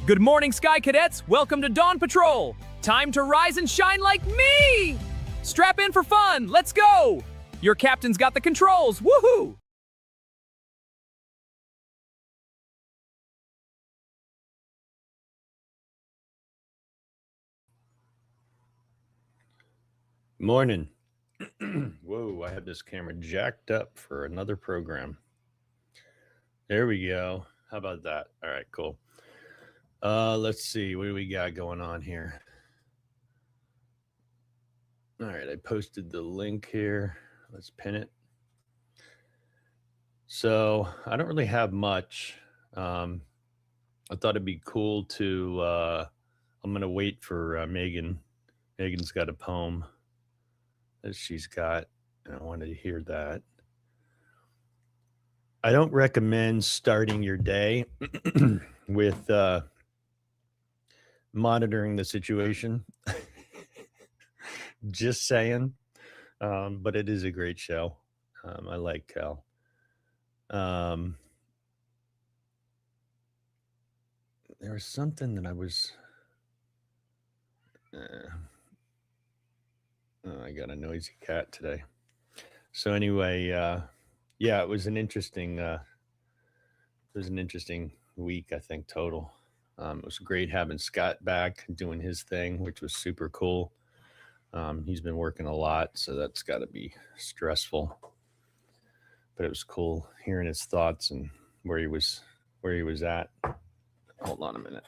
Good morning, Sky Cadets. Welcome to Dawn Patrol. Time to rise and shine like me! Strap in for fun. Let's go! Your captain's got the controls. Woohoo! Morning. Whoa, I have this camera jacked up for another program. There we go. How about that? All right, cool. Let's see. What do we got going on here? All right, I posted the link here. Let's pin it. So I don't really have much. I thought it'd be cool to. I'm gonna wait for Megan. Megan's got a poem that she's got, and I wanted to hear that. I don't recommend starting your day with monitoring the situation. Just saying. But it is a great show. I like Cal. There was something that I was. I got a noisy cat today. So anyway, yeah, it was an interesting. It was an interesting week, I think, total. It was great having Scott back doing his thing, which was super cool. He's been working a lot, so that's got to be stressful. But it was cool hearing his thoughts and where he was at. Hold on a minute.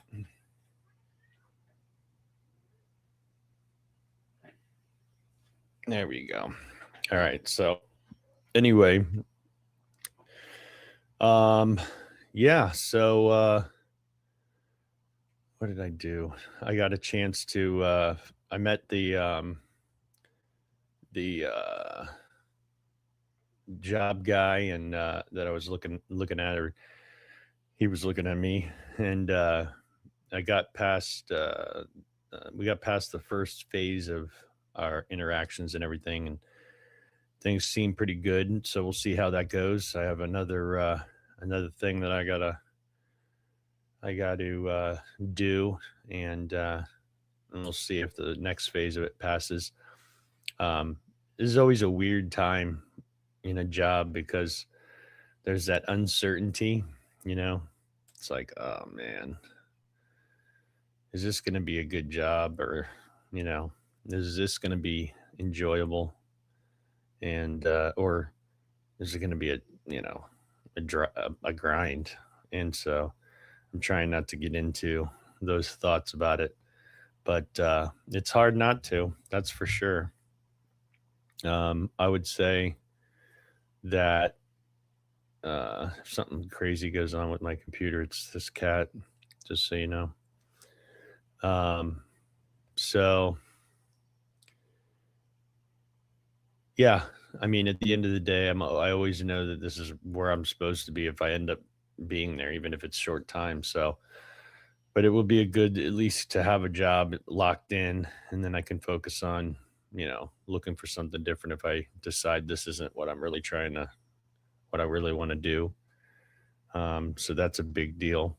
There we go. All right. So anyway, yeah. So what did I do? I got a chance to. I met the job guy and that I was looking at, or he was looking at me, and I got past. We got past the first phase of our interactions and everything, and things seem pretty good. So we'll see how that goes. I have another thing that I got to do, and we'll see if the next phase of it passes. This is always a weird time in a job because there's that uncertainty. You know, it's like, oh man, is this going to be a good job, or you know, is this going to be enjoyable, and or is it going to be a grind? And so I'm trying not to get into those thoughts about it, but it's hard not to. That's for sure. I would say that if something crazy goes on with my computer, it's this cat. Just so you know. Um, so yeah, I mean, at the end of the day, I always know that this is where I'm supposed to be if I end up being there, even if it's short time. So, but it will be a good at least to have a job locked in, and then I can focus on looking for something different if I decide this isn't what I really want to do. So that's a big deal.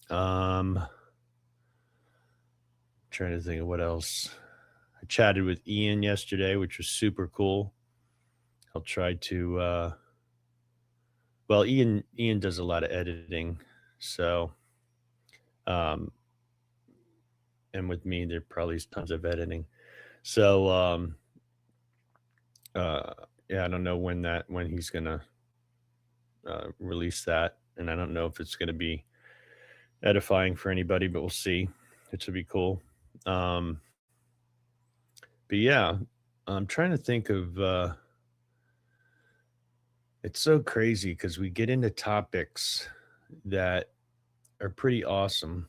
Trying to think of what else. I chatted with Ian yesterday, which was super cool. I'll try to well, Ian does a lot of editing, so um and with me there probably is tons of editing. So uh yeah, I don't know when he's gonna release that, and I don't know if it's gonna be edifying for anybody, but we'll see. It should be cool. Um but yeah, I'm trying to think of it's so crazy because we get into topics that are pretty awesome.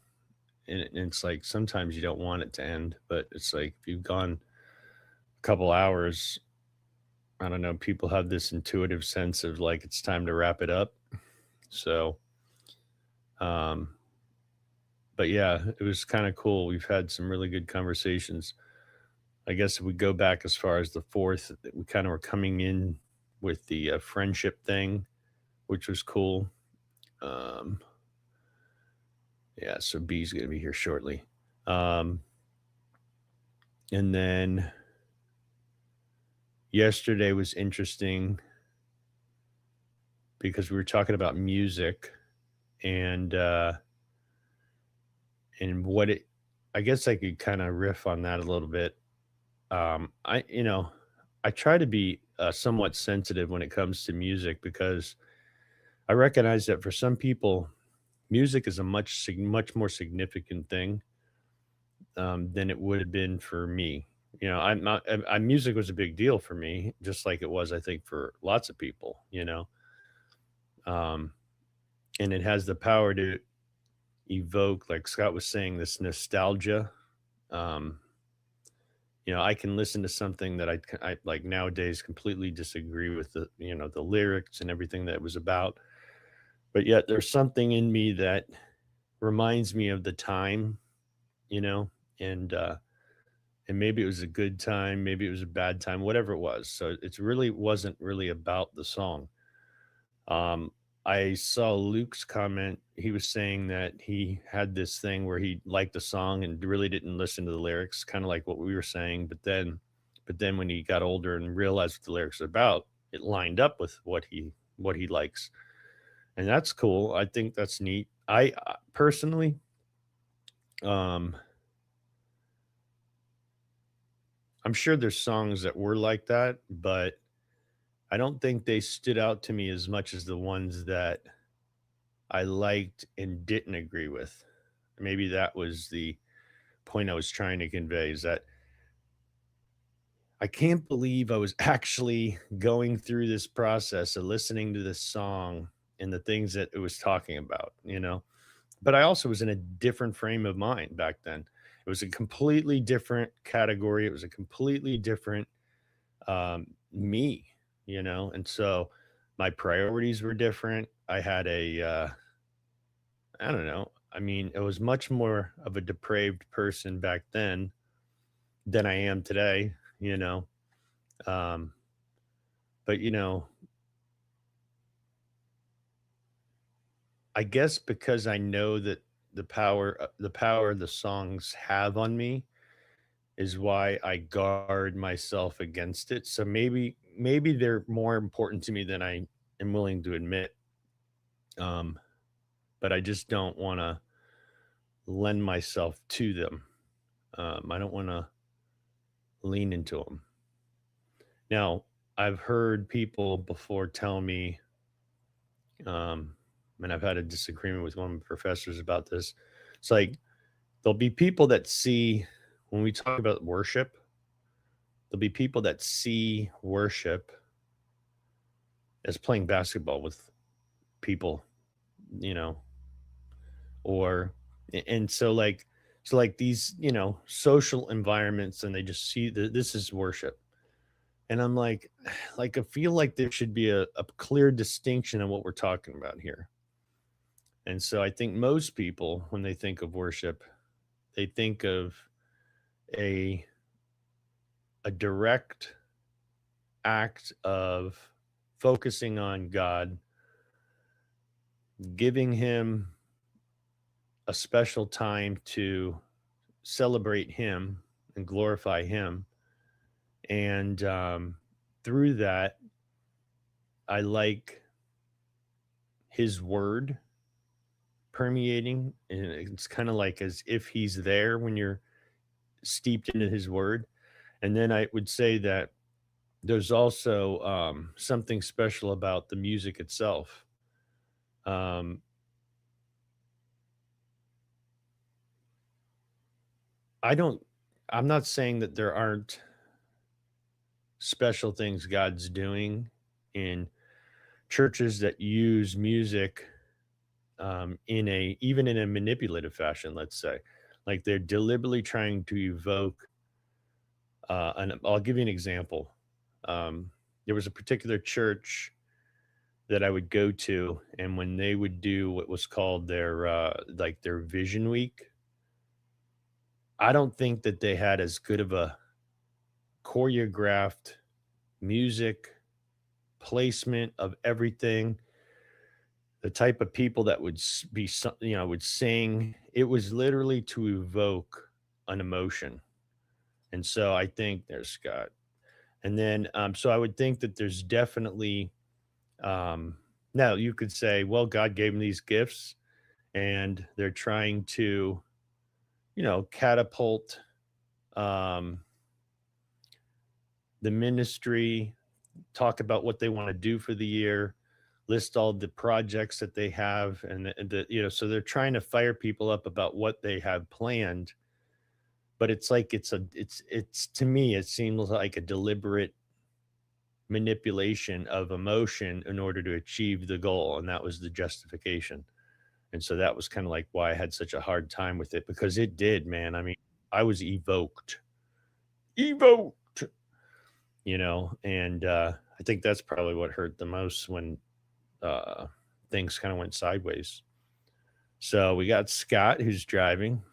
And it's like sometimes you don't want it to end, but it's like if you've gone a couple hours, I don't know, people have this intuitive sense of like it's time to wrap it up. So, um, but yeah, it was kind of cool. We've had some really good conversations. I guess if we go back as far as the fourth, we kind of were coming in with the friendship thing, which was cool. Um, Yeah, so B's gonna be here shortly. Um, and then yesterday was interesting because we were talking about music and what it I guess I could kind of riff on that a little bit. I I try to be somewhat sensitive when it comes to music because I recognize that for some people, music is a much more significant thing than it would have been for me. You know, I'm not. Music was a big deal for me, just like it was, I think, for lots of people. Um, and it has the power to evoke, like Scott was saying, this nostalgia. Um, I can listen to something that I like nowadays completely disagree with the lyrics and everything that it was about, but yet there's something in me that reminds me of the time, you know, and and maybe it was a good time, maybe it was a bad time, whatever it was. So it's really wasn't really about the song. Um, I saw Luke's comment. He was saying that he had this thing where he liked the song and really didn't listen to the lyrics, kind of like what we were saying. But then when he got older and realized what the lyrics are about, it lined up with what he likes, and that's cool. I think that's neat. I personally, um, I'm sure there's songs that were like that, but I don't think they stood out to me as much as the ones that I liked and didn't agree with. Maybe that was the point I was trying to convey, is that I can't believe I was actually going through this process of listening to this song and the things that it was talking about, you know? But I also was in a different frame of mind back then. It was a completely different category. It was a completely different me, And so my priorities were different. I had I don't know. I mean, it was much more of a depraved person back then than I am today. Um, but I guess because I know that the power the songs have on me is why I guard myself against it. So maybe they're more important to me than I am willing to admit. Um, but I just don't want to lend myself to them. I don't want to lean into them. Now, I've heard people before tell me, um, and I've had a disagreement with one of my professors about this. It's like there'll be people that see when we talk about worship, there'll be people that see worship as playing basketball with people, you know, or and so like these, social environments, and they just see that this is worship. And I'm like, I feel like there should be a clear distinction on what we're talking about here. And so I think most people, when they think of worship, they think of a a direct act of focusing on God, giving him a special time to celebrate him and glorify him. And through that, I like his word permeating. And it's kind of like as if he's there when you're steeped into his word. And then I would say that there's also something special about the music itself. Um, I don't, I'm not saying that there aren't special things God's doing in churches that use music even in a manipulative fashion, let's say. Like they're deliberately trying to evoke, and I'll give you an example. Um, there was a particular church that I would go to, and when they would do what was called their Vision Week, I don't think that they had as good of a choreographed music placement of everything. The type of people that would would sing it was literally to evoke an emotion. And so I think there's Scott. And then, so I would think that there's definitely, um, now you could say, well, God gave them these gifts and they're trying to, catapult um, the ministry, talk about what they want to do for the year, list all the projects that they have, and so they're trying to fire people up about what they have planned. But it's like it's to me, it seems like a deliberate manipulation of emotion in order to achieve the goal, and that was the justification. And so that was kind of like why I had such a hard time with it, because it did, man. I mean, I was evoked, and I think that's probably what hurt the most when uh, things kind of went sideways. So we got Scott who's driving,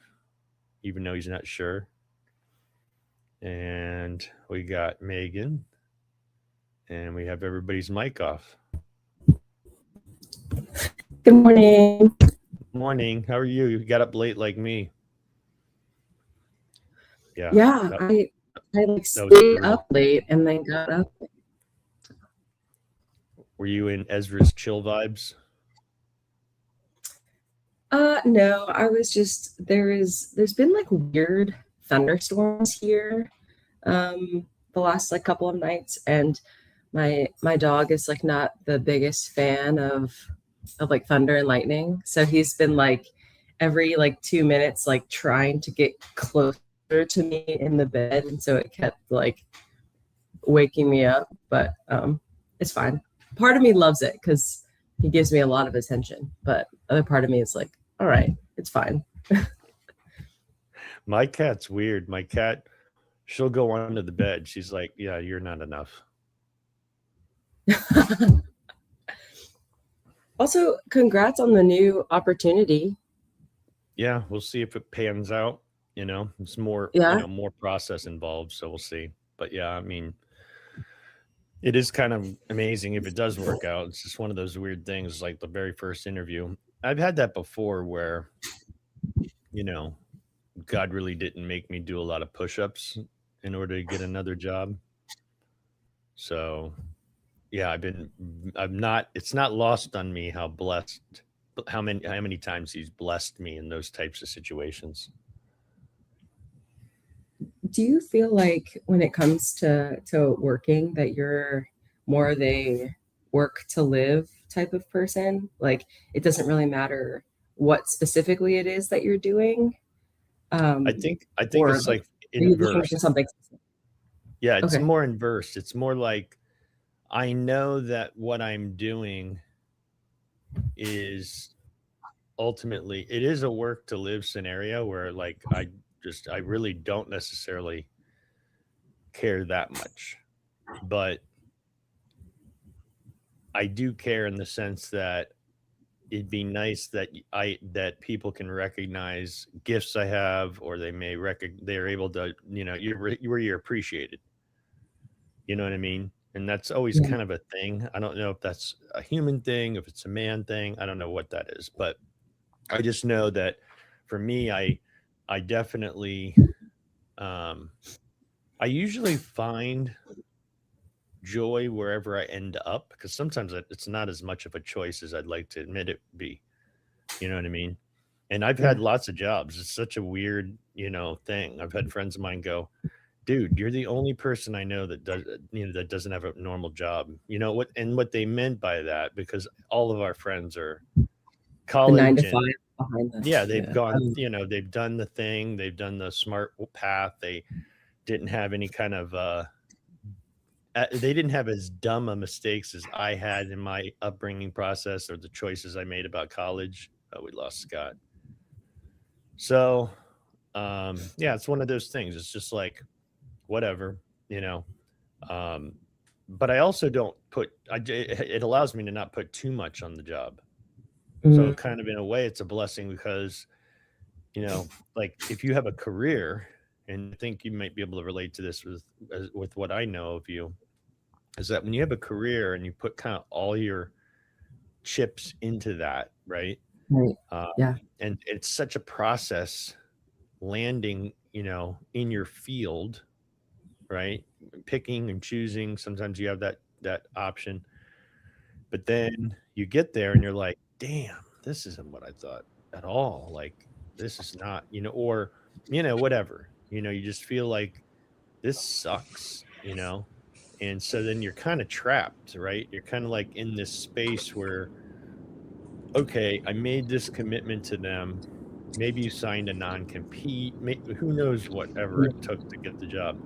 even though he's not sure. And we got Megan, and we have everybody's mic off. Good morning. Morning. How are you? You got up late like me. Yeah. Yeah, I like stayed up late and then got up. Were you in Ezra's chill vibes? No, I was just there's been like weird thunderstorms here the last like couple of nights, and my dog is like not the biggest fan of like thunder and lightning, so he's been like every like 2 minutes like trying to get closer to me in the bed, and so it kept like waking me up, but it's fine. Part of me loves it because he gives me a lot of attention, but other part of me is like, all right, it's fine. My cat's weird. My cat, she'll go under the bed. She's like, yeah, you're not enough. Also, congrats on the new opportunity. Yeah, we'll see if it pans out. It's more, more process involved, so we'll see. But yeah, I mean, it is kind of amazing if it does work out. It's just one of those weird things, like the very first interview. I've had that before where, God really didn't make me do a lot of push-ups in order to get another job. So yeah, it's not lost on me how many times he's blessed me in those types of situations. Do you feel like when it comes to working that you're more of a work to live type of person? Like it doesn't really matter what specifically it is that you're doing? I think it's like inverse. Something. Yeah, it's more inverse. It's more like I know that what I'm doing is ultimately, it is a work to live scenario where like I really don't necessarily care that much, but I do care in the sense that it'd be nice that people can recognize gifts I have, or they may they're able to, you're appreciated. You know what I mean? And that's always kind of a thing. I don't know if that's a human thing, if it's a man thing. I don't know what that is, but I just know that for me, I definitely, I usually find joy wherever I end up, because sometimes it's not as much of a choice as I'd like to admit it be. You know what I mean? And I've had lots of jobs. It's such a weird, thing. I've had friends of mine go, dude, you're the only person I know that does, that doesn't have a normal job. What they meant by that, because all of our friends are college, the 9 to 5. Yeah, they've gone, they've done the thing, they've done the smart path. They didn't have any kind of, they didn't have as dumb a mistakes as I had in my upbringing process, or the choices I made about college. Oh, we lost Scott. So, yeah, it's one of those things. It's just like, whatever, but I also don't it allows me to not put too much on the job. So kind of in a way, it's a blessing because, like if you have a career, and I think you might be able to relate to this with what I know of you, is that when you have a career and you put kind of all your chips into that, right? Right. Um, Yeah. and it's such a process landing, in your field, right? Picking and choosing. Sometimes you have that option, but then you get there and you're like, damn, this isn't what I thought at all. Like this is not, or whatever. You just feel like this sucks. And so then you're kind of trapped, right? You're kind of like in this space where, okay, I made this commitment to them. Maybe you signed a non-compete. Who knows whatever it took to get the job.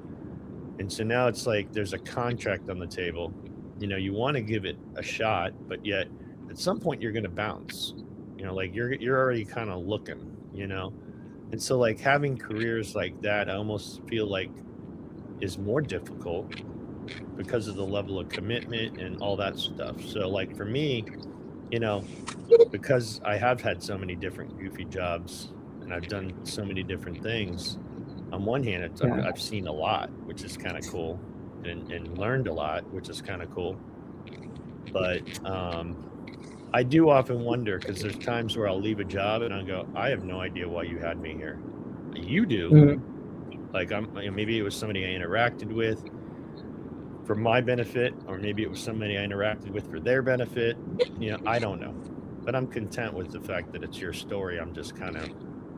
And so now it's like there's a contract on the table. You want to give it a shot, but yet at some point you're going to bounce. Like you're already kind of looking. And so like having careers like that, I almost feel like is more difficult because of the level of commitment and all that stuff. So like for me, because I have had so many different goofy jobs and I've done so many different things, on one hand, I've seen a lot, which is kind of cool, and learned a lot, which is kind of cool. But I do often wonder, because there's times where I'll leave a job and I'll go, I have no idea why you had me here. You do. Like maybe it was somebody I interacted with for my benefit, or maybe it was somebody I interacted with for their benefit. I don't know. But I'm content with the fact that it's your story. I'm just kind of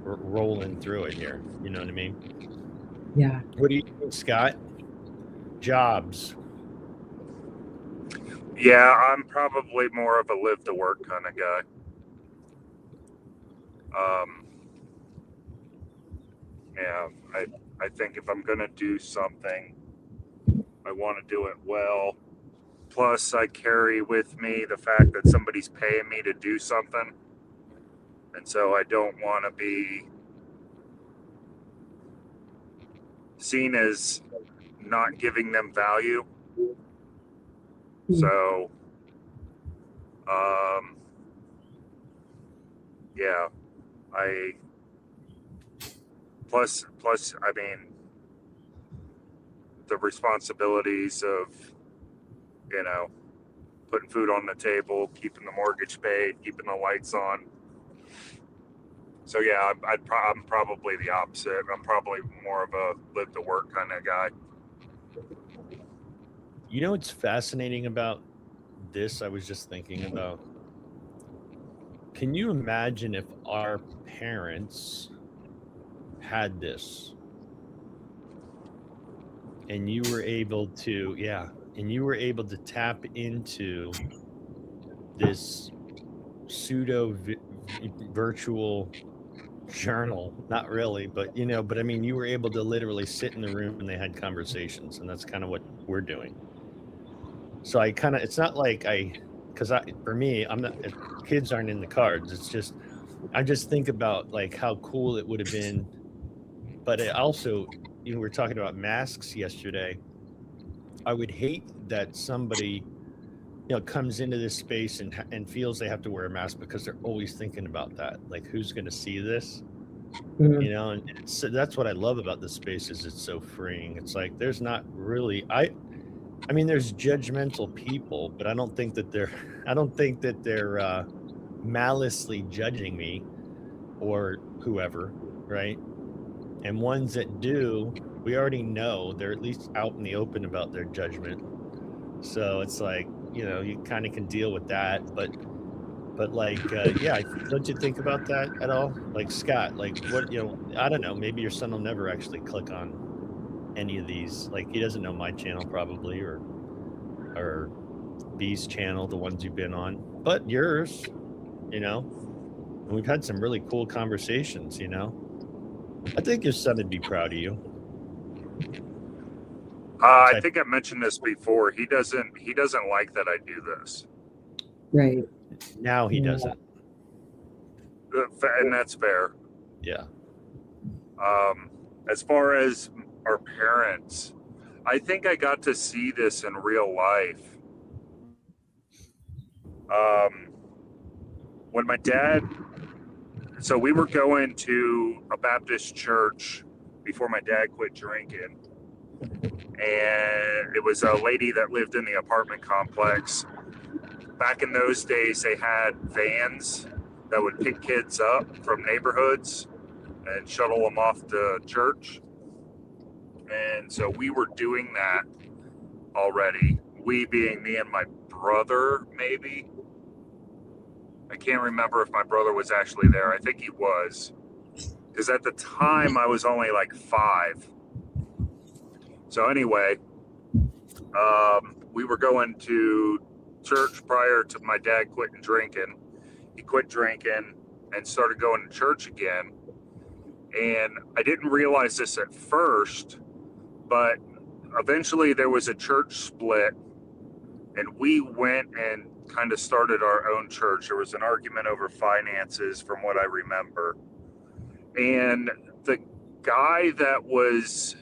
rolling through it here. You know what I mean? Yeah. What do you think, Scott? Jobs. Yeah, I'm probably more of a live to work kind of guy. Yeah, I think if I'm going to do something, I want to do it well. Plus, I carry with me the fact that somebody's paying me to do something. And so I don't want to be seen as not giving them value. So, yeah, plus, I mean, the responsibilities of, putting food on the table, keeping the mortgage paid, keeping the lights on. So yeah, I'm probably the opposite. I'm probably more of a live to work kind of guy. What's fascinating about this? I was just thinking about. Can you imagine if our parents had this, and you were able to tap into this pseudo virtual journal? Not really, but I mean, you were able to literally sit in the room and they had conversations, and that's kind of what we're doing. So it's not like for me, I'm not, kids aren't in the cards. It's just, I just think about like how cool it would have been. But it also, we were talking about masks yesterday. I would hate that somebody, comes into this space and feels they have to wear a mask because they're always thinking about that. Like, who's going to see this? And so that's what I love about this space, is it's so freeing. It's like, there's not really, I mean, there's judgmental people, but I don't think that they're maliciously judging me or whoever, right? And ones that do, we already know they're at least out in the open about their judgment. So it's like, you kind of can deal with that, but like, yeah, don't you think about that at all? Like, Scott, like, what, I don't know, maybe your son will never actually click on any of these. Like, he doesn't know my channel probably, or B's channel, the ones you've been on, but yours, and we've had some really cool conversations. I think your son would be proud of you. I think I mentioned this before. He doesn't like that I do this. Right. Now he doesn't. And that's fair. Yeah. As far as our parents, I think I got to see this in real life. When my dad, so we were going to a Baptist church before my dad quit drinking. And it was a lady that lived in the apartment complex. Back in those days, they had vans that would pick kids up from neighborhoods and shuttle them off to church. And so we were doing that already. We being me and my brother, maybe. I can't remember if my brother was actually there. I think he was. Because at the time, I was only like 5. So anyway, we were going to church prior to my dad quitting drinking. He quit drinking and started going to church again. And I didn't realize this at first, but eventually there was a church split, and we went and kind of started our own church. There was an argument over finances from what I remember. And the guy that was,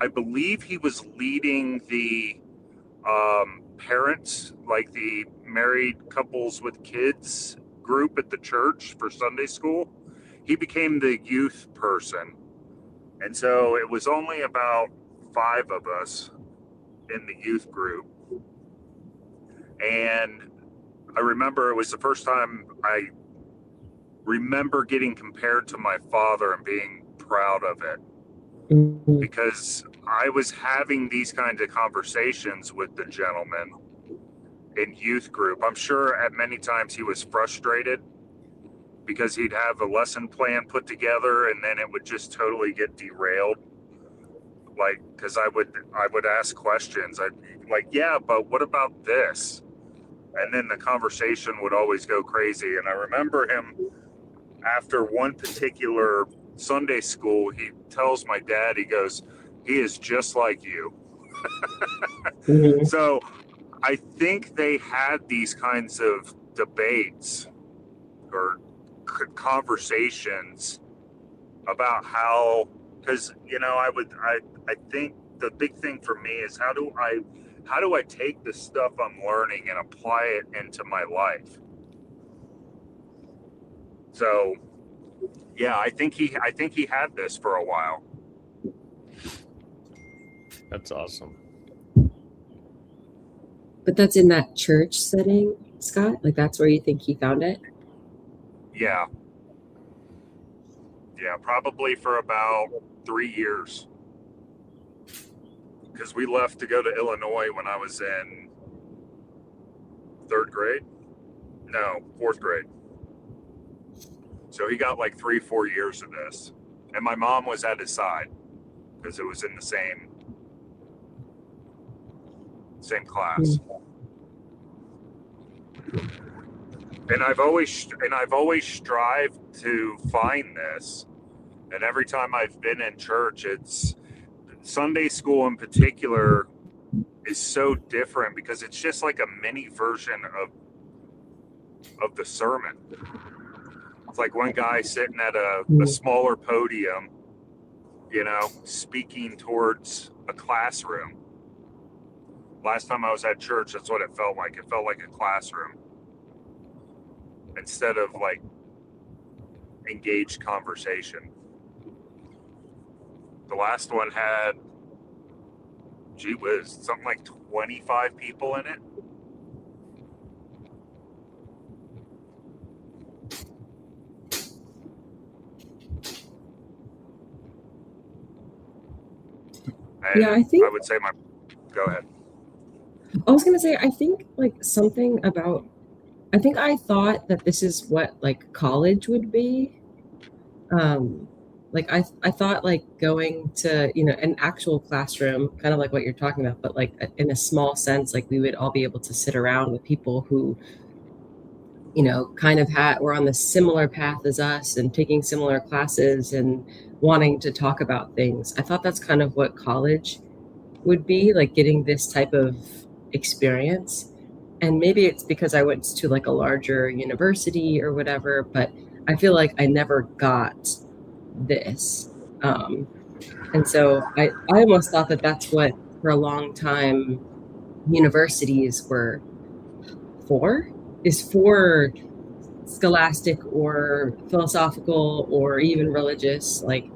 I believe he was leading the parents, like the married couples with kids group at the church for Sunday school. He became the youth person. And so it was only about 5 of us in the youth group. And I remember it was the first time I remember getting compared to my father and being proud of it, because I was having these kinds of conversations with the gentleman in youth group. I'm sure at many times he was frustrated because he'd have a lesson plan put together and then it would just totally get derailed. Like, because I would ask questions. I'd be like, yeah, but what about this? And then the conversation would always go crazy. And I remember him after one particular Sunday school, he tells my dad, he goes, he is just like you. Mm-hmm. So I think they had these kinds of debates or conversations about how, because, you know, I think the big thing for me is how do I take the stuff I'm learning and apply it into my life? So, yeah, I think he had this for a while. That's awesome. But that's in that church setting, Scott? Like that's where you think he found it? Yeah. Yeah, probably for about 3 years. Because we left to go to Illinois when I was in 3rd grade. No, 4th grade. So he got like 3-4 years of this. And my mom was at his side because it was in the same class. And I've always strived to find this. And every time I've been in church, it's Sunday school in particular is so different because it's just like a mini version of the sermon. It's like one guy sitting at a smaller podium, you know, speaking towards a classroom. Last time I was at church, that's what it felt like. It felt like a classroom instead of like engaged conversation. The last one had, gee whiz, something like 25 people in it. And Yeah, I would say go ahead. I was gonna say, I think like something about, I think I thought that this is what like college would be. Like I thought like going to, you know, an actual classroom, kind of like what you're talking about, but like in a small sense, like we would all be able to sit around with people who, you know, kind of were on the similar path as us and taking similar classes and wanting to talk about things. I thought that's kind of what college would be, like getting this type of experience. And maybe it's because I went to like a larger university or whatever, but I feel like I never got this. And so I almost thought that that's what for a long time universities were for, is for scholastic or philosophical or even religious like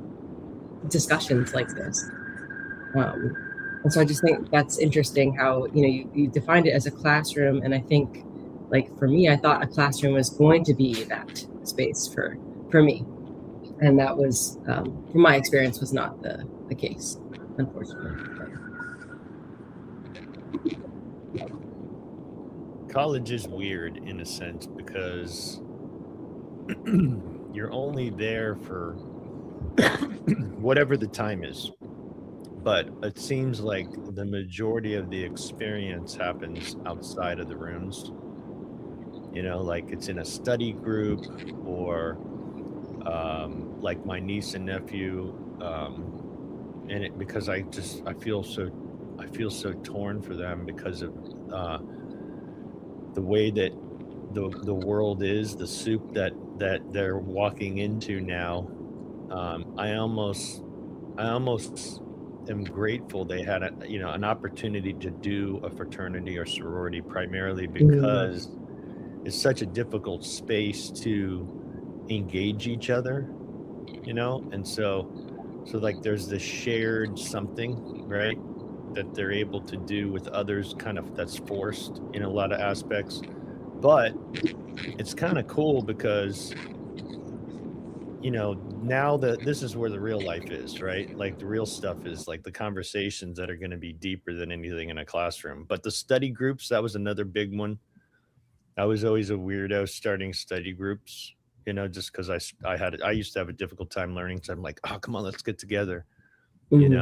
discussions like this. And so I just think that's interesting how, you know, you defined it as a classroom, and I think like for me, I thought a classroom was going to be that space for me, and that was, from my experience, was not the case, unfortunately. College is weird in a sense because you're only there for whatever the time is. But it seems like the majority of the experience happens outside of the rooms. You know, like it's in a study group or like my niece and nephew. And it, because I feel so torn for them because of the way that the world is, the soup that they're walking into now. I almost am grateful they had an opportunity to do a fraternity or sorority, primarily because it's such a difficult space to engage each other, and so like there's this shared something, right, that they're able to do with others, kind of that's forced in a lot of aspects. But it's kind of cool because now that this is where the real life is, right? Like the real stuff is like the conversations that are going to be deeper than anything in a classroom. But the study groups, that was another big one. I was always a weirdo starting study groups, just because I used to have a difficult time learning. So I'm like, oh, come on, let's get together, and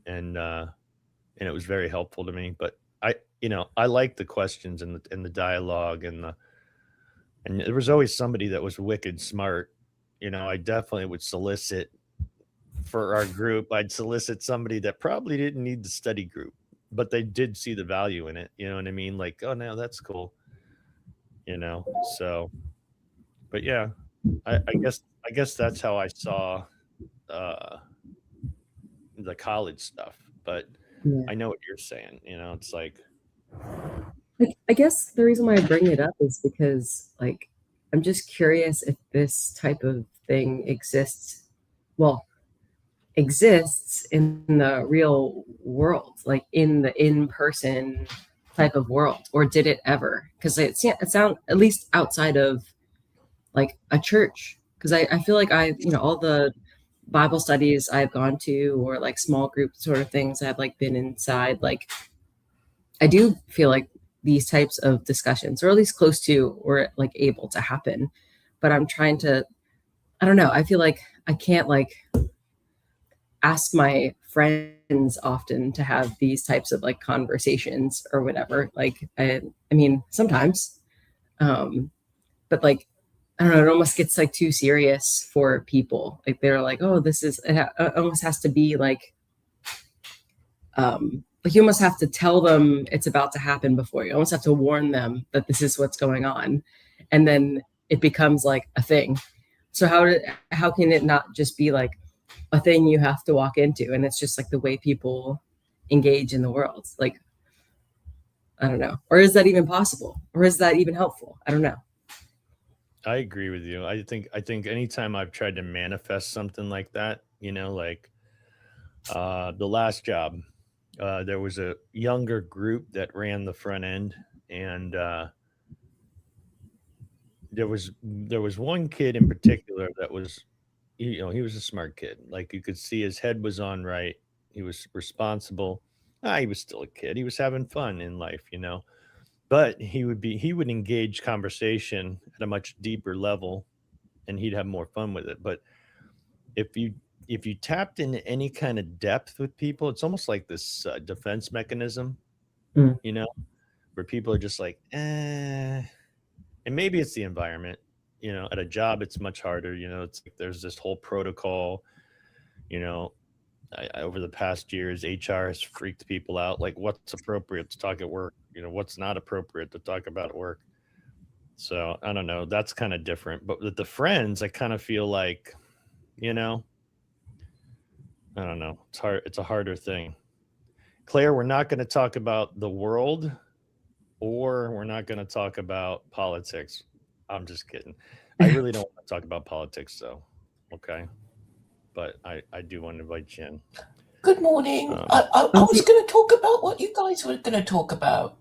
it was very helpful to me. But I like the questions and the dialogue and there was always somebody that was wicked smart. I definitely would solicit for our group. I'd solicit somebody that probably didn't need the study group, but they did see the value in it. You know what I mean? Like, oh, no, that's cool. So, but yeah, I guess that's how I saw the college stuff. But Yeah. I know what you're saying. It's like, I guess the reason why I bring it up is because, like, I'm just curious if this type of thing exists in the real world, like in the in-person type of world, or did it ever? Because it sounds, at least outside of like a church, because I feel like all the Bible studies I've gone to, or like small group sort of things I've like been inside, like I do feel like these types of discussions, or at least close to, or like able to happen. But I'm trying to, I don't know, I feel like I can't like ask my friends often to have these types of like conversations or whatever. Like, I mean, sometimes, but like, I don't know, it almost gets like too serious for people. Like they're like, oh, it almost has to be like you almost have to tell them it's about to happen before. You almost have to warn them that this is what's going on. And then it becomes like a thing. So how can it not just be like a thing you have to walk into? And it's just like the way people engage in the world. Like, I don't know. Or is that even possible? Or is that even helpful? I don't know. I agree with you. I think anytime I've tried to manifest something like that, like the last job, there was a younger group that ran the front end, and there was one kid in particular that was, he was a smart kid. Like you could see his head was on right. He was responsible. He was still a kid. He was having fun in life, but he would engage conversation at a much deeper level, and he'd have more fun with it. But if you tapped into any kind of depth with people, it's almost like this defense mechanism, where people are just like, and maybe it's the environment, at a job, it's much harder, it's like there's this whole protocol, over the past years, HR has freaked people out. Like what's appropriate to talk at work, what's not appropriate to talk about at work. So I don't know. That's kind of different. But with the friends, I kind of feel like, I don't know. It's hard. It's a harder thing. Claire, we're not going to talk about the world, or we're not going to talk about politics. I'm just kidding. I really don't want to talk about politics, though. Okay. But I do want to invite you in. Good morning. I was going to talk about what you guys were going to talk about.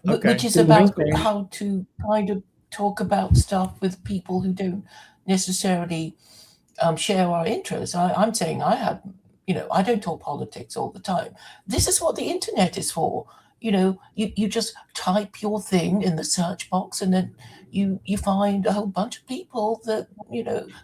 Okay. which is Good about point there. how to kind of talk about stuff with people who don't necessarily share our interests. I'm saying I have, I don't talk politics all the time. This is what the internet is for. You just type your thing in the search box, and then you find a whole bunch of people that,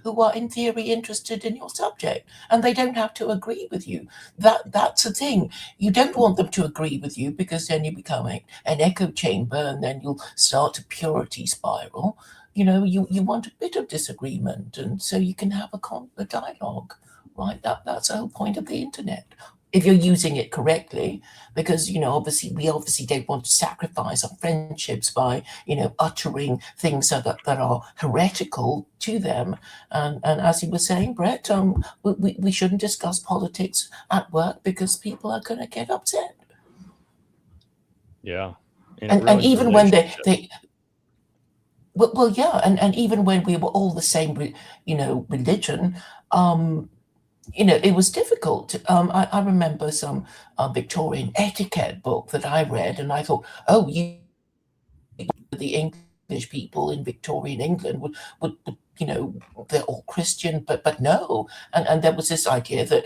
who are in theory interested in your subject, and they don't have to agree with you. That's the thing. You don't want them to agree with you, because then you become an echo chamber, and then you'll start a purity spiral. You want a bit of disagreement, and so you can have a dialogue, right? That's the whole point of the internet, if you're using it correctly, because we obviously don't want to sacrifice our friendships by uttering things that are heretical to them. And as you were saying, Brett, we shouldn't discuss politics at work, because people are going to get upset. Yeah. And even when they well, yeah, and even when we were all the same, religion, it was difficult. I remember some Victorian etiquette book that I read, and I thought, oh, the English people in Victorian England would they're all Christian, but no. And there was this idea that,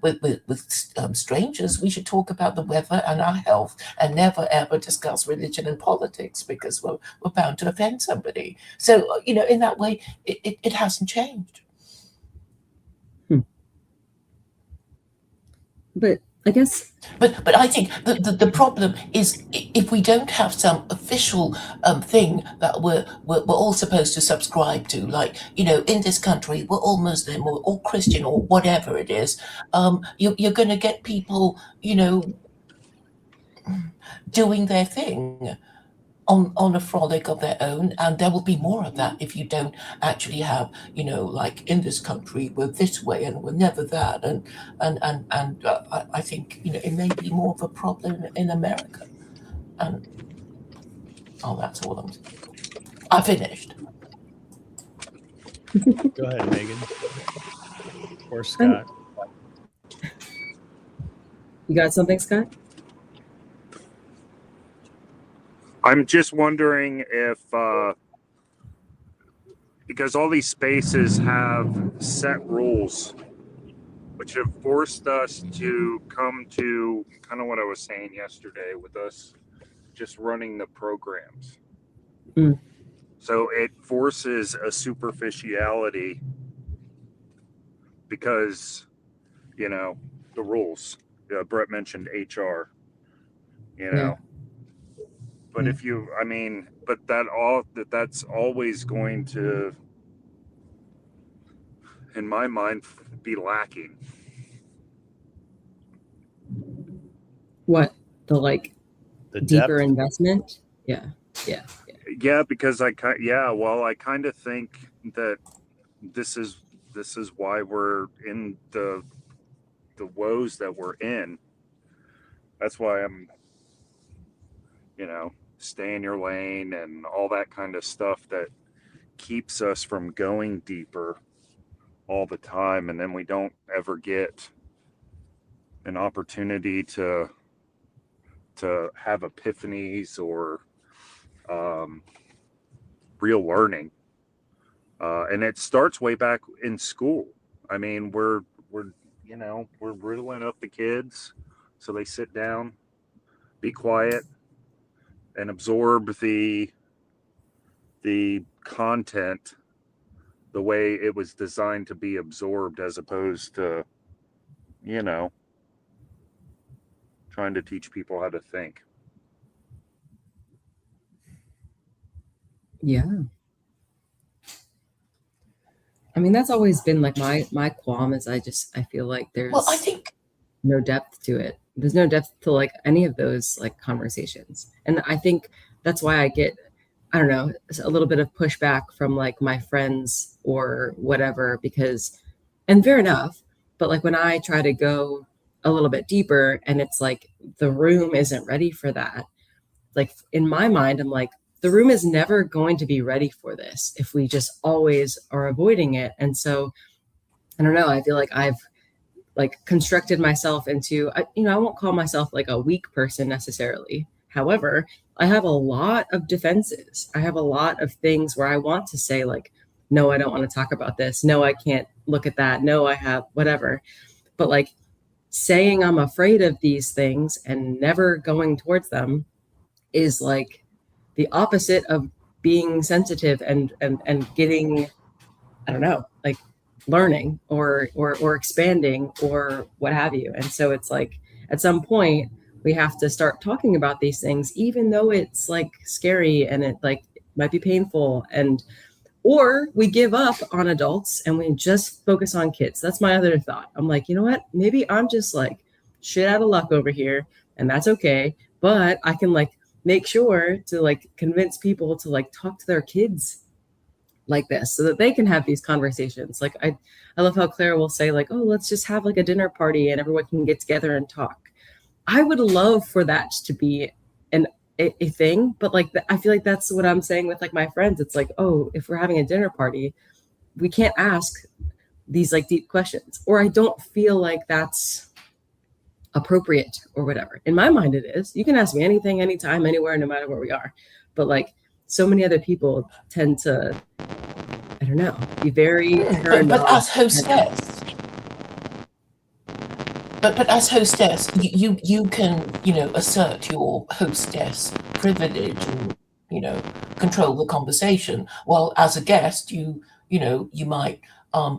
with strangers, we should talk about the weather and our health, and never ever discuss religion and politics, because we're bound to offend somebody. So, in that way, it hasn't changed. But I guess, but I think the problem is, if we don't have some official thing that we're all supposed to subscribe to, like, in this country we're all Muslim, or all Christian, or whatever it is, you're going to get people doing their thing on a frolic of their own, and there will be more of that if you don't actually have, like, in this country we're this way and we're never that, and I think it may be more of a problem in America. And that's all I finished. Go ahead, Megan. Or Scott. You got something, Scott? I'm just wondering if, because all these spaces have set rules, which have forced us to come to kind of what I was saying yesterday with us just running the programs. So it forces a superficiality, because, the rules. Brett mentioned HR, Yeah. But if that's always going to, in my mind, be lacking. What? The deeper depth. investment? Yeah. Yeah, because I kind of think that this is why we're in the woes that we're in. That's why I'm, stay in your lane and all that kind of stuff that keeps us from going deeper all the time, and then we don't ever get an opportunity to have epiphanies or real learning. And it starts way back in school. I mean, we're riddling up the kids so they sit down, be quiet, and absorb the content the way it was designed to be absorbed, as opposed to, trying to teach people how to think. Yeah. I mean, that's always been like my qualm, is I feel like there's Well, I think no depth to it. There's no depth to like any of those like conversations. And I think that's why I get, I don't know, a little bit of pushback from like my friends or whatever, because, and fair enough, but like when I try to go a little bit deeper and it's like the room isn't ready for that, like in my mind, I'm like, the room is never going to be ready for this if we just always are avoiding it. And so I don't know, I feel like I've like constructed myself into, I won't call myself like a weak person necessarily, However, I have a lot of defenses. I have a lot of things where I want to say, like, no, I don't want to talk about this. No, I can't look at that. No, I have whatever. But like saying I'm afraid of these things and never going towards them is like the opposite of being sensitive and getting, I don't know, like learning or expanding or what have you. And so it's like at some point we have to start talking about these things, even though it's like scary and it like might be painful, and or we give up on adults and we just focus on kids. That's my other thought. I'm like, you know what? Maybe I'm just like shit out of luck over here, and that's okay. But I can like make sure to like convince people to like talk to their kids like this so that they can have these conversations. Like I love how Claire will say like, oh, let's just have like a dinner party and everyone can get together and talk. I would love for that to be a thing, but like I feel like that's what I'm saying with like my friends. It's like, oh, if we're having a dinner party, we can't ask these like deep questions, or I don't feel like that's appropriate or whatever. In my mind, it is. You can ask me anything, anytime, anywhere, no matter where we are. But like so many other people tend to, I don't know, be very but as hostess, but as hostess, you can, you know, assert your hostess privilege and, you know, control the conversation. While as a guest, you know, you might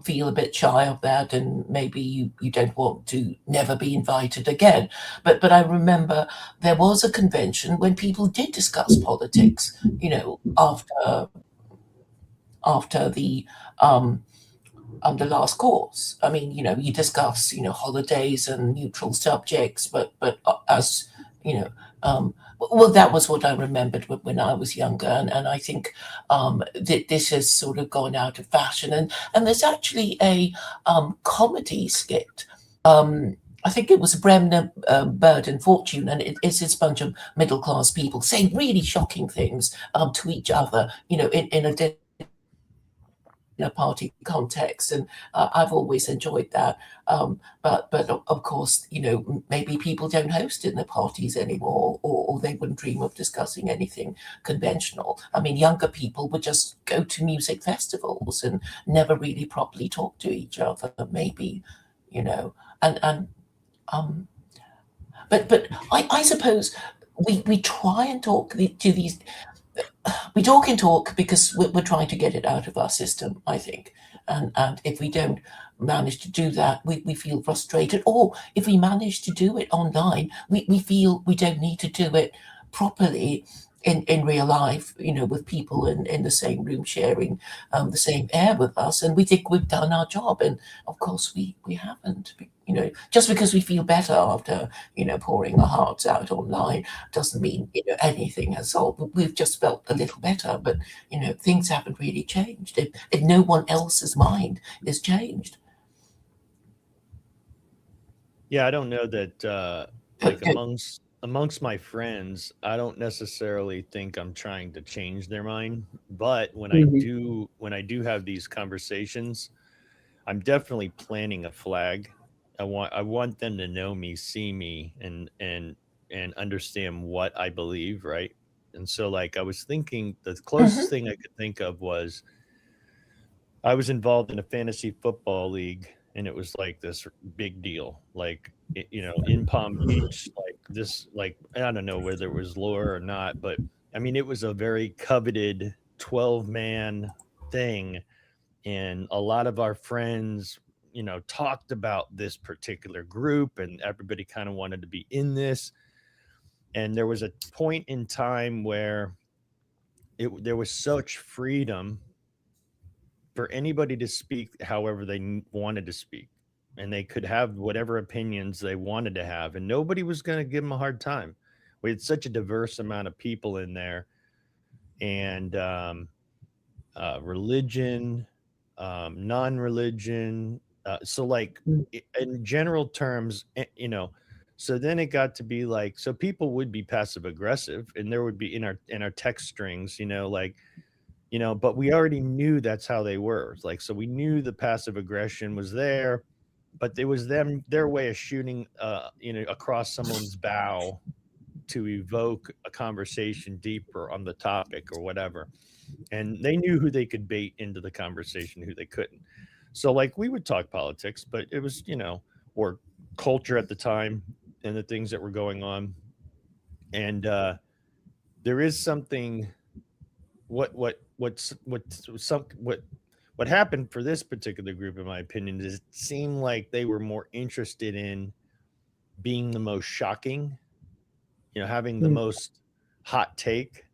feel a bit shy of that, and maybe you don't want to never be invited again. But I remember there was a convention when people did discuss politics, you know, after the last course. I mean, you know, you discuss, you know, holidays and neutral subjects, but as you know, well, that was what I remembered when I was younger, and I think that this has sort of gone out of fashion. And there's actually a comedy skit. I think it was Bremner, Bird and Fortune, and it's this bunch of middle class people saying really shocking things to each other, you know, in a party context, and I've always enjoyed that. But of course, you know, maybe people don't host in the parties anymore, or they wouldn't dream of discussing anything conventional. I mean, younger people would just go to music festivals and never really properly talk to each other, maybe, you know, and but I suppose we try and talk to these. We talk and talk because we're trying to get it out of our system, I think. And if we don't manage to do that, we feel frustrated. Or if we manage to do it online, we feel we don't need to do it properly in real life, you know, with people in the same room sharing the same air with us. And we think we've done our job. And of course, we haven't. You know, just because we feel better after, you know, pouring our hearts out online doesn't mean, you know, anything has solved. We've just felt a little better, but, you know, things haven't really changed. If no one else's mind is changed. Yeah, I don't know that like amongst my friends, I don't necessarily think I'm trying to change their mind. But when I do have these conversations, I'm definitely planting a flag. I want them to know me, see me, and understand what I believe, right? And so like I was thinking the closest thing I could think of was I was involved in a fantasy football league, and it was like this big deal. Like you know, in Palm Beach, like this, like I don't know whether it was lore or not, but I mean it was a very coveted 12-man thing, and a lot of our friends, you know, talked about this particular group, and everybody kind of wanted to be in this. And there was a point in time where there was such freedom for anybody to speak however they wanted to speak, and they could have whatever opinions they wanted to have, and nobody was going to give them a hard time. We had such a diverse amount of people in there, and religion, non-religion, so like in general terms, you know, so then it got to be like, so people would be passive aggressive, and there would be in our text strings, you know, like, you know, but we already knew that's how they were. Like, so we knew the passive aggression was there, but it was their way of shooting, you know, across someone's bow to evoke a conversation deeper on the topic or whatever. And they knew who they could bait into the conversation, who they couldn't. So like we would talk politics, but it was, or culture at the time and the things that were going on. And there is something what happened for this particular group, in my opinion, is it seemed like they were more interested in being the most shocking, having the most hot take.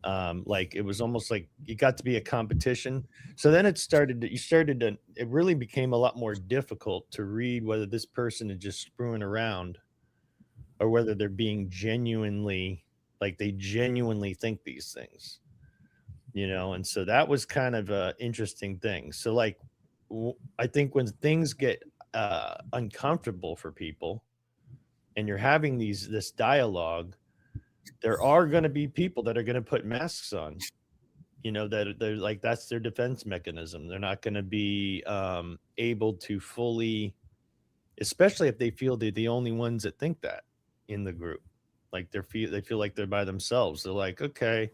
Like it was almost like it got to be a competition. So then it really became a lot more difficult to read whether this person is just screwing around or whether they're being genuinely, like they genuinely think these things, and so that was kind of an interesting thing. So like, I think when things get uncomfortable for people and you're having this dialogue, there are going to be people that are going to put masks on, that they're like, that's their defense mechanism. They're not going to be able to fully, especially if they feel they're the only ones that think that in the group. Like they feel like they're by themselves. They're like, okay,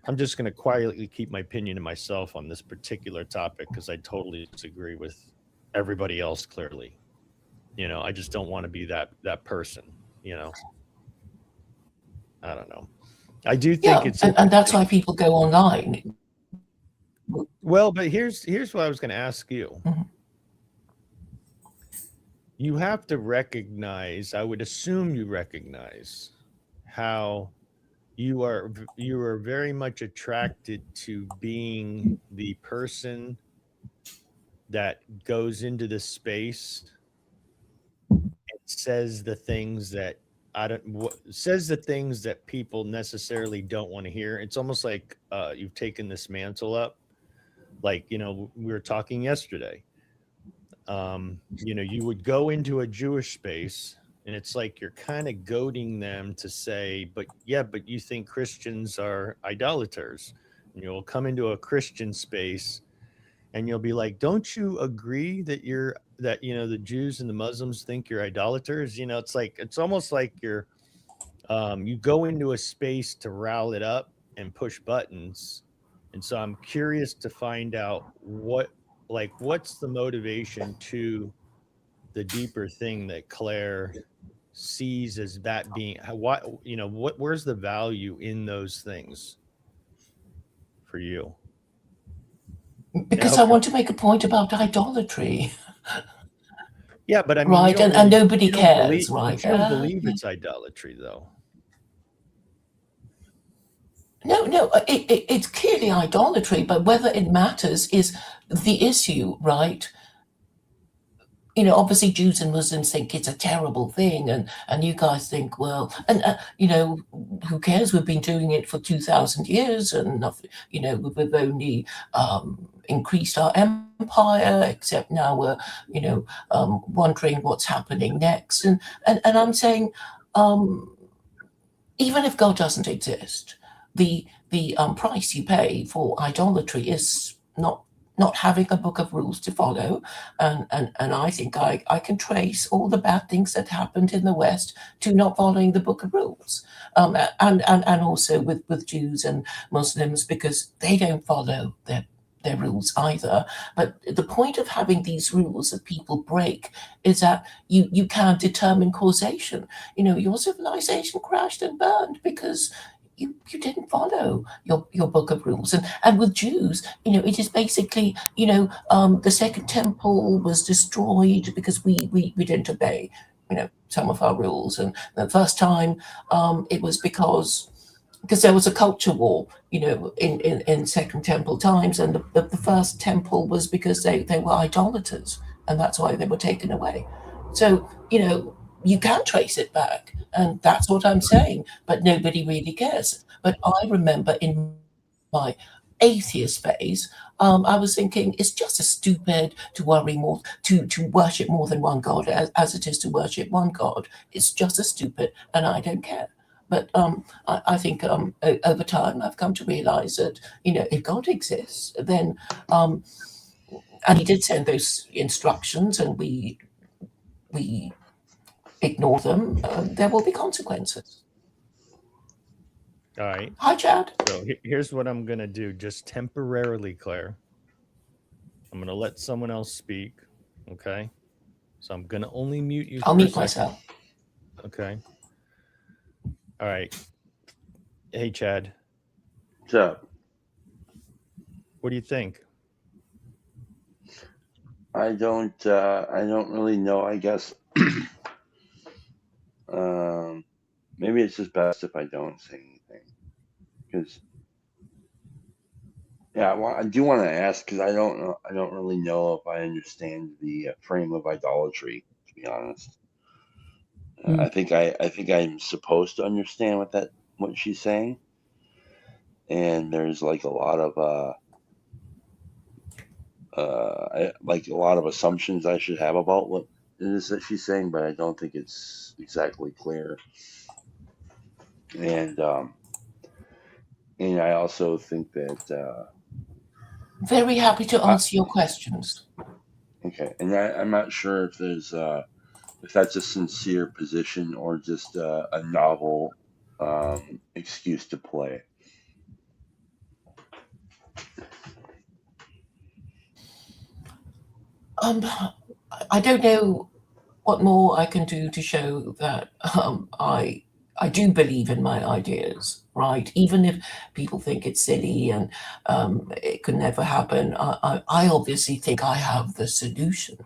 I'm just going to quietly keep my opinion to myself on this particular topic because I totally disagree with everybody else. Clearly, I just don't want to be that person. I don't know. I do think it's and that's why people go online. Well, but here's what I was going to ask you. Mm-hmm. You have to recognize, I would assume you recognize how you are very much attracted to being the person that goes into the space and says the things that says the things that people necessarily don't want to hear. It's almost like you've taken this mantle up. Like, we were talking yesterday. You would go into a Jewish space and it's like you're kind of goading them to say, but you think Christians are idolaters. And you'll come into a Christian space and you'll be like, don't you agree that the Jews and the Muslims think you're idolaters? It's almost like you go into a space to rile it up and push buttons. And so I'm curious to find out what's the motivation to the deeper thing that Claire sees as that being where's the value in those things for you? Because I want to make a point about idolatry. Yeah, but I mean, right, and nobody cares, right? You don't believe it's idolatry, though. No, it's clearly idolatry, but whether it matters is the issue, right? Obviously Jews and Muslims think it's a terrible thing, and you guys think, well, and who cares? We've been doing it for 2,000 years, and we've only increased our empire, except now we're wondering what's happening next. And I'm saying, even if God doesn't exist, the price you pay for idolatry is not having a book of rules to follow. And I think I can trace all the bad things that happened in the West to not following the book of rules. And also with Jews and Muslims, because they don't follow their rules either. But the point of having these rules that people break is that you can't determine causation. Your civilization crashed and burned because you didn't follow your book of rules. And with Jews, it is basically, the Second Temple was destroyed because we didn't obey, some of our rules. And the first time it was because there was a culture war, in Second Temple times. And the first temple was because they were idolaters, and that's why they were taken away. So, you can trace it back, and that's what I'm saying, but nobody really cares. But I remember in my atheist phase, I was thinking it's just as stupid to worship more than one God as it is to worship one God. It's just as stupid, and I don't care. But I think over time I've come to realize that, if God exists, then, and he did send those instructions, and we ignore them, there will be consequences. All right. Hi, Chad. So here's what I'm going to do, just temporarily, Claire. I'm going to let someone else speak. Okay. So I'm going to only mute you. I'll for a mute second. myself. Okay. All right. Hey, Chad. What's up? What do you think? I don't really know, I guess. Maybe it's just best if I don't say anything. Because, yeah, well, I do want to ask because I don't really know if I understand the frame of idolatry, to be honest. I think I'm supposed to understand what she's saying. And there's like a lot of like a lot of assumptions I should have about what it is that she's saying, but I don't think it's exactly clear. And I also think that Very happy to answer your questions. okay, and I'm not sure if there's if that's a sincere position or just a novel excuse to play. I don't know what more I can do to show that I do believe in my ideas, right? Even if people think it's silly and it could never happen, I obviously think I have the solution.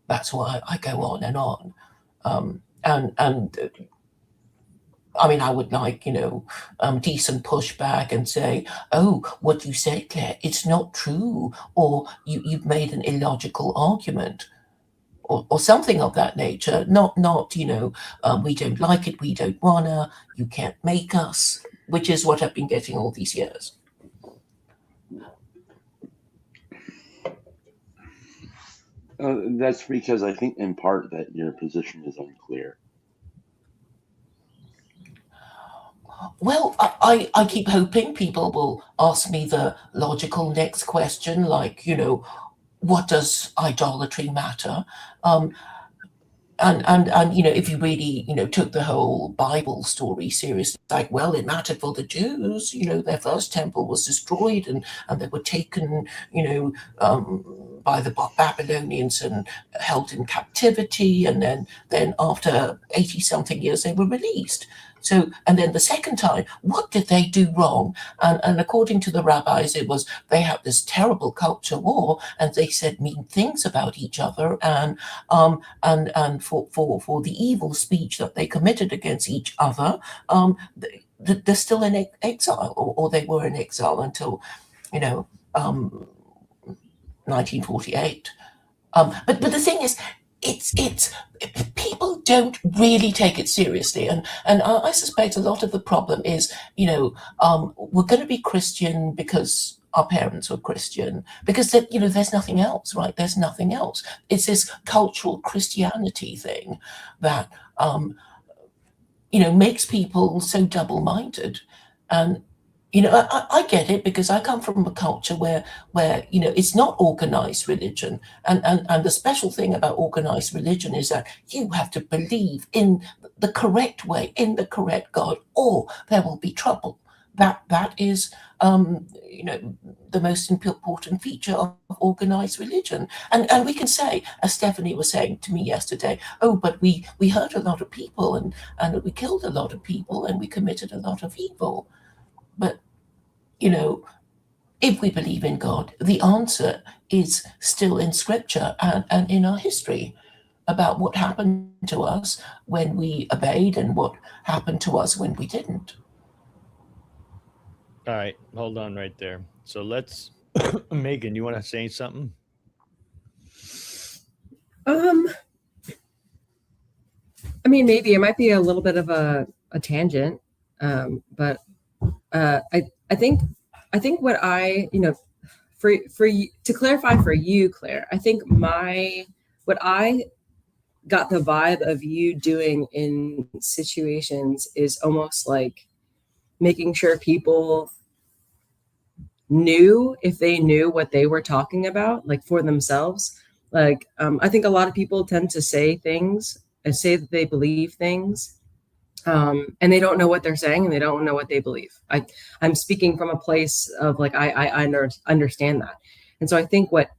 That's why I go on and on. I mean, I would like, decent pushback and say, oh, what you say, Claire, it's not true, or you've made an illogical argument. Or something of that nature, not we don't like it, we don't wanna, you can't make us, which is what I've been getting all these years. That's because I think in part that your position is unclear. Well, I keep hoping people will ask me the logical next question, like, what does idolatry matter? And if you really took the whole Bible story seriously, like, well, it mattered for the Jews. Their first temple was destroyed, and they were taken by the Babylonians and held in captivity, and then after 80 something years they were released. So, and then the second time, what did they do wrong? And according to the rabbis, it was they had this terrible culture war, and they said mean things about each other, and for the evil speech that they committed against each other, they're still in exile, or they were in exile until 1948. But the thing is, it's people don't really take it seriously, and I suspect a lot of the problem is we're going to be Christian because our parents were Christian, because there's nothing else, right? There's nothing else. It's this cultural Christianity thing that makes people so double-minded. And I get it, because I come from a culture where it's not organized religion, and the special thing about organized religion is that you have to believe in the correct way, in the correct God, or there will be trouble. That is the most important feature of organized religion. And we can say, as Stephanie was saying to me yesterday, oh, but we hurt a lot of people, and we killed a lot of people, and we committed a lot of evil. But, if we believe in God, the answer is still in scripture and in our history about what happened to us when we obeyed and what happened to us when we didn't. All right. Hold on right there. So let's, Megan, you want to say something? I mean, maybe it might be a little bit of a tangent, but I think what for you, to clarify for you, Claire, I think what I got the vibe of you doing in situations is almost like making sure people knew, if they knew what they were talking about, like for themselves. Like, I think a lot of people tend to say things and say that they believe things, and they don't know what they're saying and they don't know what they believe. I'm speaking from a place of like I understand that, and so I think what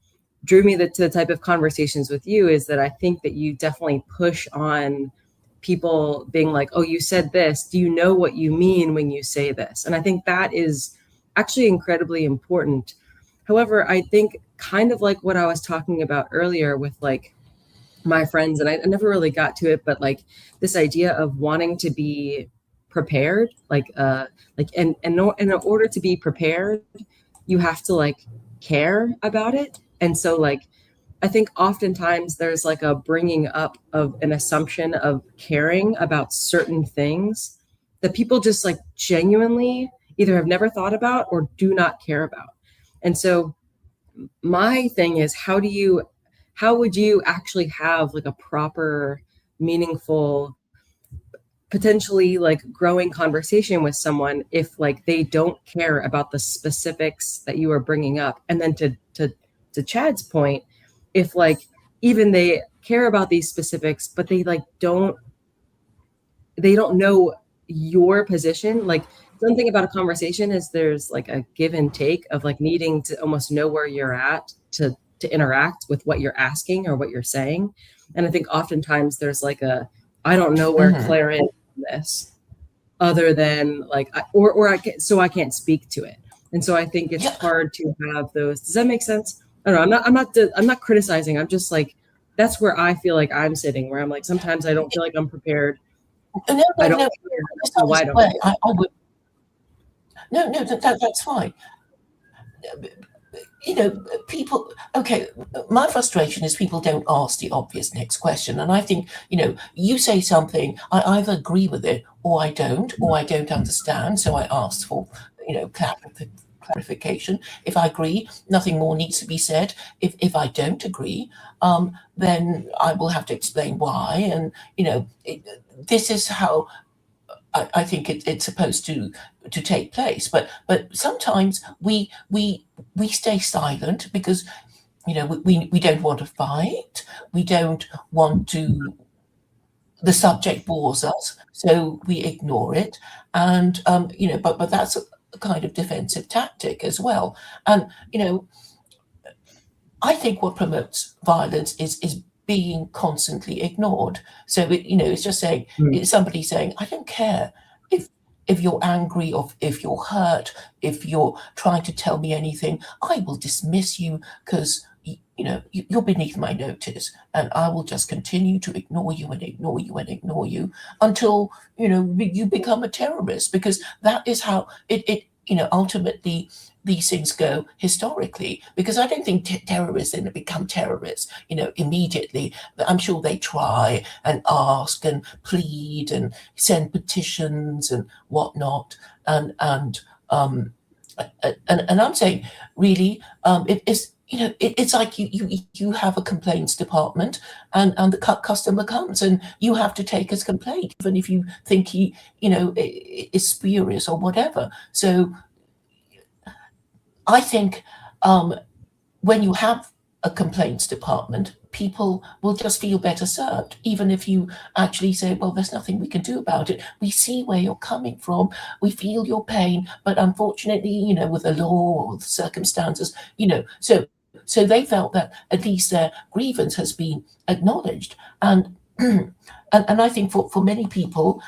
drew me to the type of conversations with you is that I think that you definitely push on people being like, oh, you said this, do you know what you mean when you say this? And I think that is actually incredibly important. However, I think kind of like what I was talking about earlier with like my friends, and I never really got to it, but like this idea of wanting to be prepared, and in order to be prepared, you have to like care about it. And so like I think oftentimes there's like a bringing up of an assumption of caring about certain things that people just like genuinely either have never thought about or do not care about. And so my thing is, how would you actually have like a proper, meaningful, potentially like growing conversation with someone if like they don't care about the specifics that you are bringing up? And then to Chad's point, if like even they care about these specifics, but they like don't know your position. Like something about a conversation is there's like a give and take of like needing to almost know where you're at to interact with what you're asking or what you're saying. And I think oftentimes there's like I don't know where Claire is in this, other than like I can't speak to it. And so I think it's hard to have those. Does that make sense? I don't know. I'm not criticizing. I'm just like, that's where I feel like I'm sitting, where I'm like, sometimes I don't feel like I'm prepared. No, I don't no, know why I don't. I would. No, that's fine. You know, people, okay, my frustration is people don't ask the obvious next question. And I think, you know, you say something, I either agree with it or I don't understand. So I ask for, you know, clarification. If I agree, nothing more needs to be said. If I don't agree, then I will have to explain why. And, you know, this is how I think it's supposed to take place, but sometimes we stay silent because, you know, we don't want to fight, we don't want to. The subject bores us, so we ignore it, and you know, but that's a kind of defensive tactic as well, and you know, I think what promotes violence is being constantly ignored. So you know, it's just saying, it's somebody saying, I don't care if you're angry or if you're hurt, if you're trying to tell me anything, I will dismiss you because you know you're beneath my notice, and I will just continue to ignore you and ignore you and ignore you until you know you become a terrorist, because that is how it you know ultimately these things go historically, because I don't think terrorists then become terrorists, you know, immediately. I'm sure they try and ask and plead and send petitions and whatnot. And I'm saying, really, it's, you know, it's like you have a complaints department, and the customer comes and you have to take his complaint, even if you think he, you know, is spurious or whatever. So I think when you have a complaints department, people will just feel better served, even if you actually say, well, there's nothing we can do about it. We see where you're coming from. We feel your pain, but unfortunately, you know, with the law or the circumstances, you know, so they felt that at least their grievance has been acknowledged. And and I think for many people,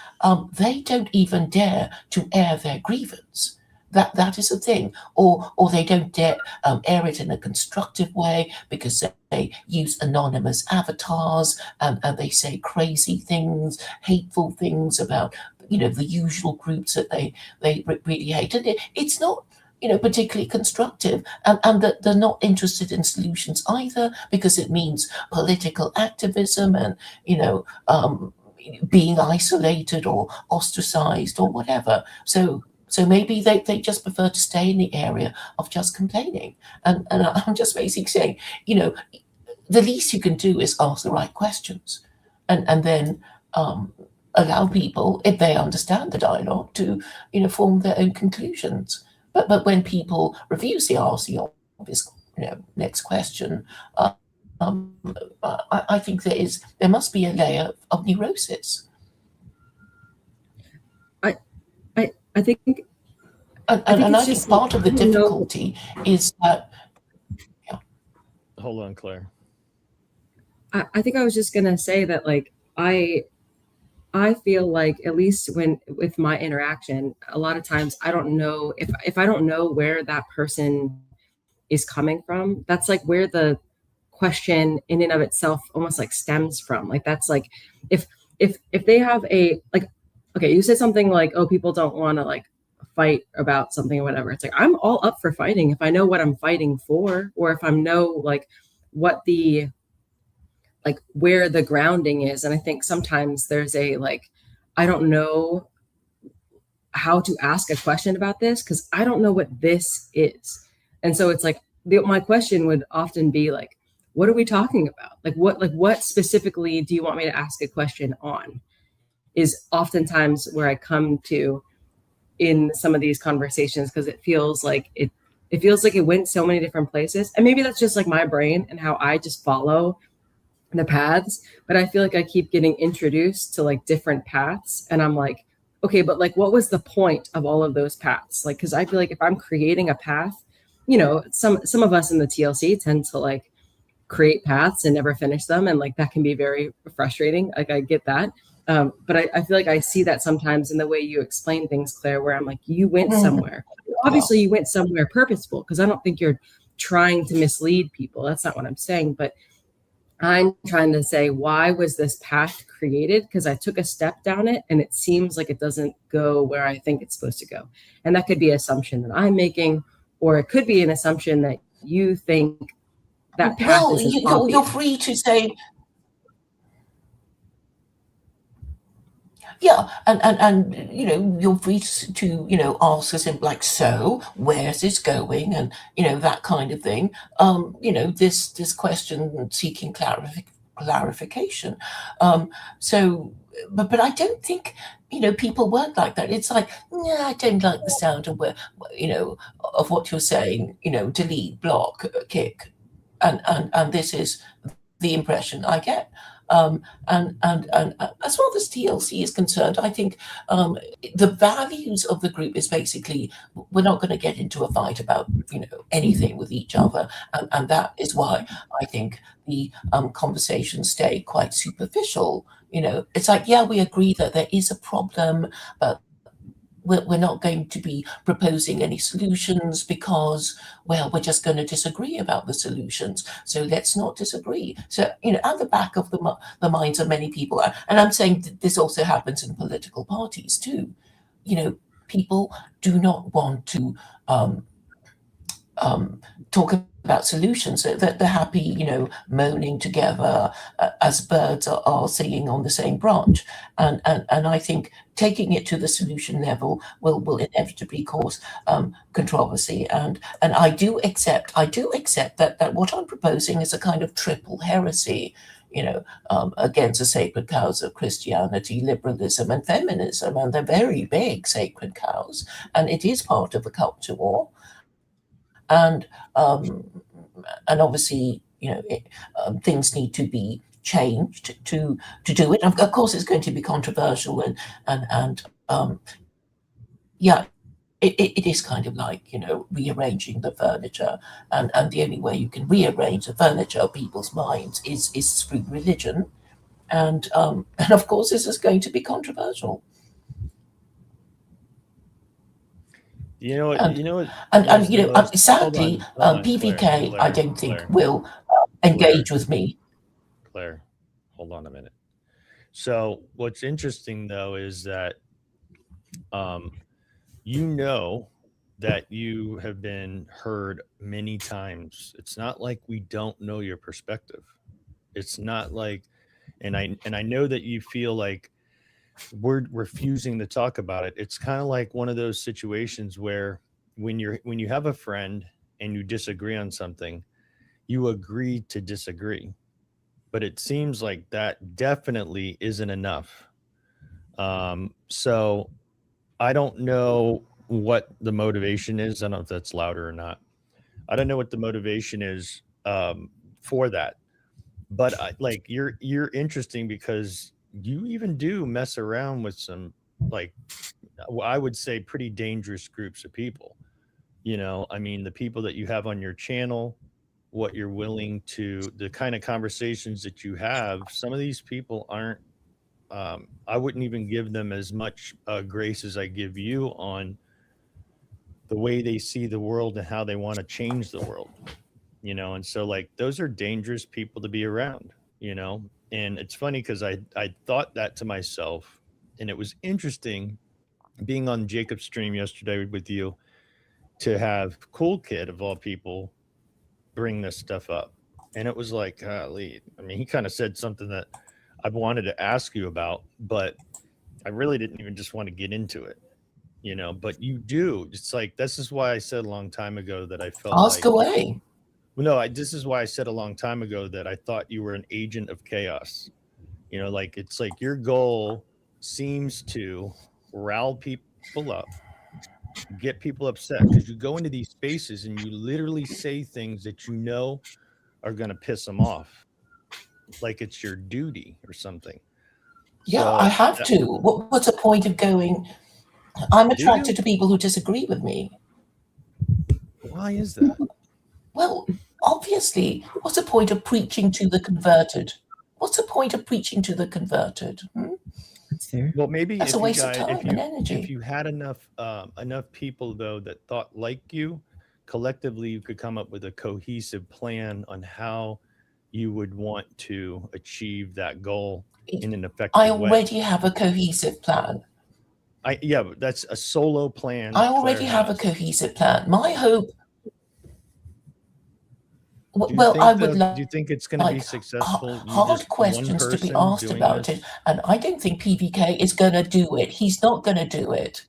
they don't even dare to air their grievance. That is a thing, or they don't dare air it in a constructive way because they use anonymous avatars, and they say crazy things, hateful things about, you know, the usual groups that they really hate, and it's not, you know, particularly constructive, and that they're not interested in solutions either, because it means political activism and, you know, being isolated or ostracized or whatever. So maybe they just prefer to stay in the area of just complaining. And I'm just basically saying, you know, the least you can do is ask the right questions, and then allow people, if they understand the dialogue, to, you know, form their own conclusions. But when people refuse to ask the obvious, you know, next question, I think there must be a layer of neurosis. I think And I think and it's I think just like part of I the don't know. difficulty is that Hold on, Claire. I think I was just gonna say that like I feel like at least when with my interaction, a lot of times I don't know if I don't know where that person is coming from, that's like where the question in and of itself almost like stems from. Like that's like if if they have a like okay, you said something like, oh, people don't want to like fight about something or whatever. It's like I'm all up for fighting if I know what I'm fighting for, or if I know like what the like where the grounding is. And I think sometimes there's a like, I don't know how to ask a question about this because I don't know what this is. And so it's like my question would often be like, what are we talking about? Like what specifically do you want me to ask a question on? Is oftentimes where I come to in some of these conversations because it feels like it went so many different places. And maybe that's just like my brain and how I just follow the paths, but I feel like I keep getting introduced to like different paths and I'm like, okay, but like what was the point of all of those paths? Like cuz I feel like if I'm creating a path, you know, some of us in the TLC tend to like create paths and never finish them and like that can be very frustrating. Like I get that. But I feel like I see that sometimes in the way you explain things, Claire, where I'm like, you went somewhere. Obviously you went somewhere purposeful because I don't think you're trying to mislead people. That's not what I'm saying, but I'm trying to say, why was this path created? Because I took a step down it and it seems like it doesn't go where I think it's supposed to go. And that could be an assumption that I'm making, or it could be an assumption that you think that path well, isn't you're obvious. free to say, yeah, and you know, you're free to you know ask us in like, so where's this going, and you know that kind of thing. You know, this question seeking clarification. So, but I don't think you know people work like that. It's like, nah, I don't like the sound of where you know of what you're saying. You know, delete, block, kick, and this is the impression I get. And as far as TLC is concerned, I think the values of the group is basically we're not going to get into a fight about you know anything with each other, and that is why I think the conversations stay quite superficial. You know, it's like, yeah, we agree that there is a problem, but we're not going to be proposing any solutions because, well, we're just going to disagree about the solutions. So let's not disagree. So, you know, at the back of the minds of many people, and I'm saying that this also happens in political parties too, you know, people do not want to talk about solutions. That they're happy, you know, moaning together as birds are singing on the same branch. And I think taking it to the solution level will inevitably cause controversy. And I do accept that what I'm proposing is a kind of triple heresy. You know, against the sacred cows of Christianity, liberalism, and feminism, and they're very big sacred cows, and it is part of the culture war. And obviously, you know, things need to be changed to do it. Of course, it's going to be controversial, and yeah, it is kind of like you know rearranging the furniture, and the only way you can rearrange the furniture of people's minds is through religion, and of course, this is going to be controversial. You know what? And You know what? and you know, Hold on, sadly, hold on, PVK, Claire, I don't think Claire, will engage with me. Claire, hold on a minute. So what's interesting though is that you know that you have been heard many times. It's not like we don't know your perspective. It's not like, and I know that you feel like we're refusing to talk about it. It's kind of like one of those situations where when you have a friend and you disagree on something, you agree to disagree. But it seems like that definitely isn't enough. So I don't know what the motivation is. I don't know if that's louder or not. I don't know what the motivation is for that. But like you're interesting because you even do mess around with some like I would say pretty dangerous groups of people. I mean, the people that you have on your channel, what you're willing to, the kind of conversations that you have, some of these people aren't, I wouldn't even give them as much grace as I give you on the way they see the world and how they want to change the world, and so like those are dangerous people to be around, and it's funny because I thought that to myself, and it was interesting being on Jacob's stream yesterday with you to have Cool Kid of all people bring this stuff up. And it was like, golly, I mean, he kind of said something that I wanted to ask you about, but I really didn't even just want to get into it, but you do. It's like, this is why I said a long time ago that I felt Ask like, away. well, no, this is why I said a long time ago that I thought you were an agent of chaos. Like, it's like your goal seems to rile people up, get people upset, because you go into these spaces and you literally say things that are going to piss them off, like it's your duty or something. Yeah, So, I have to. What's the point of going? I'm attracted to people who disagree with me. Why is that? Well, obviously, what's the point of preaching to the converted? What's the point of preaching to the converted? That's fair. Well, maybe That's if a you waste of guys, time and energy. if you had enough people though that thought like you, collectively you could come up with a cohesive plan on how you would want to achieve that goal in an effective I way. already have a cohesive plan. Yeah, but that's a solo plan. I already Claire have a has. cohesive plan. My hope. Do you Well, think I would do you think it's going to be like successful? hard questions to be asked about it, and I don't think PVK is going to do it. He's not going to do it.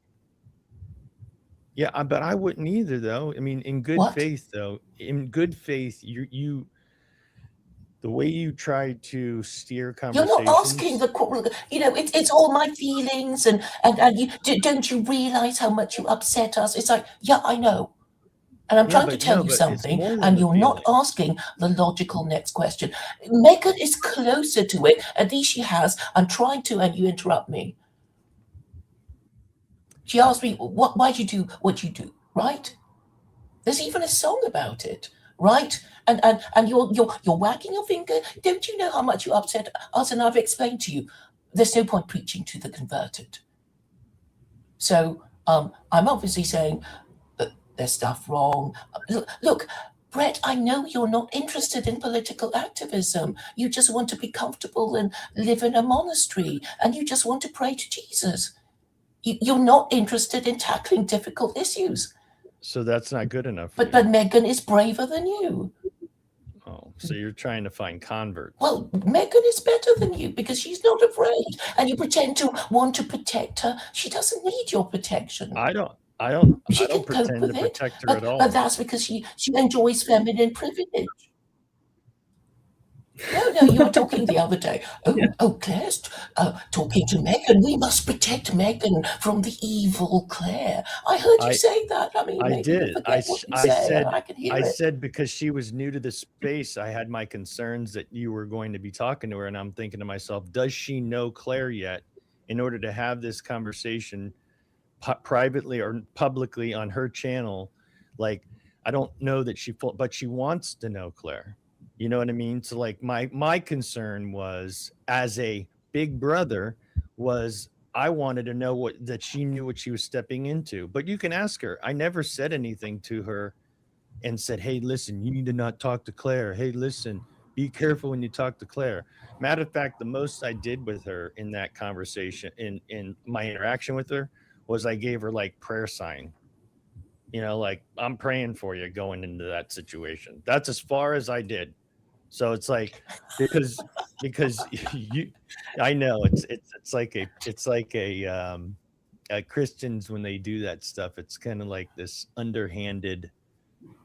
Yeah, but I wouldn't either, though. I mean, in good What? faith, though, in good faith, you the way you try to steer You're conversations. not asking it's all my feelings, and you don't you realize how much you upset us? It's like, yeah, I know. And I'm trying to tell you something, and you're not asking the logical next question. Megan is closer to it. At least she has. I'm trying to, and you interrupt me. She asked me, why'd you do what you do, right? There's even a song about it, right? And you're wagging your finger. Don't you know how much you upset us? And I've explained to you, there's no point preaching to the converted. So I'm obviously saying there's stuff wrong. Look, Brett, I know you're not interested in political activism. You just want to be comfortable and live in a monastery, and you just want to pray to Jesus. You're not interested in tackling difficult issues. So that's not good enough. But Megan is braver than you. Oh, so you're trying to find converts. Well, Megan is better than you because she's not afraid, and you pretend to want to protect her. She doesn't need your protection. I don't pretend to protect her at all. But that's because she enjoys feminine privilege. No, you were talking the other day. Claire's talking to Megan. We must protect Megan from the evil Claire. I heard you say that. I mean, I did. I said said because she was new to the space, I had my concerns that you were going to be talking to her, and I'm thinking to myself, does she know Claire yet? In order to have this conversation privately or publicly on her channel, like I don't know that but she wants to know Claire. You know what I mean? So like my concern was, as a big brother, was I wanted to know that she knew what she was stepping into. But you can ask her. I never said anything to her and said, hey, listen, you need to not talk to Claire. Hey, listen, be careful when you talk to Claire. Matter of fact, the most I did with her in that conversation, in my interaction with her, was I gave her like prayer sign. Like, I'm praying for you going into that situation. That's as far as I did. So it's like, because I know it's like Christians, when they do that stuff, it's kind of like this underhanded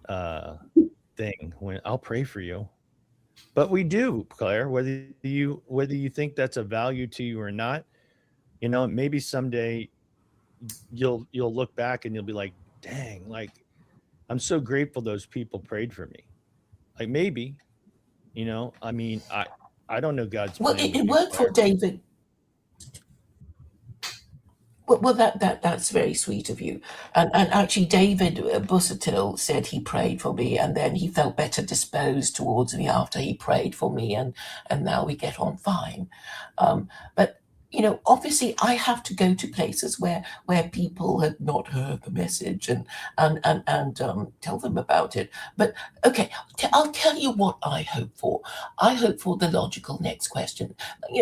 thing. When I'll pray for you, but we do, Claire, whether you think that's a value to you or not, maybe someday you'll look back and you'll be like, dang, like I'm so grateful those people prayed for me. Like, maybe. I mean, I don't know God's plan. Well, it worked for David. Well, that's very sweet of you. And actually, David Busuttil said he prayed for me, and then he felt better disposed towards me after he prayed for me, and now we get on fine. But obviously, I have to go to places where people have not heard the message and tell them about it. But okay, I'll tell you what I hope for. I hope for the logical next question,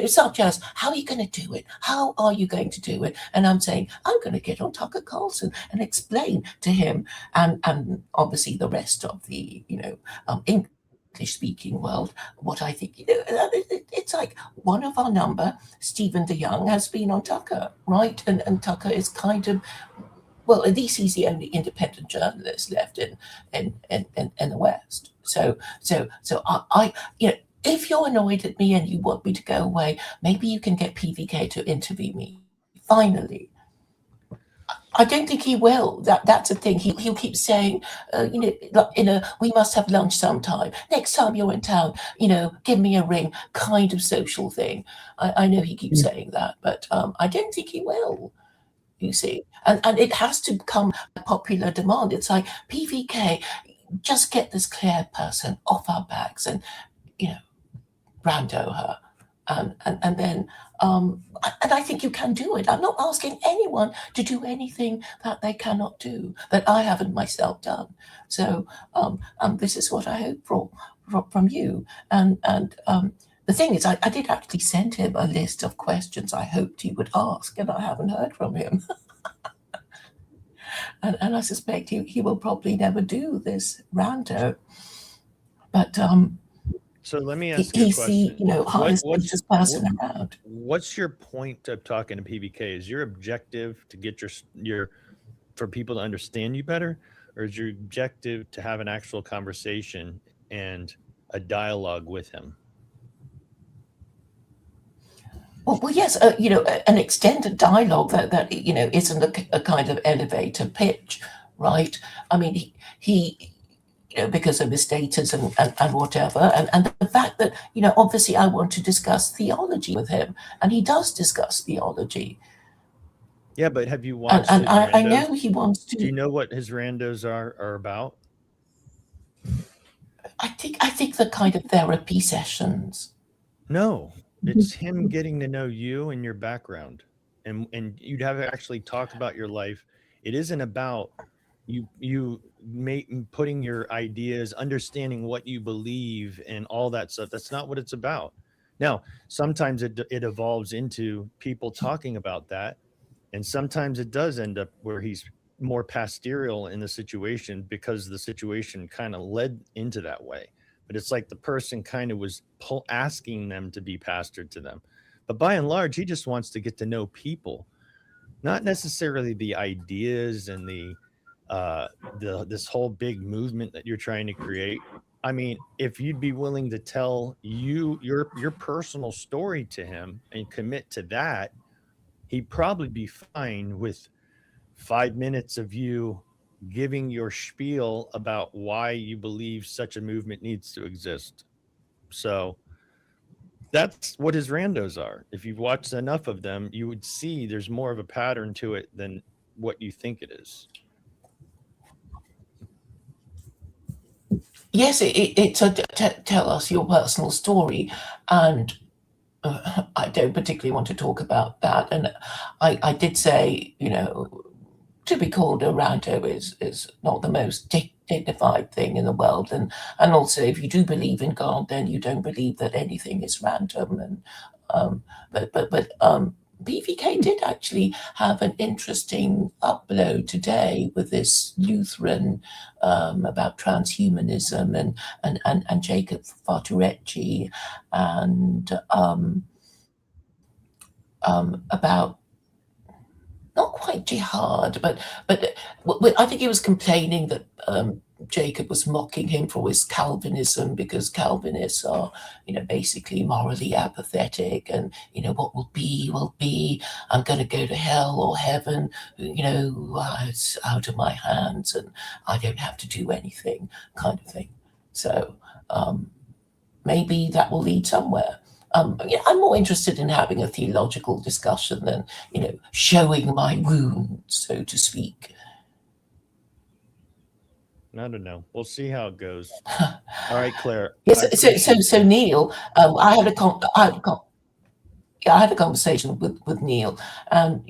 such as, how are you going to do it? How are you going to do it? And I'm saying, I'm going to get on Tucker Carlson and explain to him and obviously the rest of the, English-speaking world, what I think. It's like one of our number, Stephen DeYoung, has been on Tucker, right? And Tucker is kind of, well, at least he's the only independent journalist left in the West. So I if you're annoyed at me and you want me to go away, maybe you can get PVK to interview me. Finally. I don't think he will. That's the thing. He'll keep saying, we must have lunch sometime. Next time you're in town, give me a ring, kind of social thing. I know he keeps saying that, but I don't think he will. You see, and it has to become a popular demand. It's like, PVK, just get this Claire person off our backs and rando her. And then and I think you can do it. I'm not asking anyone to do anything that they cannot do, that I haven't myself done. So this is what I hope for from you. And the thing is, I did actually send him a list of questions I hoped he would ask, and I haven't heard from him. and I suspect he will probably never do this rando. But so let me ask you a he's question. the highest richest person around. What's your point of talking to PVK? Is your objective to get your for people to understand you better, or is your objective to have an actual conversation and a dialogue with him? Well, yes, an extended dialogue that isn't a kind of elevator pitch, right? I mean, he because of his status and whatever, and the fact that, obviously I want to discuss theology with him, and he does discuss theology. Yeah, but have you watched And I know he wants to. Do you know what his randos are about? I think the kind of therapy sessions. No, it's him getting to know you and your background, and you'd have to actually talk about your life. It isn't about you putting your ideas, understanding what you believe and all that stuff. That's not what it's about. Now, sometimes it evolves into people talking about that, and sometimes it does end up where he's more pastoral in the situation because the situation kind of led into that way. But it's like the person kind of was asking them to be pastored to them. But by and large, he just wants to get to know people, not necessarily the ideas and this whole big movement that you're trying to create. I mean, if you'd be willing to tell your personal story to him and commit to that, he'd probably be fine with 5 minutes of you giving your spiel about why you believe such a movement needs to exist. So that's what his randos are. If you've watched enough of them, you would see there's more of a pattern to it than what you think it is. Yes, it's tell us your personal story, and I don't particularly want to talk about that. And I did say, to be called a rando is not the most dignified thing in the world, and also if you do believe in God, then you don't believe that anything is random. And but BVK did actually have an interesting upload today with this Lutheran about transhumanism and Jacob Farturecci and about not quite jihad, but I think he was complaining that Jacob was mocking him for his Calvinism, because Calvinists are, basically morally apathetic, and what will be will be. I'm going to go to hell or heaven. It's out of my hands, and I don't have to do anything, kind of thing. So maybe that will lead somewhere. Yeah, I'm more interested in having a theological discussion than, showing my wounds, so to speak. I don't know. We'll see how it goes. All right, Claire. Yes. I So, appreciate so you. Neil, I had a conversation with Neil, and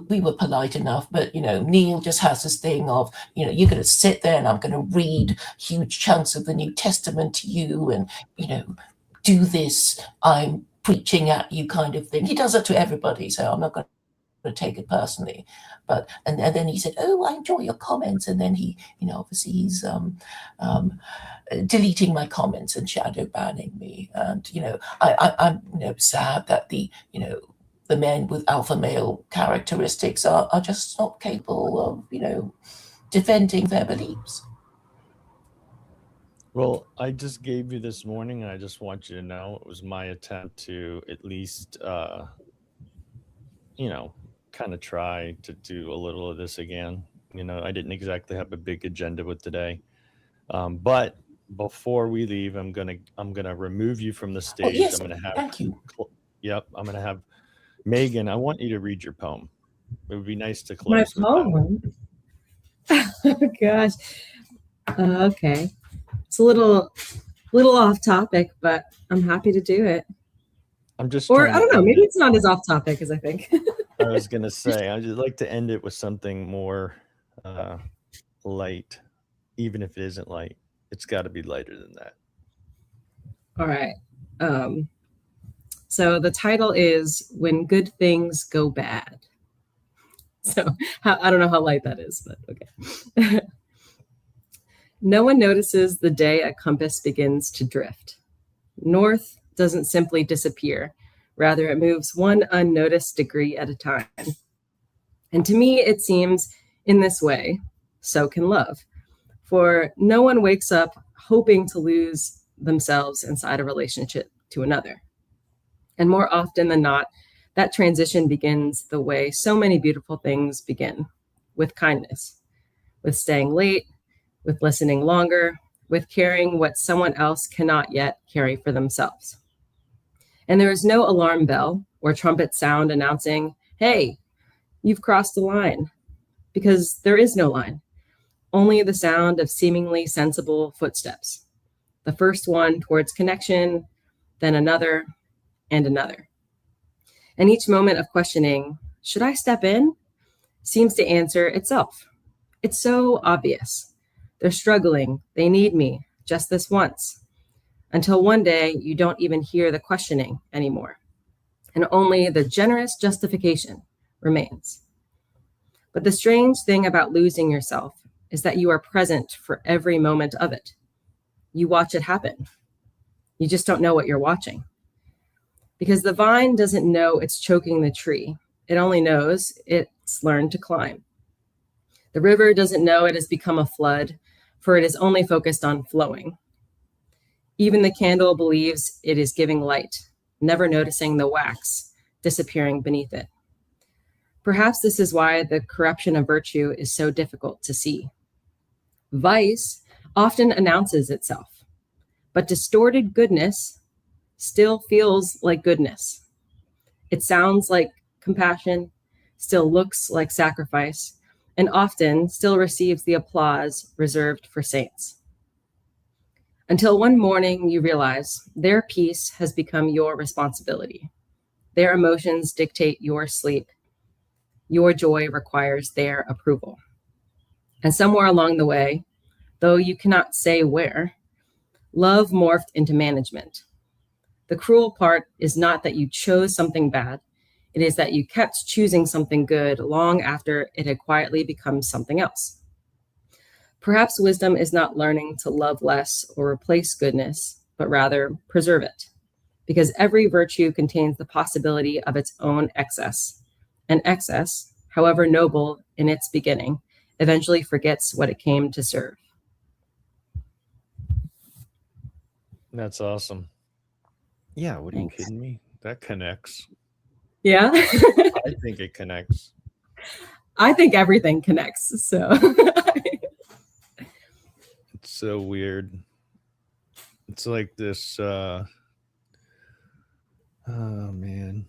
we were polite enough, but Neil just has this thing of you're going to sit there and I'm going to read huge chunks of the New Testament to you, and do this, I'm preaching at you kind of thing. He does that to everybody, so I'm not going to take it personally. But and then he said, "Oh, I enjoy your comments," and then he, obviously he's deleting my comments and shadow banning me. And I'm sad that the men with alpha male characteristics are just not capable of defending their beliefs. Well, I just gave you this morning, and I just want you to know it was my attempt to at least, kind of try to do a little of this again. I didn't exactly have a big agenda with today, but before we leave, I'm gonna remove you from the Oh, stage. yes, I'm gonna have, thank you. yep, I'm gonna have Megan. I want you to read your poem. It would be nice to My close with that. poem. Oh gosh. Okay. It's a little off topic, but I'm happy to do it. I'm just Or trying I to don't know, end maybe it. it's not as off topic as I think. I was gonna say I'd just like to end it with something more light, even if it isn't light. It's got to be lighter than that. All right. So the title is When Good Things Go Bad. So I don't know how light that is, but okay. No one notices the day a compass begins to drift. North doesn't simply disappear. Rather, it moves one unnoticed degree at a time. And to me, it seems in this way, so can love. For no one wakes up hoping to lose themselves inside a relationship to another. And more often than not, that transition begins the way so many beautiful things begin, with kindness, with staying late, with listening longer, with carrying what someone else cannot yet carry for themselves. And there is no alarm bell or trumpet sound announcing, hey, you've crossed the line, because there is no line, only the sound of seemingly sensible footsteps. The first one towards connection, then another and another. And each moment of questioning, should I step in, seems to answer itself. It's so obvious. They're struggling. They need me just this once. Until one day, you don't even hear the questioning anymore. And only the generous justification remains. But the strange thing about losing yourself is that you are present for every moment of it. You watch it happen. You just don't know what you're watching. Because the vine doesn't know it's choking the tree. It only knows it's learned to climb. The river doesn't know it has become a flood, for it is only focused on flowing. Even the candle believes it is giving light, never noticing the wax disappearing beneath it. Perhaps this is why the corruption of virtue is so difficult to see. Vice often announces itself, but distorted goodness still feels like goodness. It sounds like compassion, still looks like sacrifice, and often still receives the applause reserved for saints. Until one morning you realize their peace has become your responsibility. Their emotions dictate your sleep. Your joy requires their approval. And somewhere along the way, though you cannot say where, love morphed into management. The cruel part is not that you chose something bad. It is that you kept choosing something good long after it had quietly become something else. Perhaps wisdom is not learning to love less or replace goodness, but rather preserve it. Because every virtue contains the possibility of its own excess. And excess, however noble in its beginning, eventually forgets what it came to serve. That's awesome. Yeah, what are you Thanks. kidding me? That connects. Yeah? I think it connects. I think everything connects, so. It's so weird. It's like this Oh man.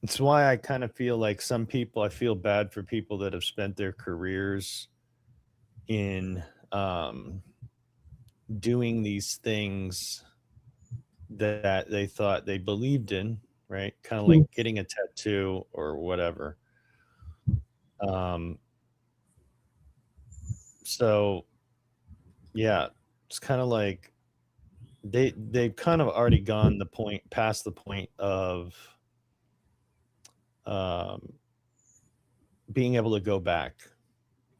It's why I kind of feel like I feel bad for people that have spent their careers in doing these things that they thought they believed in, right? Kind of like getting a tattoo or whatever. So yeah, it's kind of like they've kind of already gone past the point of being able to go back.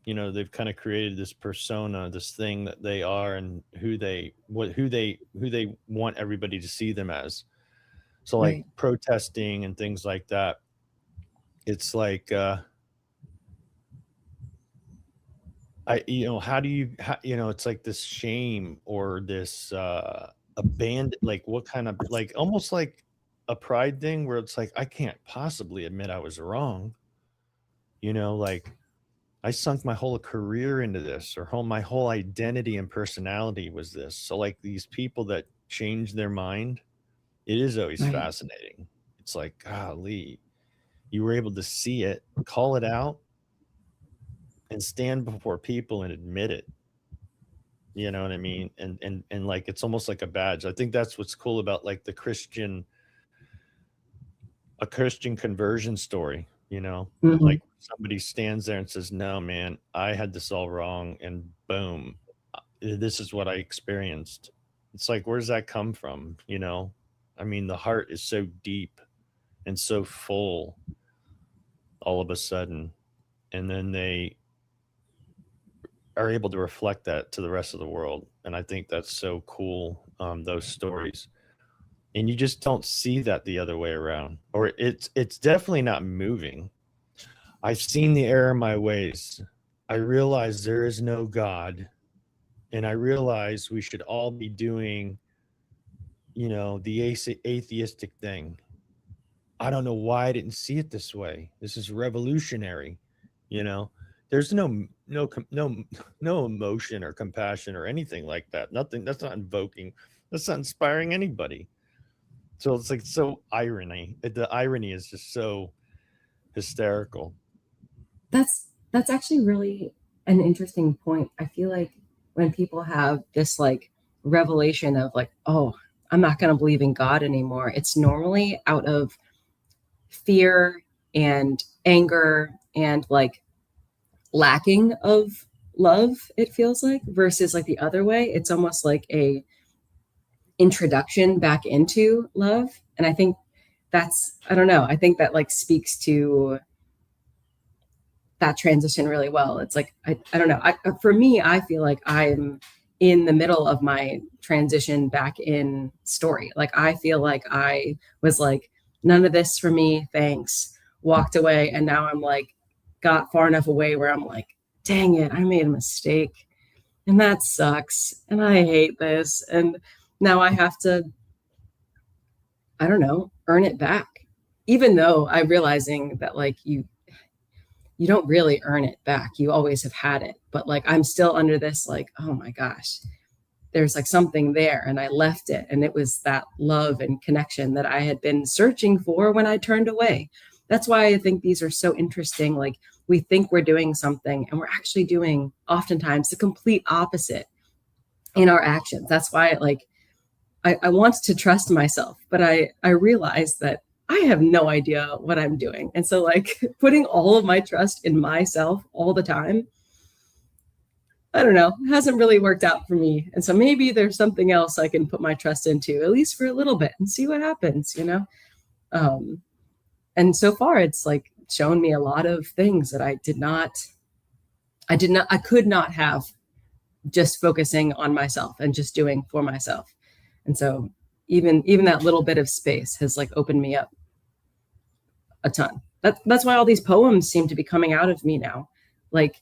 You know, they've kind of created this persona, this thing that they are, and who they want everybody to see them as. So like Right. protesting and things like that, it's like how do you it's like this shame or this abandon, like what kind of, like almost like a pride thing where it's like I can't possibly admit I was wrong. Like I sunk my whole career into this, or my whole identity and personality was this. So like these people that change their mind, it is always Right. fascinating. It's like, golly, you were able to see it, call it out, and stand before people and admit it. You know what I mean? And like it's almost like a badge. I think that's what's cool about like a Christian conversion story, Mhm. like somebody stands there and says, no, man, I had this all wrong, and boom, this is what I experienced. It's like, where does that come from? I mean, the heart is so deep and so full all of a sudden, and then they are able to reflect that to the rest of the world. And I think that's so cool, those stories. And you just don't see that the other way around, or it's definitely not moving. I've seen the error in my ways. I realize there is no God, and I realize we should all be doing, the atheistic thing. I don't know why I didn't see it this way. This is revolutionary. There's no emotion or compassion or anything like that. Nothing. That's not invoking. That's not inspiring anybody. So it's like so irony. The irony is just so hysterical. That's actually really an interesting point. I feel like when people have this like revelation of like, oh, I'm not going to believe in God anymore, it's normally out of fear and anger and like lacking of love, it feels like, versus like the other way. It's almost like a introduction back into love. And I think I don't know, I think that like speaks to that transition really well. It's like, I don't know. For me, I feel like I'm in the middle of my transition back in story. Like, I feel like I was like, none of this for me, thanks, walked away. And now I'm like, got far enough away where I'm like, dang it, I made a mistake. And that sucks. And I hate this. And now I have to, I don't know, earn it back. Even though I'm realizing that like you don't really earn it back. You always have had it. But like, I'm still under this, like, oh my gosh, there's like something there. And I left it. And it was that love and connection that I had been searching for when I turned away. That's why I think these are so interesting. Like, we think we're doing something and we're actually doing oftentimes the complete opposite in our actions. That's why like, I want to trust myself, but I realized that I have no idea what I'm doing. And so like putting all of my trust in myself all the time, I don't know, hasn't really worked out for me. And so maybe there's something else I can put my trust into, at least for a little bit, and see what happens, And so far it's like shown me a lot of things that I could not have just focusing on myself and just doing for myself. And so even that little bit of space has like opened me up a ton. That's why all these poems seem to be coming out of me now. Like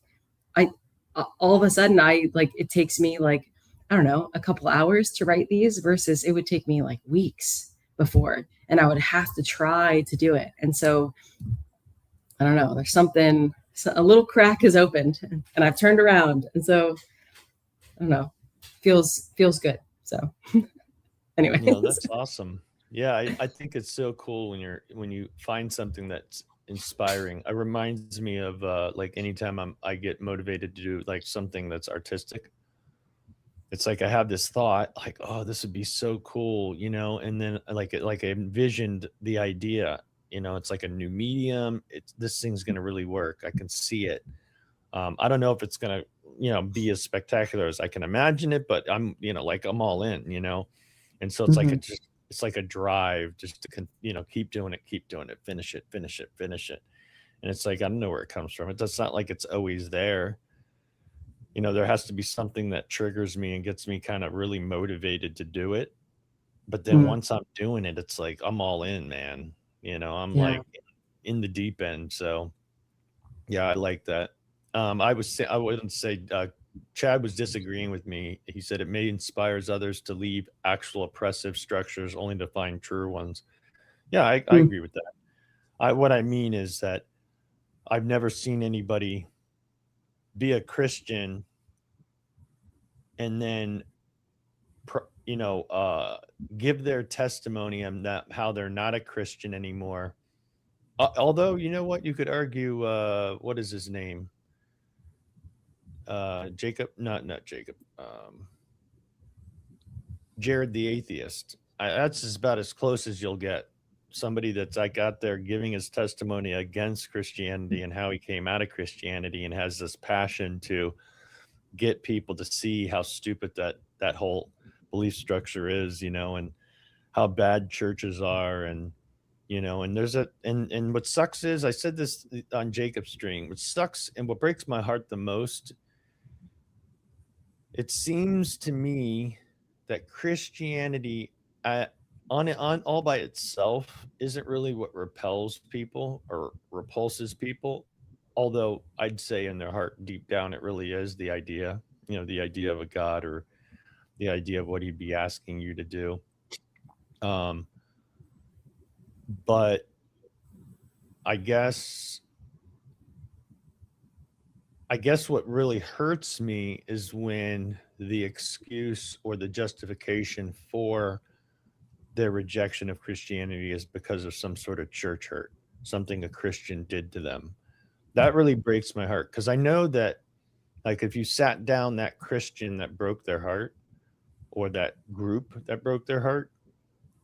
all of a sudden it takes me like, I don't know, a couple hours to write these versus it would take me like weeks before, and I would have to try to do it. And so I don't know, there's something, a little crack has opened and I've turned around. And so I don't know, feels good. So anyway, That's awesome. Yeah, I think it's so cool when you find something that's inspiring. It reminds me of like anytime I get motivated to do like something that's artistic. It's like I have this thought like, oh, this would be so cool, you know, and then like I envisioned the idea, you know, it's like a new medium. It's this thing's gonna really work. I can see it. I don't know if it's gonna, you know, be as spectacular as I can imagine it, but I'm, you know, like I'm all in, you know. And so it's like Mhm. it's like a drive just to you know, keep doing it, finish it. And it's like I don't know where it comes from. It's not like it's always there. You know, there has to be something that triggers me and gets me kind of really motivated to do it. But then Mm, once I'm doing it, it's like I'm all in, man. You know, I'm yeah. like in the deep end. So yeah, I like that. I wouldn't say Chad was disagreeing with me. He said it may inspires others to leave actual oppressive structures only to find truer ones. Yeah, I Mm, agree with that. What I mean is that I've never seen anybody be a Christian and then you know, give their testimony on that how they're not a Christian anymore. Although, you know what, you could argue, what is his name? Jacob, not Jacob. Jared the atheist. That's about as close as you'll get. Somebody that's like out there giving his testimony against Christianity and how he came out of Christianity and has this passion to get people to see how stupid that whole belief structure is, you know, and how bad churches are, and you know, and there's a and what sucks is I said this on Jacob's stream. What sucks and what breaks my heart the most, it seems to me that Christianity on all by itself isn't really what repels people or repulses people. Although I'd say in their heart, deep down, it really is the idea, you know, the idea of a God or the idea of what he'd be asking you to do. Um, but I guess I guess what really hurts me is when the excuse or the justification for their rejection of Christianity is because of some sort of church hurt, something a Christian did to them. That really breaks my heart because I know that, like, if you sat down that Christian that broke their heart or that group that broke their heart,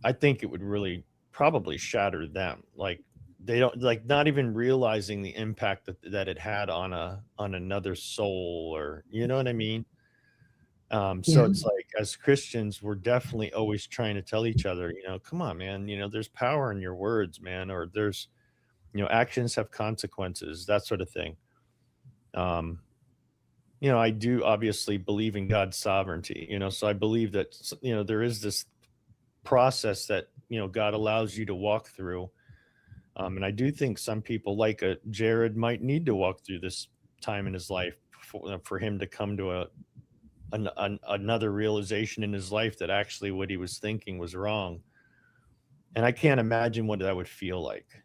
I think it would really probably shatter them. Like, they don't like not even realizing the impact that it had on another soul, or you know what I mean. So yeah. it's like as Christians, we're definitely always trying to tell each other, you know, come on, man, you know, there's power in your words, man, or there's, you know, actions have consequences, that sort of thing. Um, you know, I do obviously believe in God's sovereignty, you know, so I believe that, you know, there is this process that, you know, God allows you to walk through. And I do think some people like a Jared might need to walk through this time in his life for him to come to another realization in his life that actually what he was thinking was wrong. And I can't imagine what that would feel like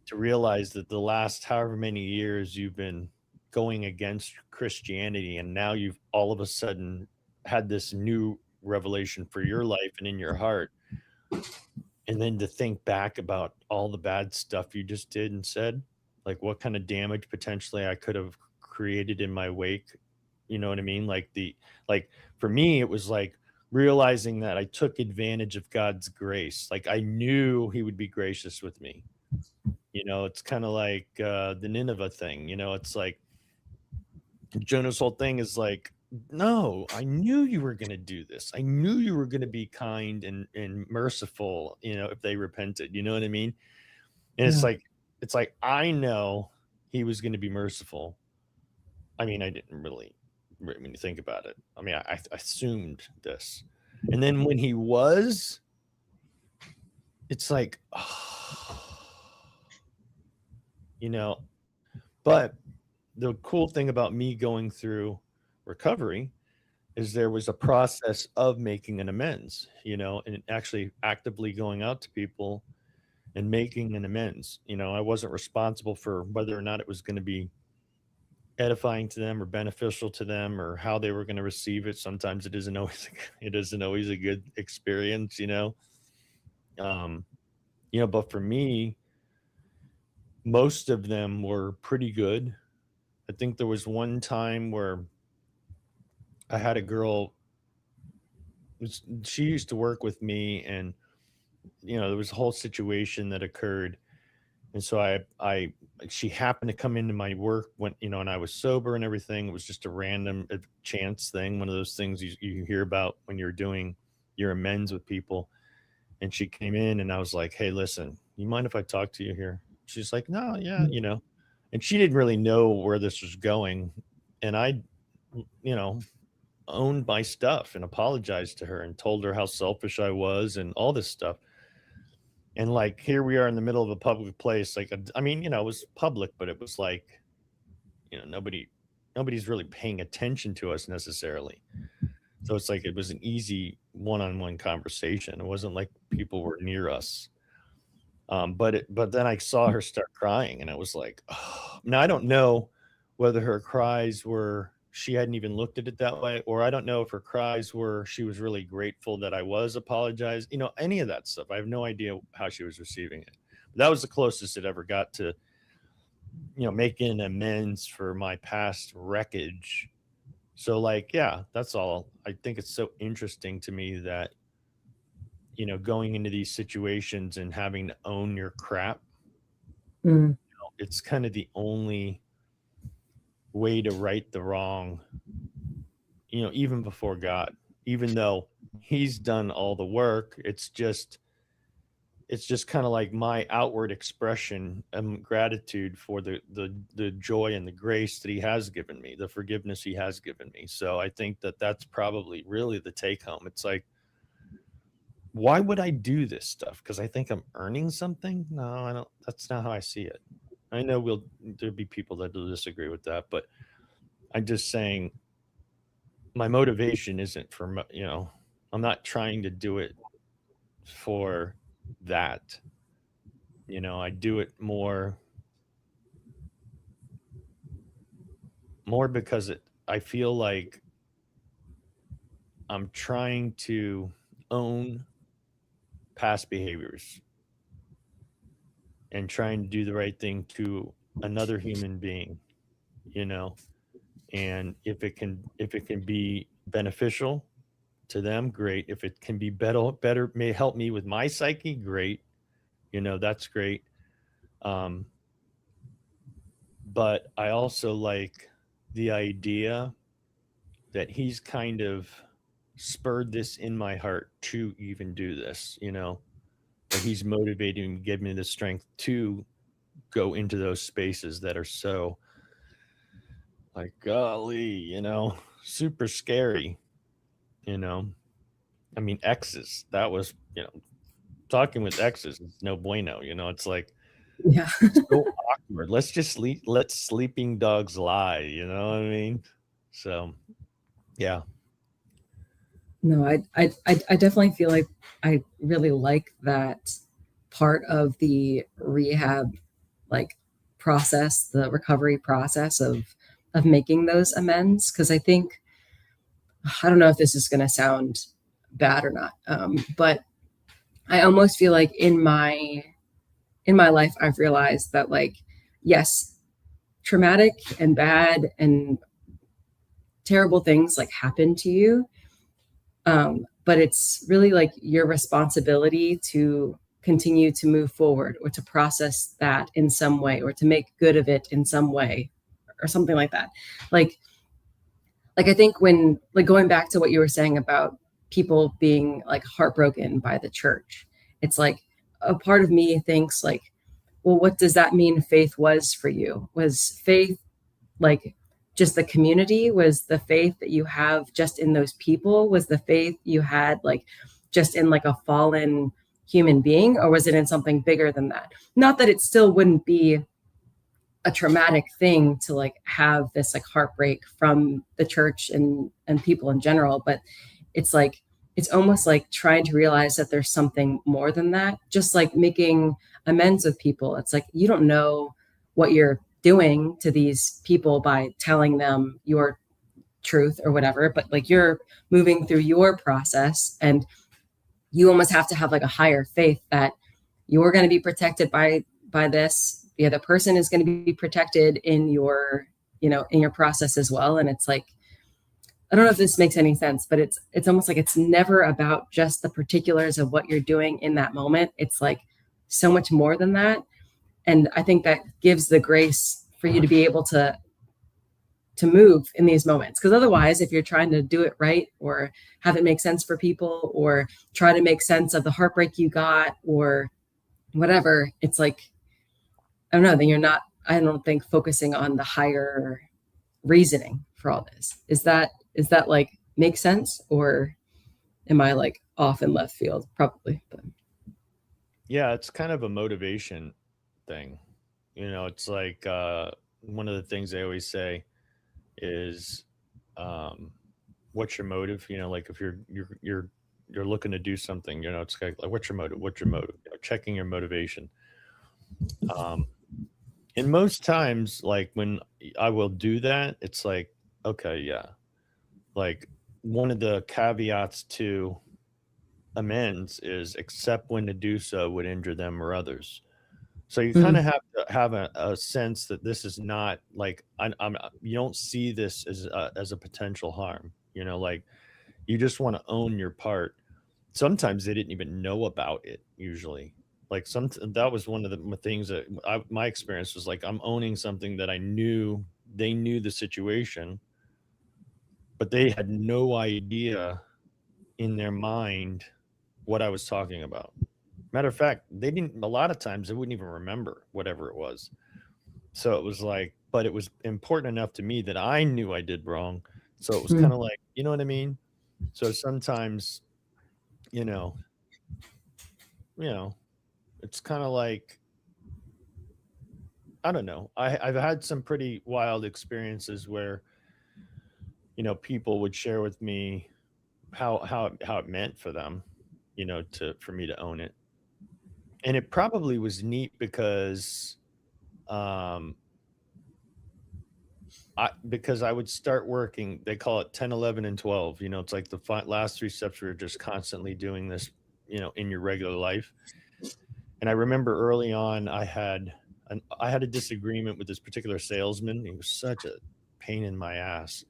to realize that the last however many years you've been going against Christianity, and now you've all of a sudden had this new revelation for your life and in your heart, and then to think back about all the bad stuff you just did and said, like what kind of damage potentially I could have created in my wake. You know what I mean? Like for me, it was like realizing that I took advantage of God's grace. Like I knew he would be gracious with me. You know, it's kind of like the Nineveh thing. You know, it's like Jonah's whole thing is like, no, I knew you were going to do this. I knew you were going to be kind and merciful, you know, if they repented. You know what I mean? And Yeah. it's like, I know he was going to be merciful. I mean, I didn't really, when you think about it, I mean, I assumed this. And then when he was, it's like, you know, but the cool thing about me going through recovery is there was a process of making an amends, you know, and actually actively going out to people and making an amends. You know, I wasn't responsible for whether or not it was going to be edifying to them or beneficial to them or how they were going to receive it. Sometimes it isn't always it isn't always a good experience, you know. But for me, most of them were pretty good. I think there was one time where I had a girl, she used to work with me, and there was a whole situation that occurred. And so she happened to come into my work when, and I was sober and everything. It was just a random chance thing. One of those things you hear about when you're doing your amends with people. And she came in and I was like, "Hey, listen, you mind if I talk to you here?" She's like, "No, yeah, and she didn't really know where this was going. And I, owned my stuff and apologized to her and told her how selfish I was and all this stuff. And like, here we are in the middle of a public place. Like, it was public, but it was like, nobody's really paying attention to us necessarily. So it's like, it was an easy one-on-one conversation. It wasn't like people were near us. But then I saw her start crying, and it was like, oh. Now I don't know whether her cries were, she hadn't even looked at it that way, or I don't know if her cries were, she was really grateful that I was apologized, any of that stuff. I have no idea how she was receiving it. But that was the closest it ever got to, making amends for my past wreckage. So like, yeah, that's all. I think it's so interesting to me that, going into these situations and having to own your crap, it's kind of the only way to right the wrong, even before God, even though he's done all the work. It's just kind of like my outward expression and gratitude for the joy and the grace that he has given me, the forgiveness he has given me. So I think that that's probably really the take home. It's like, why would I do this stuff? Because I think I'm earning something? No, I don't. That's not how I see it. I know there'll be people that will disagree with that, but I'm just saying my motivation isn't for, I'm not trying to do it for that. I do it more because I feel like I'm trying to own past behaviors and trying to do the right thing to another human being, and if it can be beneficial to them, great. If it can be better, may help me with my psyche, great. That's great. But I also like the idea that he's kind of spurred this in my heart to even do this, that he's motivating me, giving me the strength to go into those spaces that are so like, golly, super scary. Exes, that was, talking with exes is no bueno. It's like, Yeah. so awkward. Let's just let sleeping dogs lie. You know what I mean? So, yeah. No, I definitely feel like I really like that part of the rehab, like, process, the recovery process of making those amends. Because I think, I don't know if this is going to sound bad or not, but I almost feel like in my life, I've realized that, like, yes, traumatic and bad and terrible things like happen to you. But it's really like your responsibility to continue to move forward or to process that in some way or to make good of it in some way or something like that. Like I think when, like, going back to what you were saying about people being like heartbroken by the church, it's like a part of me thinks like, well, what does that mean faith was for you? Was faith like just the community? Was the faith that you have just in those people? Was the faith you had like just in like a fallen human being? Or was it in something bigger than that? Not that it still wouldn't be a traumatic thing to like have this like heartbreak from the church and people in general, but it's like, it's almost like trying to realize that there's something more than that. Just like making amends with people. It's like, you don't know what you're doing to these people by telling them your truth or whatever, but like you're moving through your process and you almost have to have like a higher faith that you're going to be protected by this. The other person is going to be protected in your, in your process as well. And it's like, I don't know if this makes any sense, but it's almost like it's never about just the particulars of what you're doing in that moment. It's like so much more than that. And I think that gives the grace for you to be able to move in these moments. Because otherwise, if you're trying to do it right or have it make sense for people or try to make sense of the heartbreak you got or whatever, it's like, I don't know, then you're not, I don't think, focusing on the higher reasoning for all this. Is that like make sense, or am I like off in left field? Probably. But. Yeah, it's kind of a motivation thing. It's like one of the things they always say is what's your motive? Like if you're looking to do something, it's like what's your motive? Checking your motivation. And most times, like when I will do that, it's like, okay, yeah. Like one of the caveats to amends is except when to do so would injure them or others. So you kind of have to have a sense that this is not like you don't see this as a potential harm. Like you just want to own your part. Sometimes they didn't even know about it. Usually, like that was one of the things that my experience was like I'm owning something that I knew they knew the situation, but they had no idea in their mind what I was talking about. Matter of fact, they didn't, a lot of times they wouldn't even remember whatever it was. So it was like, but it was important enough to me that I knew I did wrong. So it was kind of like, you know what I mean? So sometimes, it's kind of like, I don't know. I've had some pretty wild experiences where, people would share with me how it meant for them, for me to own it. And it probably was neat because because I would start working, they call it 10, 11, and 12. It's like the last 3 steps were just constantly doing this, in your regular life. And I remember early on, I had a disagreement with this particular salesman. He was such a pain in my ass.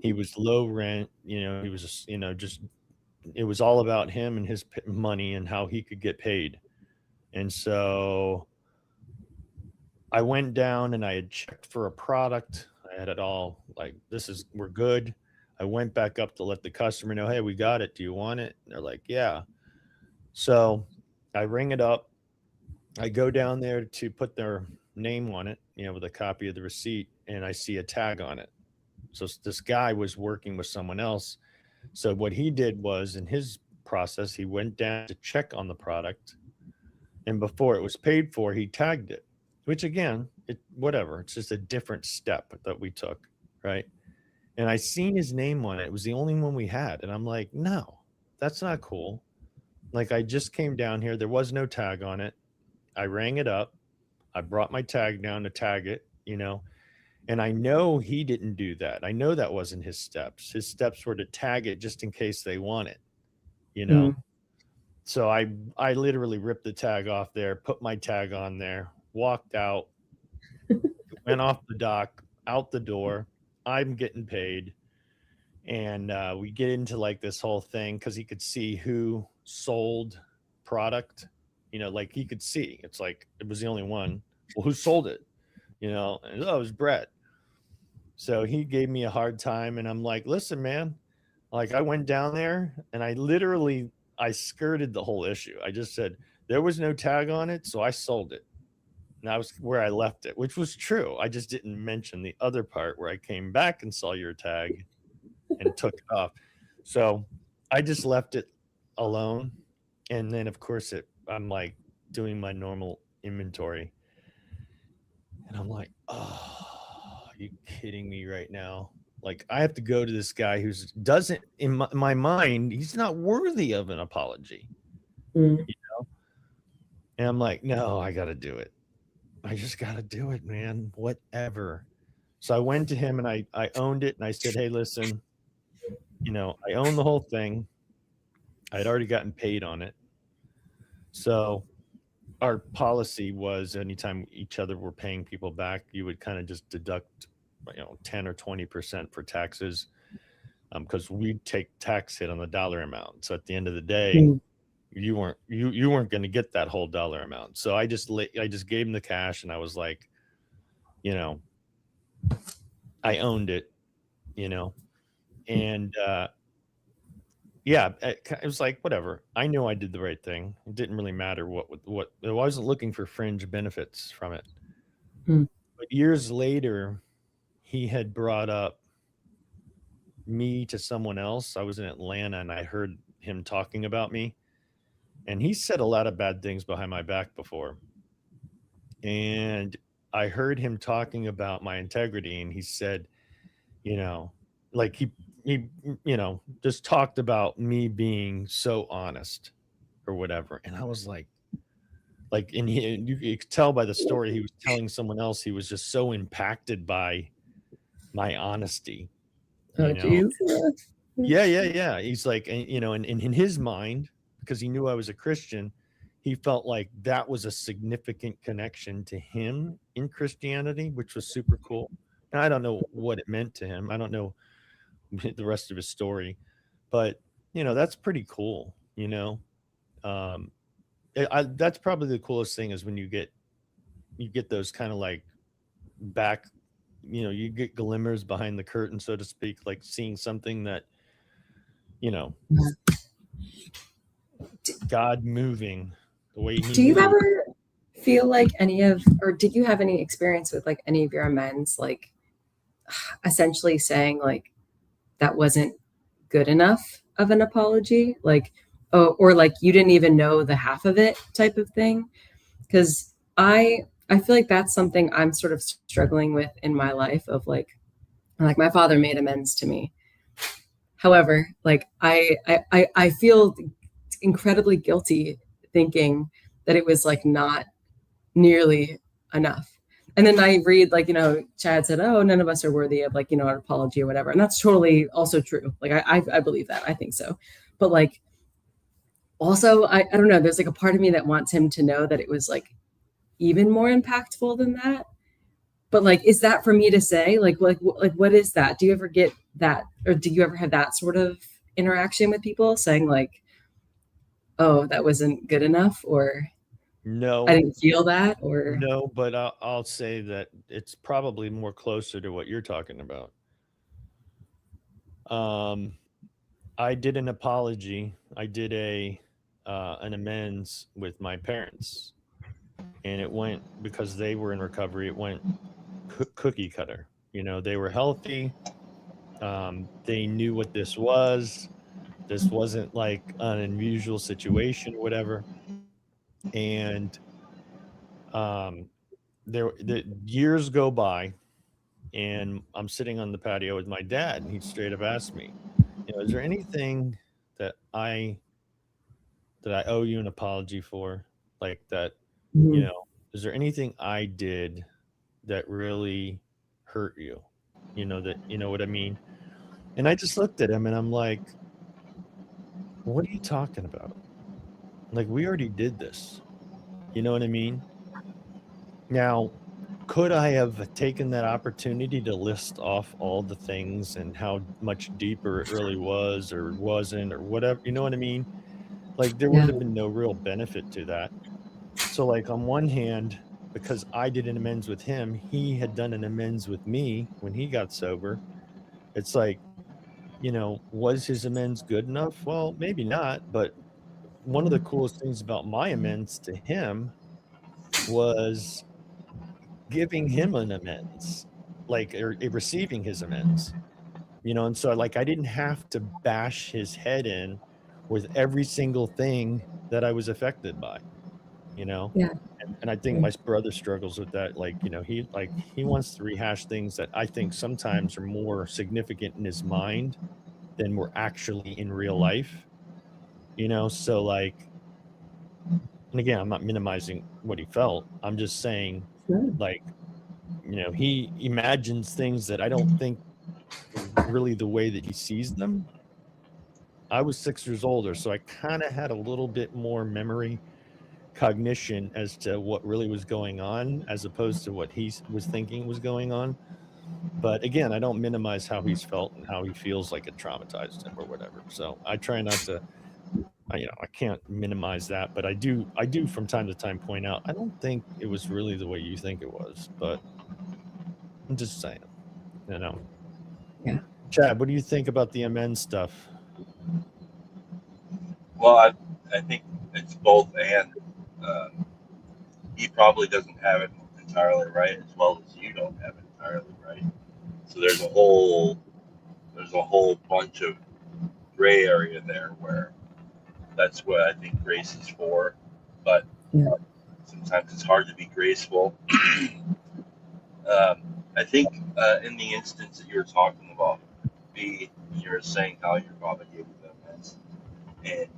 He was low rent, he was just, it was all about him and his money and how he could get paid. And so I went down and I had checked for a product. I had it all like, we're good. I went back up to let the customer know, hey, we got it. Do you want it? And they're like, yeah. So I ring it up. I go down there to put their name on it, with a copy of the receipt, and I see a tag on it. So this guy was working with someone else. So what he did was, in his process, he went down to check on the product. And before it was paid for, he tagged it, which again, whatever. It's just a different step that we took, right? And I seen his name on it. It was the only one we had. And I'm like, no, that's not cool. Like I just came down here. There was no tag on it. I rang it up. I brought my tag down to tag it, and I know he didn't do that. I know that wasn't his steps. His steps were to tag it just in case they want it, So I literally ripped the tag off there, put my tag on there, walked out, went off the dock, out the door. I'm getting paid. And we get into like this whole thing because he could see who sold product, like he could see. It's like it was the only one. Well, who sold it? And oh, it was Brett. So he gave me a hard time, and I'm like, listen, man, like I went down there and I skirted the whole issue. I just said there was no tag on it, so I sold it. And that was where I left it, which was true. I just didn't mention the other part where I came back and saw your tag and took it off. So I just left it alone. And then, of course, I'm like doing my normal inventory. And I'm like, oh, are you kidding me right now? Like, I have to go to this guy in my mind, he's not worthy of an apology. And I'm like, no, I got to do it. I just got to do it, man. Whatever. So I went to him and I owned it. And I said, hey, listen, I own the whole thing. I'd already gotten paid on it. So our policy was anytime each other were paying people back, you would kind of just deduct, 10 or 20% for taxes, because we'd take tax hit on the dollar amount. So at the end of the day, Mm. you weren't going to get that whole dollar amount. So I just gave him the cash, and I was like, I owned it, and yeah, it was like, whatever. I knew I did the right thing. It didn't really matter what I wasn't looking for fringe benefits from it. Hmm. But years later, he had brought up me to someone else. I was in Atlanta, and I heard him talking about me, and he said a lot of bad things behind my back before. And I heard him talking about my integrity, and he said, like he just talked about me being so honest or whatever. And I was like, and you could tell by the story he was telling someone else, he was just so impacted by my honesty. Oh, geez. Yeah. He's like, and in his mind, because he knew I was a Christian, he felt like that was a significant connection to him in Christianity, which was super cool. And I don't know what it meant to him. I don't know the rest of his story, but that's pretty cool. That's probably the coolest thing is when you get those kind of like back, you get glimmers behind the curtain, so to speak, like seeing something that God moving the way he Do you moved. ever feel like did you have any experience with like any of your amends, like essentially saying like that wasn't good enough of an apology, like, or like you didn't even know the half of it type of thing? Because I feel like that's something I'm sort of struggling with in my life of like my father made amends to me. However, like I feel incredibly guilty thinking that it was like not nearly enough. And then I read like, Chad said, oh, none of us are worthy of like, an apology or whatever. And that's totally also true. Like, I believe that. I think so. But like, also, I don't know, there's like a part of me that wants him to know that it was like even more impactful than that. But like, is that for me to say? Like, what is that? Do you ever get that? Or do you ever have that sort of interaction with people saying like, oh, that wasn't good enough? Or No, I didn't feel that? Or no, but I'll say that it's probably more closer to what you're talking about. I did an apology. I did an amends with my parents, and it went, because they were in recovery, it went cookie cutter. They were healthy. They knew what this was. This wasn't like an unusual situation or whatever. And the years go by, and I'm sitting on the patio with my dad, and he straight up asked me, is there anything that I owe you an apology for? Like that, is there anything I did that really hurt you? That, what I mean? And I just looked at him, and I'm like, what are you talking about? Like, we already did this. You know what I mean? Now, could I have taken that opportunity to list off all the things and how much deeper it really was or wasn't or whatever? You know what I mean? Like, there would have been no real benefit to that. So, like, on one hand, because I did an amends with him, he had done an amends with me when he got sober. It's like, was his amends good enough? Well, maybe not. But one of the coolest things about my amends to him was giving him an amends, like, or receiving his amends, and so like I didn't have to bash his head in with every single thing that I was affected by, and I think my brother struggles with that. Like, he wants to rehash things that I think sometimes are more significant in his mind than were actually in real life, so like, and again, I'm not minimizing what he felt. I'm just saying, like, he imagines things that I don't think really the way that he sees them. I was 6 years older, so I kind of had a little bit more memory cognition as to what really was going on, as opposed to what he was thinking was going on. But again, I don't minimize how he's felt and how he feels like it traumatized him or whatever. So I try not to, I can't minimize that, but I do from time to time point out, I don't think it was really the way you think it was, but I'm just saying, Yeah. Chad, what do you think about the amends stuff? Well, I think it's both, and he probably doesn't have it entirely right, as well as you don't have it entirely right. So there's a whole bunch of gray area there where that's what I think grace is for. But Yeah. sometimes it's hard to be graceful. I think in the instance that you were talking about, you're saying how your father gave you the amends, and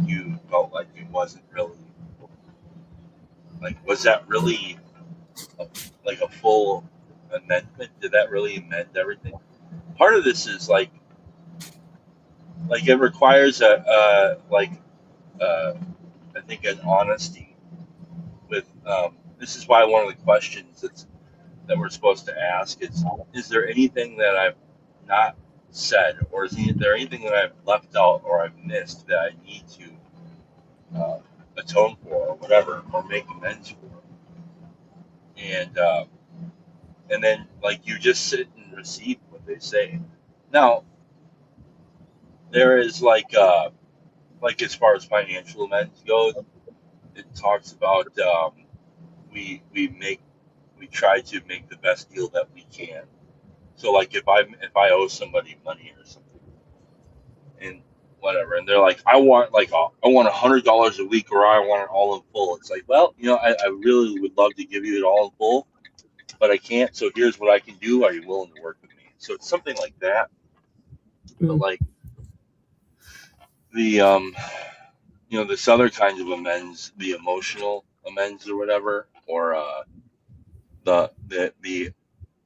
you felt like it wasn't really, like, was that really like a full amendment? Did that really amend everything? Part of this is like it requires I think an honesty with this is why one of the questions that we're supposed to ask is there anything that I've not said, or is there anything that I've left out or I've missed that I need to atone for, or whatever, or make amends for? And then, like, you just sit and receive what they say. Now, there is like as far as financial amends goes, it talks about we try to make the best deal that we can. So, like, if I owe somebody money or something, and whatever, and they're like, I want $100 a week, or I want it all in full. It's like, well, I really would love to give you it all in full, but I can't. So here's what I can do. Are you willing to work with me? So it's something like that. But like the this other kind of amends, the emotional amends or whatever, or the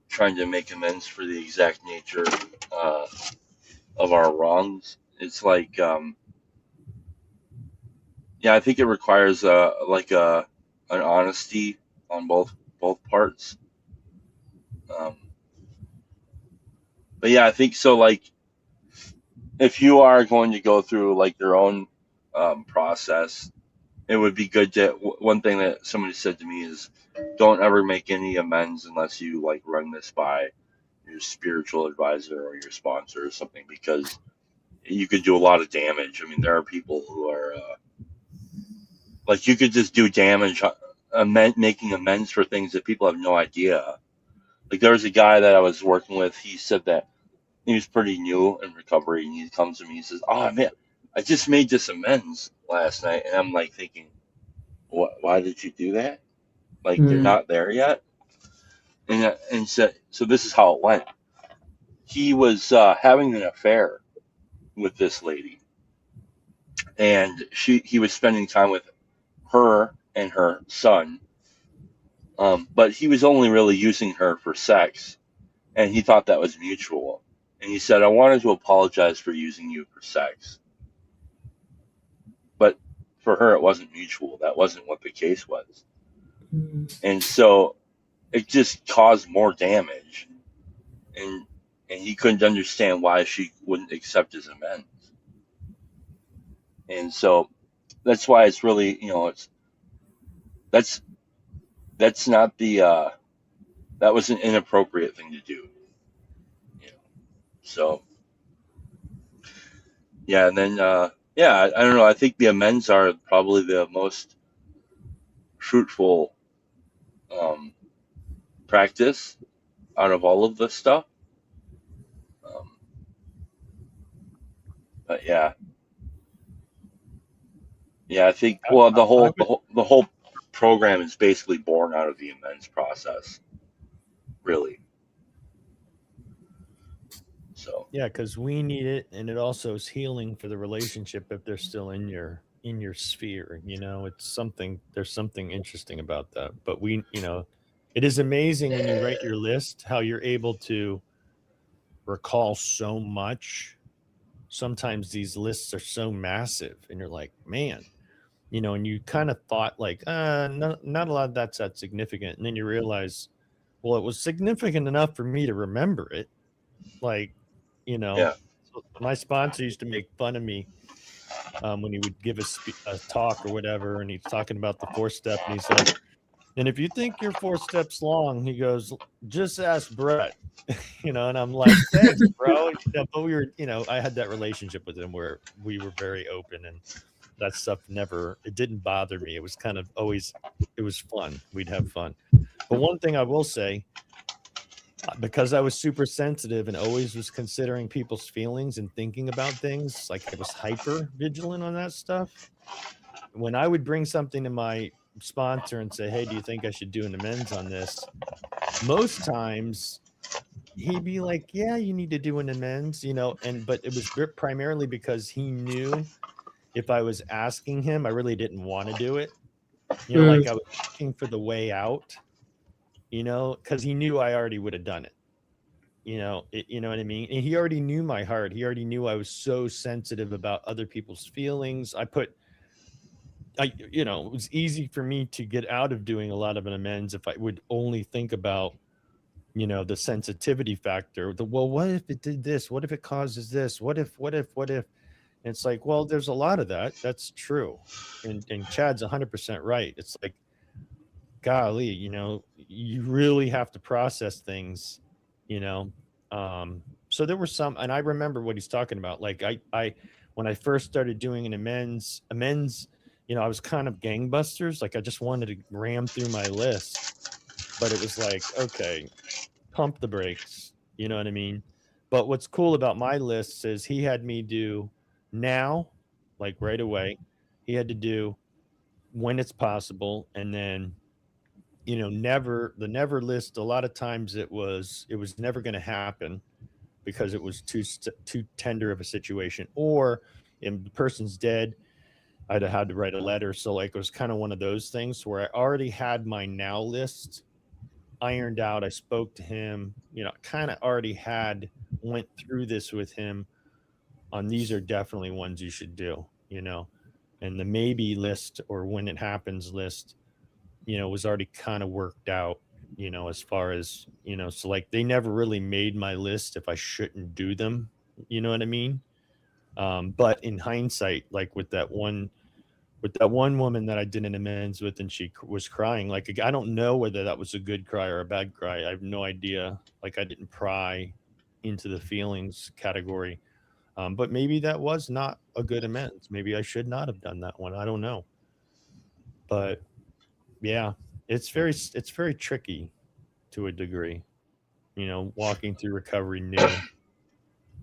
trying to make amends for the exact nature of our wrongs. It's like I think it requires an honesty on both parts. But yeah, I think so. Like, if you are going to go through like your own process, it would be good to. One thing that somebody said to me is, don't ever make any amends unless you like run this by your spiritual advisor or your sponsor or something, because you could do a lot of damage. I mean, there are people who are like, you could just do damage, making amends for things that people have no idea. Like, there was a guy that I was working with. He said that he was pretty new in recovery, and he comes to me. He says, "Oh man, I just made this amends last night," and I'm like thinking, "What? Why did you do that? Like, they're not there yet." And so this is how it went. He was having an affair with this lady, and he was spending time with her and her son, but he was only really using her for sex, and he thought that was mutual. And he said, "I wanted to apologize for using you for sex." But for her, it wasn't mutual. That wasn't what the case was. And so it just caused more damage. And he couldn't understand why she wouldn't accept his amends. And so that's why it's really, that's not that was an inappropriate thing to do. So, yeah, and then, I don't know. I think the amends are probably the most fruitful practice out of all of this stuff. But yeah, I think the whole program is basically born out of the amends process, really. So yeah, because we need it, and it also is healing for the relationship if they're still in your sphere. It's something. There's something interesting about that. But it is amazing when you write your list how you're able to recall so much sometimes these lists are so massive, and you're like, man, and you kind of thought like, not a lot of that's that significant, and then you realize, well, it was significant enough for me to remember it. Like, Yeah. so my sponsor used to make fun of me when he would give a talk or whatever, and he's talking about the 4-step, and he's like, and if you think you're 4 steps long, he goes, just ask Brett, and I'm like, thanks, bro. But we were, I had that relationship with him where we were very open, and that stuff it didn't bother me. It was kind of always, it was fun. We'd have fun. But one thing I will say, because I was super sensitive and always was considering people's feelings and thinking about things, like I was hyper vigilant on that stuff. When I would bring something to my sponsor and say, hey, do you think I should do an amends on this? Most times he'd be like, yeah, you need to do an amends, but it was primarily because he knew if I was asking him, I really didn't want to do it. Like I was looking for the way out, because he knew I already would have done it. You know what I mean? And he already knew my heart. He already knew I was so sensitive about other people's feelings. It was easy for me to get out of doing a lot of an amends if I would only think about, the sensitivity factor. Well, what if it did this? What if it causes this? What if? And it's like, well, there's a lot of that. That's true. And Chad's 100% right. It's like, golly, you really have to process things, so there were some, and I remember what he's talking about. Like I when I first started doing an amends, I was kind of gangbusters. Like I just wanted to ram through my list, but it was like, okay, pump the brakes. You know what I mean? But what's cool about my list is he had me do now, like right away. He had to do when it's possible, and then never list. A lot of times it was never going to happen because it was too tender of a situation, or if the person's dead, I'd have had to write a letter. So like it was kind of one of those things where I already had my now list ironed out. I spoke to him, kind of already went through this with him on these are definitely ones you should do, and the maybe list or when it happens list, was already kind of worked out, as far as, so like they never really made my list if I shouldn't do them, you know what I mean? But in hindsight, like with that one woman that I did an amends with, and she was crying, like, I don't know whether that was a good cry or a bad cry. I have no idea. Like I didn't pry into the feelings category. But maybe that was not a good amends. Maybe I should not have done that one. I don't know. But yeah, it's very tricky to a degree, walking through recovery new.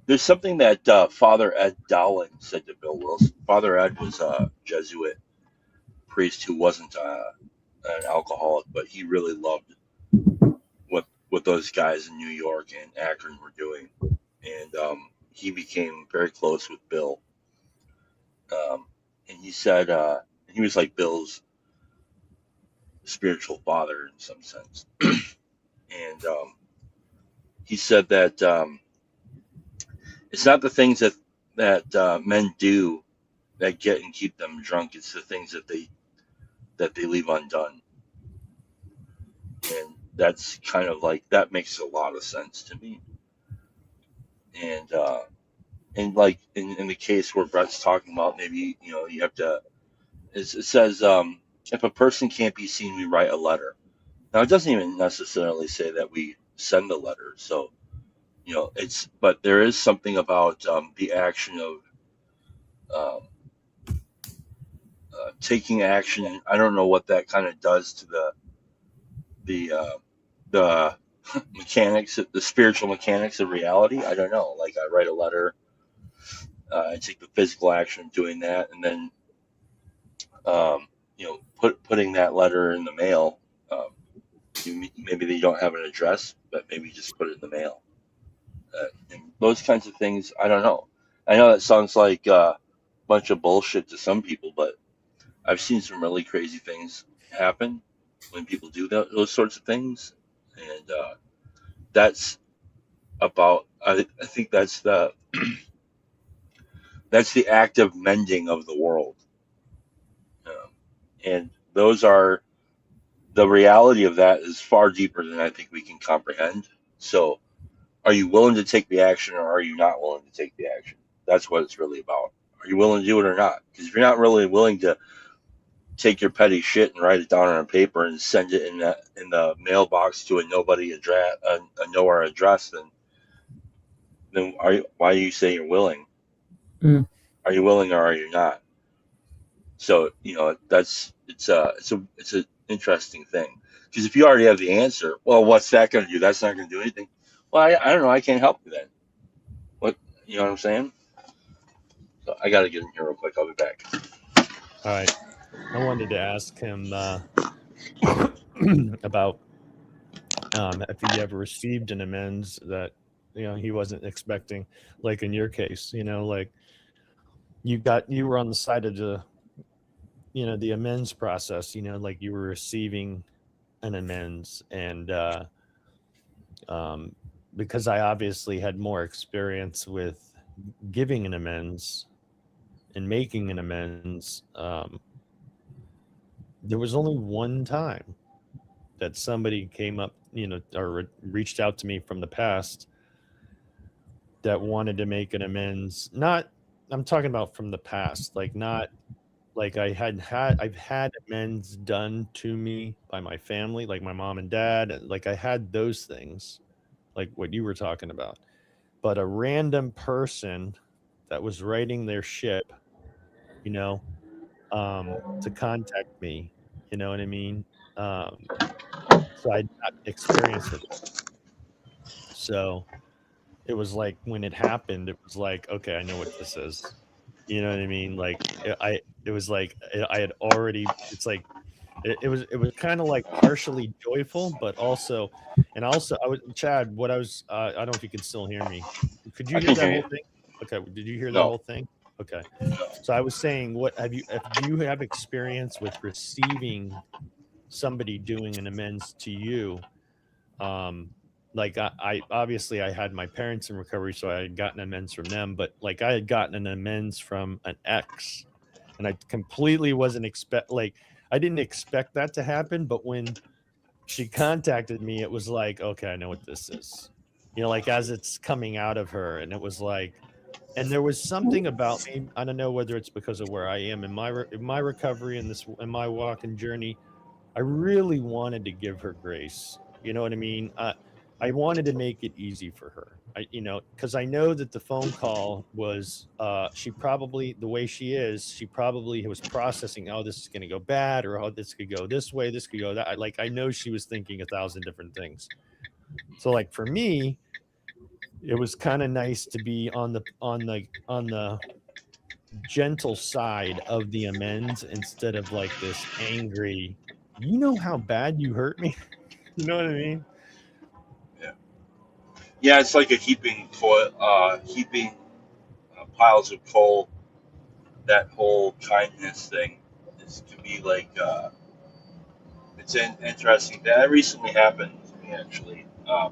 There's something that Father Ed Dowling said to Bill Wilson. Father Ed was a Jesuit priest who wasn't an alcoholic, but he really loved what those guys in New York and Akron were doing, and he became very close with Bill. And he said he was like Bill's spiritual father in some sense. And he said that it's not the things that men do that get and keep them drunk. It's the things that they leave undone. And that's kind of like, that makes a lot of sense to me. And like in the case where Brett's talking about, maybe, you have to, it says, if a person can't be seen, we write a letter. Now, it doesn't even necessarily say that we send a letter. So, but there is something about the action of taking action. And I don't know what that kind of does to the mechanics, the spiritual mechanics of reality. I don't know. Like I write a letter, I take the physical action of doing that, and then putting that letter in the mail. Maybe they don't have an address, but maybe just put it in the mail. And those kinds of things, I don't know. I know that sounds like a bunch of bullshit to some people, but I've seen some really crazy things happen when people do those sorts of things. And that's about, I think that's the That's the active mending of the world. And those are, the reality of that is far deeper than I think we can comprehend. So are you willing to take the action, or are you not willing to take the action? That's what it's really about. Are you willing to do it or not? Because if you're not really willing to take your petty shit and write it down on paper and send it in the mailbox to a nobody address, a nowhere address, then why do you say you're willing? Are you willing or are you not? So it's an interesting thing, because if you already have the answer, well, what's that going to do? That's not going to do anything. Well, I don't know. I can't help you then. What, you know what I'm saying? So I got to get in here real quick. I'll be back. All right. I wanted to ask him about if he ever received an amends that he wasn't expecting, like in your case, like you were on the side of the amends process, like you were receiving an amends, and because I obviously had more experience with giving an amends and making an amends, there was only one time that somebody came up, or reached out to me from the past that wanted to make an amends. I'm talking about from the past, like not like I've had amends done to me by my family, like my mom and dad, like I had those things, like what you were talking about. But a random person that was writing their ship, to contact me, you know what I mean? So I'd not experienced it. So it was like when it happened, it was like, okay, I know what this is. You know what I mean? Like it was like I had already. It's like it was kind of like partially joyful, but also, I was Chad. What I was, I don't know if you can still hear me. Could you I hear can that hear whole you. thing? Okay, did you hear that No. whole thing? Okay, so I was saying, do you have experience with receiving somebody doing an amends to you? Like I obviously I had my parents in recovery, so I had gotten amends from them, but like I had gotten an amends from an ex, and I completely wasn't I didn't expect that to happen, but when she contacted me, it was like, okay, I know what this is. Like as it's coming out of her, and it was like, and there was something about me. I don't know whether it's because of where I am in my recovery and in my walking journey. I really wanted to give her grace. You know what I mean? I wanted to make it easy for her. Because I know that the phone call was, she probably, the way she is, she probably was processing, oh, this is going to go bad, or oh, this could go this way, this could go that. I know she was thinking 1,000 different things. So like for me, it was kind of nice to be on the gentle side of the amends, instead of like this angry, you know how bad you hurt me. You know what I mean? Yeah, it's like a heaping piles of coal. That whole kindness thing can be like, it's interesting. That recently happened to me, actually. I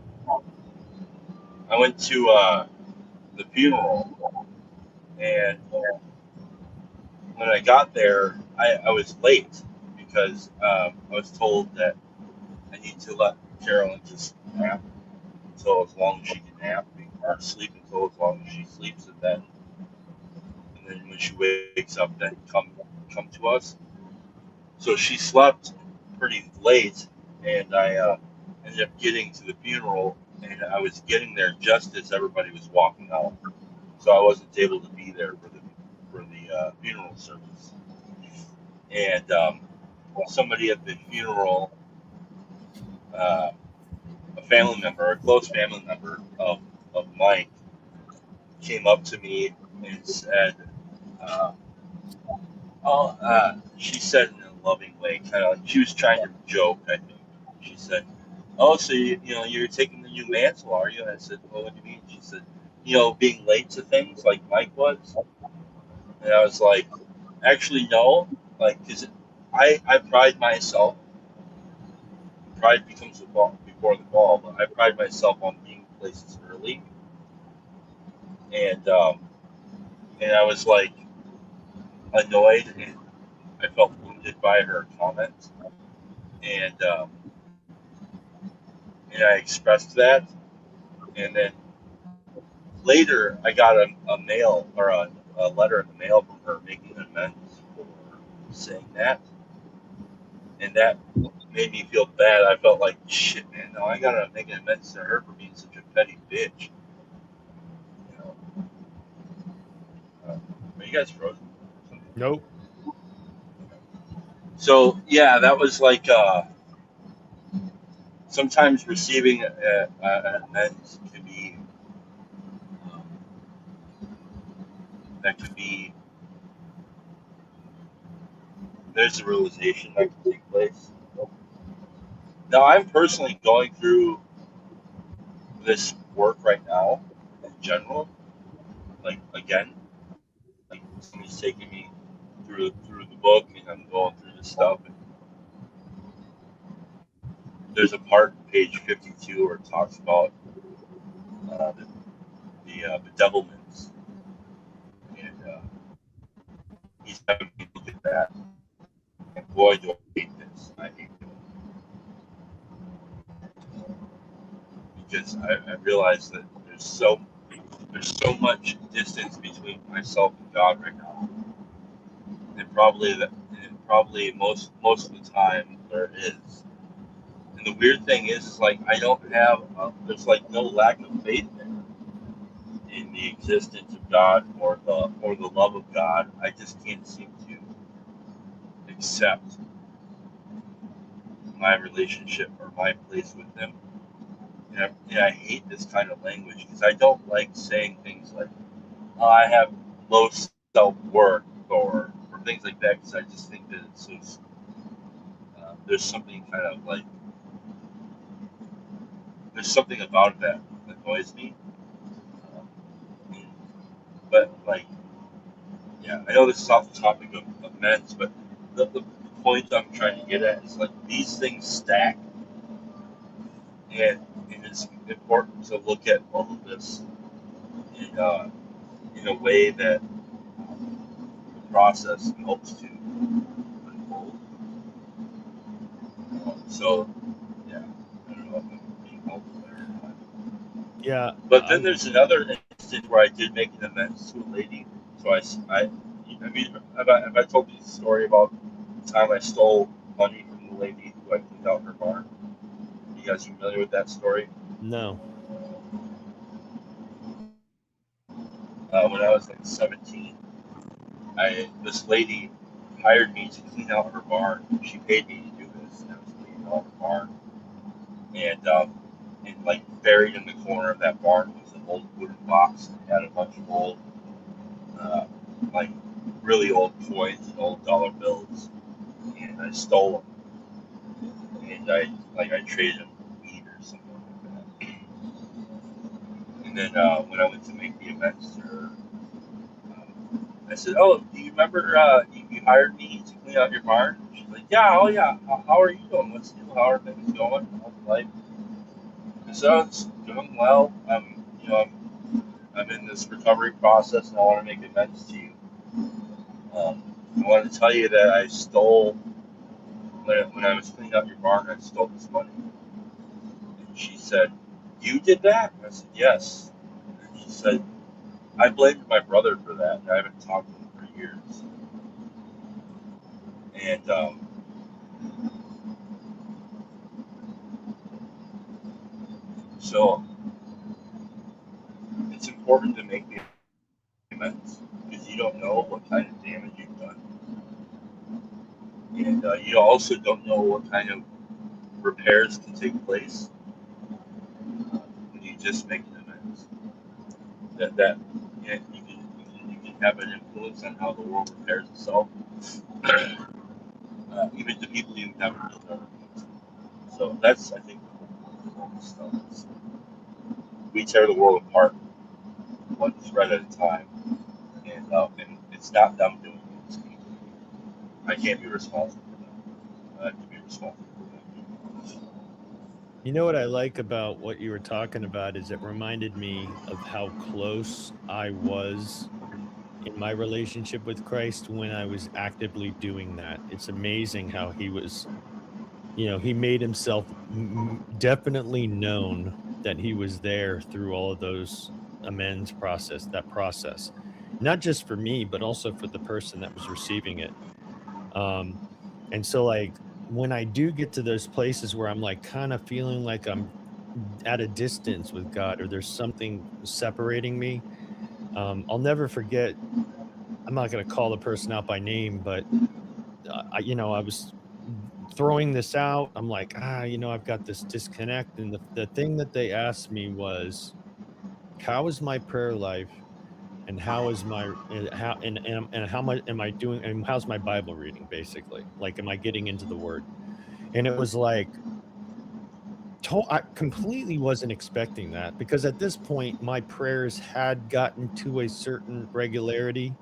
went to the funeral, and when I got there, I was late because I was told that I need to let Carolyn just nap until as long as she can nap, or sleep until as long as she sleeps, and then when she wakes up, then come to us. So she slept pretty late, and I ended up getting to the funeral, and I was getting there just as everybody was walking out, so I wasn't able to be there for the funeral service. And somebody at the funeral, a family member, a close family member of Mike, came up to me and said, uh, she said in a loving way, kind of like she was trying to joke, I think. She said, "Oh, so you're taking the new mantle, are you?" And I said, "Well, what do you mean?" She said, "Being late to things like Mike was." And I was like, "Actually, no, like, because I pride myself. Pride becomes the fall before the fall, but I pride myself on being places early, and and I was like annoyed, and I felt wounded by her comments, and I expressed that, and then later I got a mail or a letter in the mail from her making amends for saying that, and that made me feel bad. I felt like shit, man. Now I gotta make an amends to her for being such a petty bitch. You know, are you guys frozen? Nope. So yeah, that was like sometimes receiving an amends can be um, that can be there's a realization that can take place. Now I'm personally going through this work right now in general, like again, like somebody's taking me through the book, and I'm going through this stuff. And there's a part, page 52, where it talks about the bedevilments, and he's having me look at that. And boy, do I hate this! I hate it because I realize that there's so much distance between myself and God right now, and probably most of the time there is. And the weird thing is like I don't have there's like no lack of faith in the existence of God or the love of God. I just can't seem to accept my relationship or my place with Him. And I hate this kind of language because I don't like saying things like, oh, I have low self-worth or things like that, because I just think that it's so, there's something kind of like, there's something about that annoys me. But like, yeah, I know this is off the topic of men's, but the point I'm trying to get at is like these things stack, and it's important to look at all of this in a way that the process helps to unfold. So, yeah, I don't know if I'm being helpful there or not. Yeah. But then there's another instance where I did make an amends to a lady. So I mean, have I told you the story about the time I stole money from the lady who I cleaned out her barn? You guys familiar with that story? No. When I was like 17, this lady hired me to clean out her barn. She paid me to do this, and I was cleaning out her barn. And like buried in the corner of that barn was an old wooden box that had a bunch of old, like really old coins and old dollar bills. And I stole them, and I traded them for weed or something like that. And then when I went to make the amends to her, I said, "Oh, do you remember you hired me to clean out your barn?" She's like, "Yeah, oh yeah. How are you doing? What's new? How are things going? How's life?" I said, "Oh, it's doing well. I'm in this recovery process, and I want to make amends to you. I want to tell you that I stole when I was cleaning out your barn. I stole this money." And she said, "You did that?" I said, "Yes." And she said, "I blamed my brother for that. I haven't talked to him for years." And so it's important to make the amends because you don't know what kind of damage you've done. And you also don't know what kind of repairs can take place when you just make an amends. That yeah, you can have an influence on how the world repairs itself, even to people you never know. So that's, I think, the whole stuff is we tear the world apart one thread at a time, and it's not them doing it. It's me. I can't be responsible for them. I have to be responsible for them. You know what I like about what you were talking about is it reminded me of how close I was in my relationship with Christ when I was actively doing that. It's amazing how he was, he made himself definitely known that he was there through all of those amends process, that process, not just for me, but also for the person that was receiving it. And so like when I do get to those places where I'm like kind of feeling like I'm at a distance with God or there's something separating me, I'll never forget. I'm not going to call the person out by name, but I was throwing this out. I'm like, I've got this disconnect. And the thing that they asked me was, how is my prayer life? And how is my, and how much am I doing? And how's my Bible reading? Basically, like, am I getting into the word? And it was like, I completely wasn't expecting that, because at this point my prayers had gotten to a certain regularity.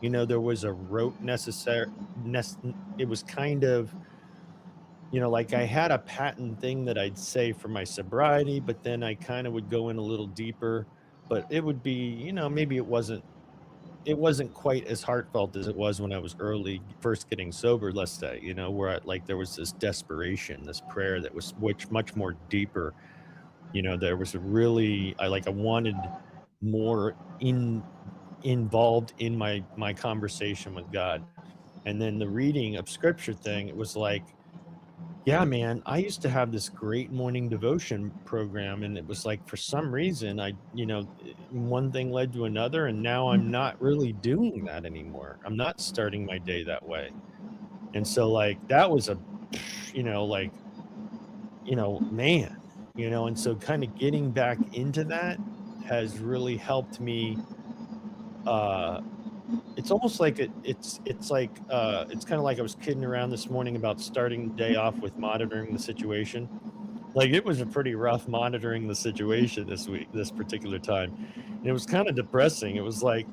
There was a rote it was kind of, like I had a patent thing that I'd say for my sobriety, but then I kind of would go in a little deeper, but it would be, maybe it wasn't quite as heartfelt as it was when I was first getting sober, let's say, where there was this desperation, this prayer that was much more deeper. There was I wanted more involved in my conversation with God. And then the reading of scripture thing, it was like, yeah, man, I used to have this great morning devotion program, and it was like, for some reason, one thing led to another, and now I'm not really doing that anymore. I'm not starting my day that way. And so like, that was man, and so kind of getting back into that has really helped me. It's almost like it's kind of like I was kidding around this morning about starting the day off with monitoring the situation. Like, it was a pretty rough monitoring the situation this particular time. And it was kind of depressing. It was like,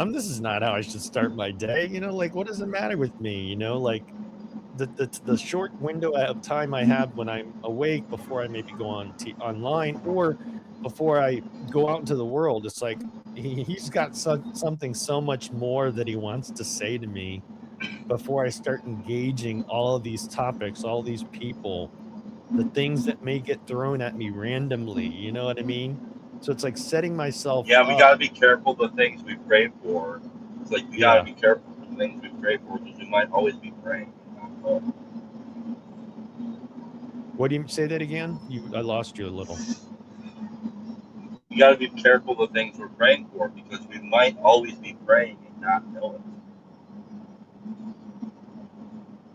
this is not how I should start my day. Like, what does it matter with me? Like the short window of time I have when I'm awake before I maybe go online or before I go out into the world. It's like, he's got something so much more that he wants to say to me before I start engaging all of these topics, all these people, the things that may get thrown at me randomly. You know what I mean? So it's like setting myself Yeah, we up. got to be careful the things we pray for. It's like we got to be careful for the things we pray for, because we might always be praying. What do you say that again? I lost you a little. We got to be careful the things we're praying for, because we might always be praying and not know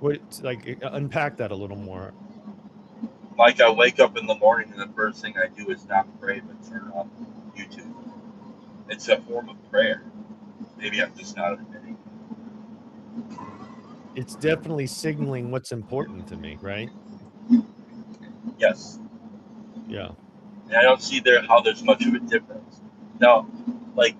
it. Unpack that a little more. Like, I wake up in the morning and the first thing I do is not pray, but turn on YouTube. It's a form of prayer. Maybe I'm just not admitting it. It's definitely signaling what's important to me, right? Yes. Yeah. And I don't see how there's much of a difference. Now, like,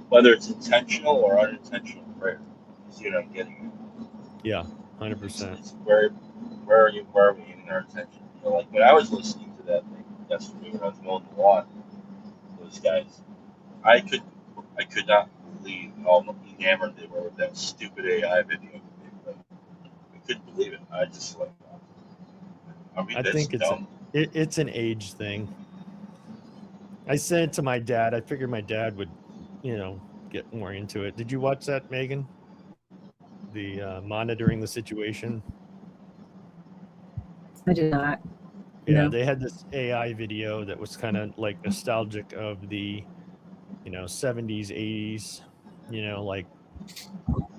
whether it's intentional or unintentional prayer, you see what I'm getting at? Yeah, 100%. It's where are we giving our attention? Like when I was listening to that thing yesterday when I was mowing the lawn, those guys, I could not believe how enamored they were with that stupid AI video. I couldn't believe it. I just like, are we this dumb? It's an age thing. I sent it to my dad. I figured my dad would, get more into it. Did you watch that, Megan? The monitoring the situation? I did not. Yeah, No. they had this AI video that was kind of like nostalgic of the, 70s, 80s, like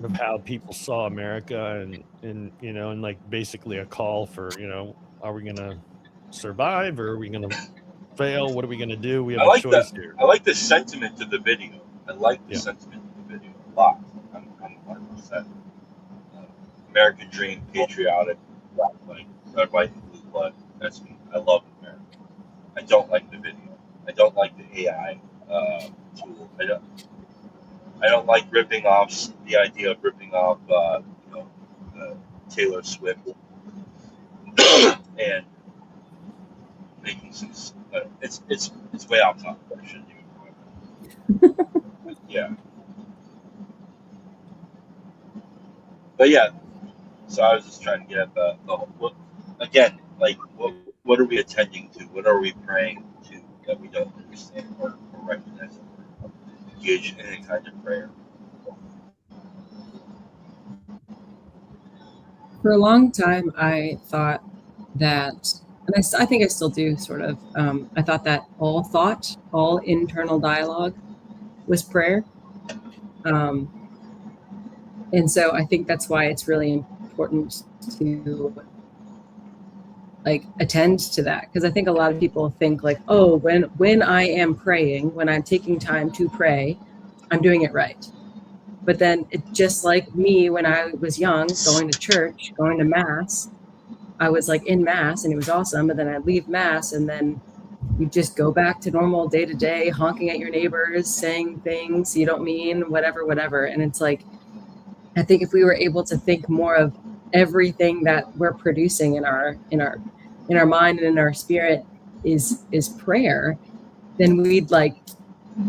of how people saw America and like basically a call for, are we going to survive or are we going to fail? What are we going to do? We have a choice here. I like the sentiment of the video. I like the sentiment of the video a lot. I'm 100%. American dream, patriotic, like red, white, and blue blood. That's me. I love America. I don't like the video. I don't like the AI tool. I don't like ripping off the idea of ripping off, Taylor Swift and making some. It's way off topic. I shouldn't even. Yeah. But yeah, so I was just trying to get at the whole, again, like what are we attending to? What are we praying to that we don't understand or recognize or engage in any kind of prayer? For a long time, I thought that, and I think I still do sort of, I thought that all thought, all internal dialogue was prayer. And so I think that's why it's really important to like attend to that, because I think a lot of people think like, oh, when I am praying, when I'm taking time to pray, I'm doing it right. But then it just like me when I was young, going to church, going to mass, I was like in mass and it was awesome, but then I'd leave mass and then you just go back to normal day to day, honking at your neighbors, saying things you don't mean, whatever. And it's like, I think if we were able to think more of everything that we're producing in our mind and in our spirit is prayer, then we'd like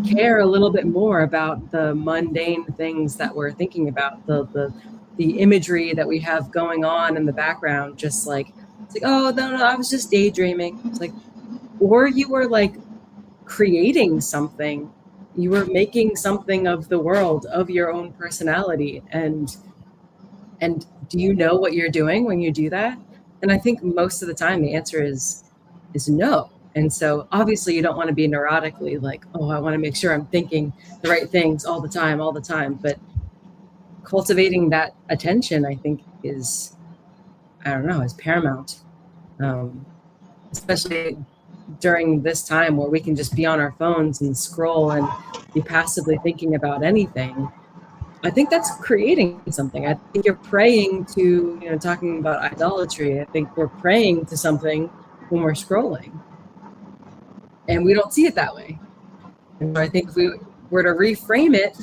care a little bit more about the mundane things that we're thinking about, the imagery that we have going on in the background. Just like, it's like, oh no, I was just daydreaming. It's like, or you were like creating something, you were making something of the world, of your own personality. And do you know what you're doing when you do that? And I think most of the time the answer is no. And so obviously you don't want to be neurotically like, oh, I want to make sure I'm thinking the right things all the time. But cultivating that attention, I think is paramount. Especially during this time where we can just be on our phones and scroll and be passively thinking about anything. I think that's creating something. I think you're praying to, talking about idolatry, I think we're praying to something when we're scrolling. And we don't see it that way. And I think if we were to reframe it,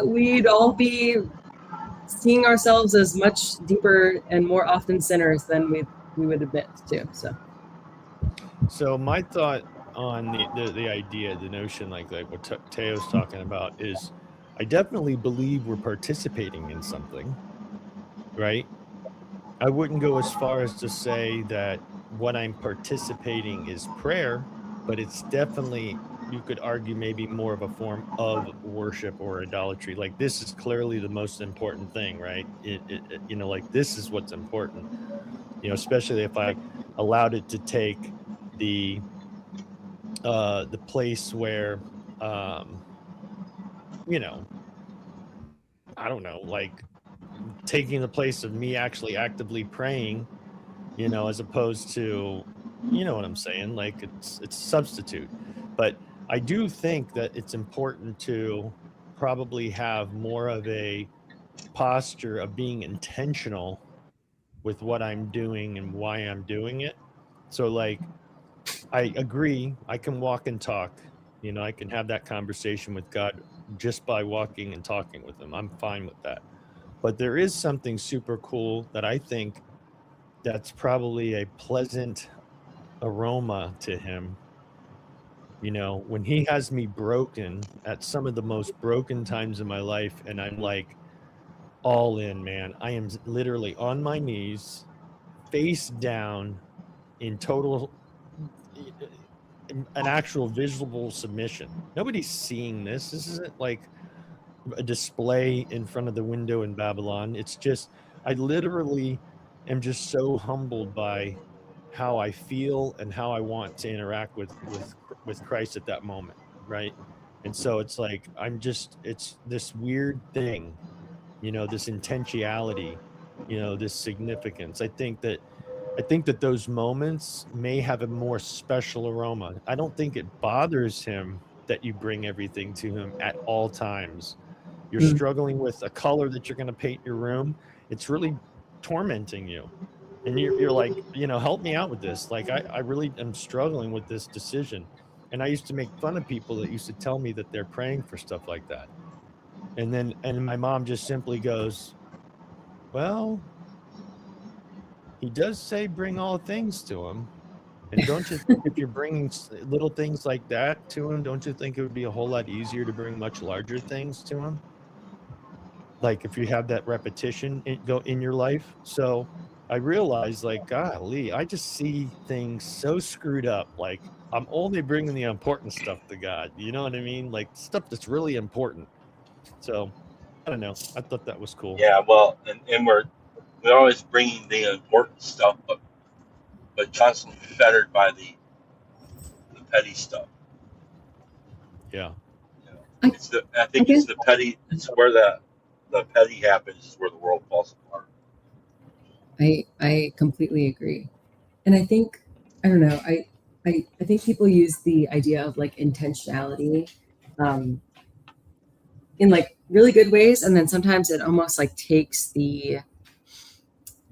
we'd all be seeing ourselves as much deeper and more often sinners than we would admit to. So my thought on the idea, the notion, like what Teo's talking about, is I definitely believe we're participating in something, right? I wouldn't go as far as to say that what I'm participating is prayer, but it's definitely, you could argue, maybe more of a form of worship or idolatry. Like, this is clearly the most important thing, right? Like, this is what's important, especially if I allowed it to take the place where, I don't know, like taking the place of me actually actively praying, as opposed to, what I'm saying, like it's a substitute. But I do think that it's important to probably have more of a posture of being intentional with what I'm doing and why I'm doing it. So like, I agree, I can walk and talk, I can have that conversation with God just by walking and talking with him. I'm fine with that. But there is something super cool that I think that's probably a pleasant aroma to him. When he has me broken at some of the most broken times in my life, and I'm like all in, man. I am literally on my knees, face down, in total, an actual visible submission. Nobody's seeing this. This isn't like a display in front of the window in Babylon. It's just, I literally am just so humbled by how I feel and how I want to interact with Christ at that moment, right? And so it's like, it's this weird thing, this intentionality, this significance. I think that those moments may have a more special aroma. I don't think it bothers him that you bring everything to him at all times. You're struggling with a color that you're going to paint your room. It's really tormenting you. And you're like, help me out with this. Like, I really am struggling with this decision. And I used to make fun of people that used to tell me that they're praying for stuff like that. And my mom just simply goes, well, he does say bring all things to him. And don't you think if you're bringing little things like that to him, don't you think it would be a whole lot easier to bring much larger things to him? like if you have that repetition in your life. So I realized, like, golly, I just see things so screwed up. Like, I'm only bringing the important stuff to God. You know what I mean? Like stuff that's really important. So I don't know. I thought that was cool. Yeah, well, and we're always bringing the important stuff, but constantly fettered by the petty stuff. Yeah. You know, I think it's the petty. It's where the petty happens is where the world falls apart. I completely agree. And I think, I don't know, I think people use the idea of like intentionality in like really good ways, and then sometimes it almost like takes the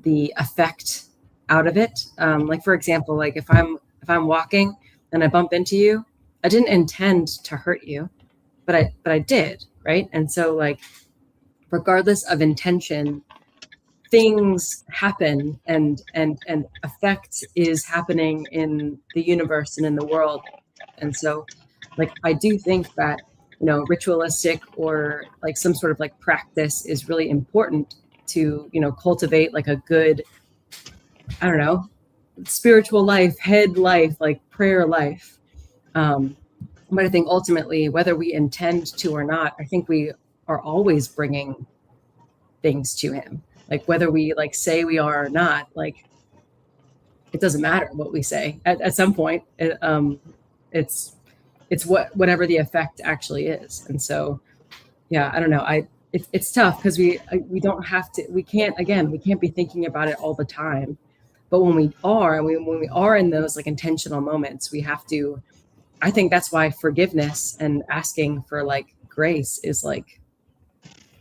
effect out of it. Like for example, like if I'm walking and I bump into you, I didn't intend to hurt you, but I did, right? And so like regardless of intention, things happen, and effect is happening in the universe and in the world. And so like I do think that, you know, ritualistic or like some sort of like practice is really important to, you know, cultivate like a good, I don't know, spiritual life, head life, like prayer life. But I think ultimately, whether we intend to or not, I think we are always bringing things to him. Like whether we like say we are or not, like it doesn't matter what we say at some point. It's whatever the effect actually is. And so, yeah, I don't know. It's tough because we don't have to. We can't be thinking about it all the time. But when we are, when we are in those like intentional moments, we have to. I think that's why forgiveness and asking for like grace is like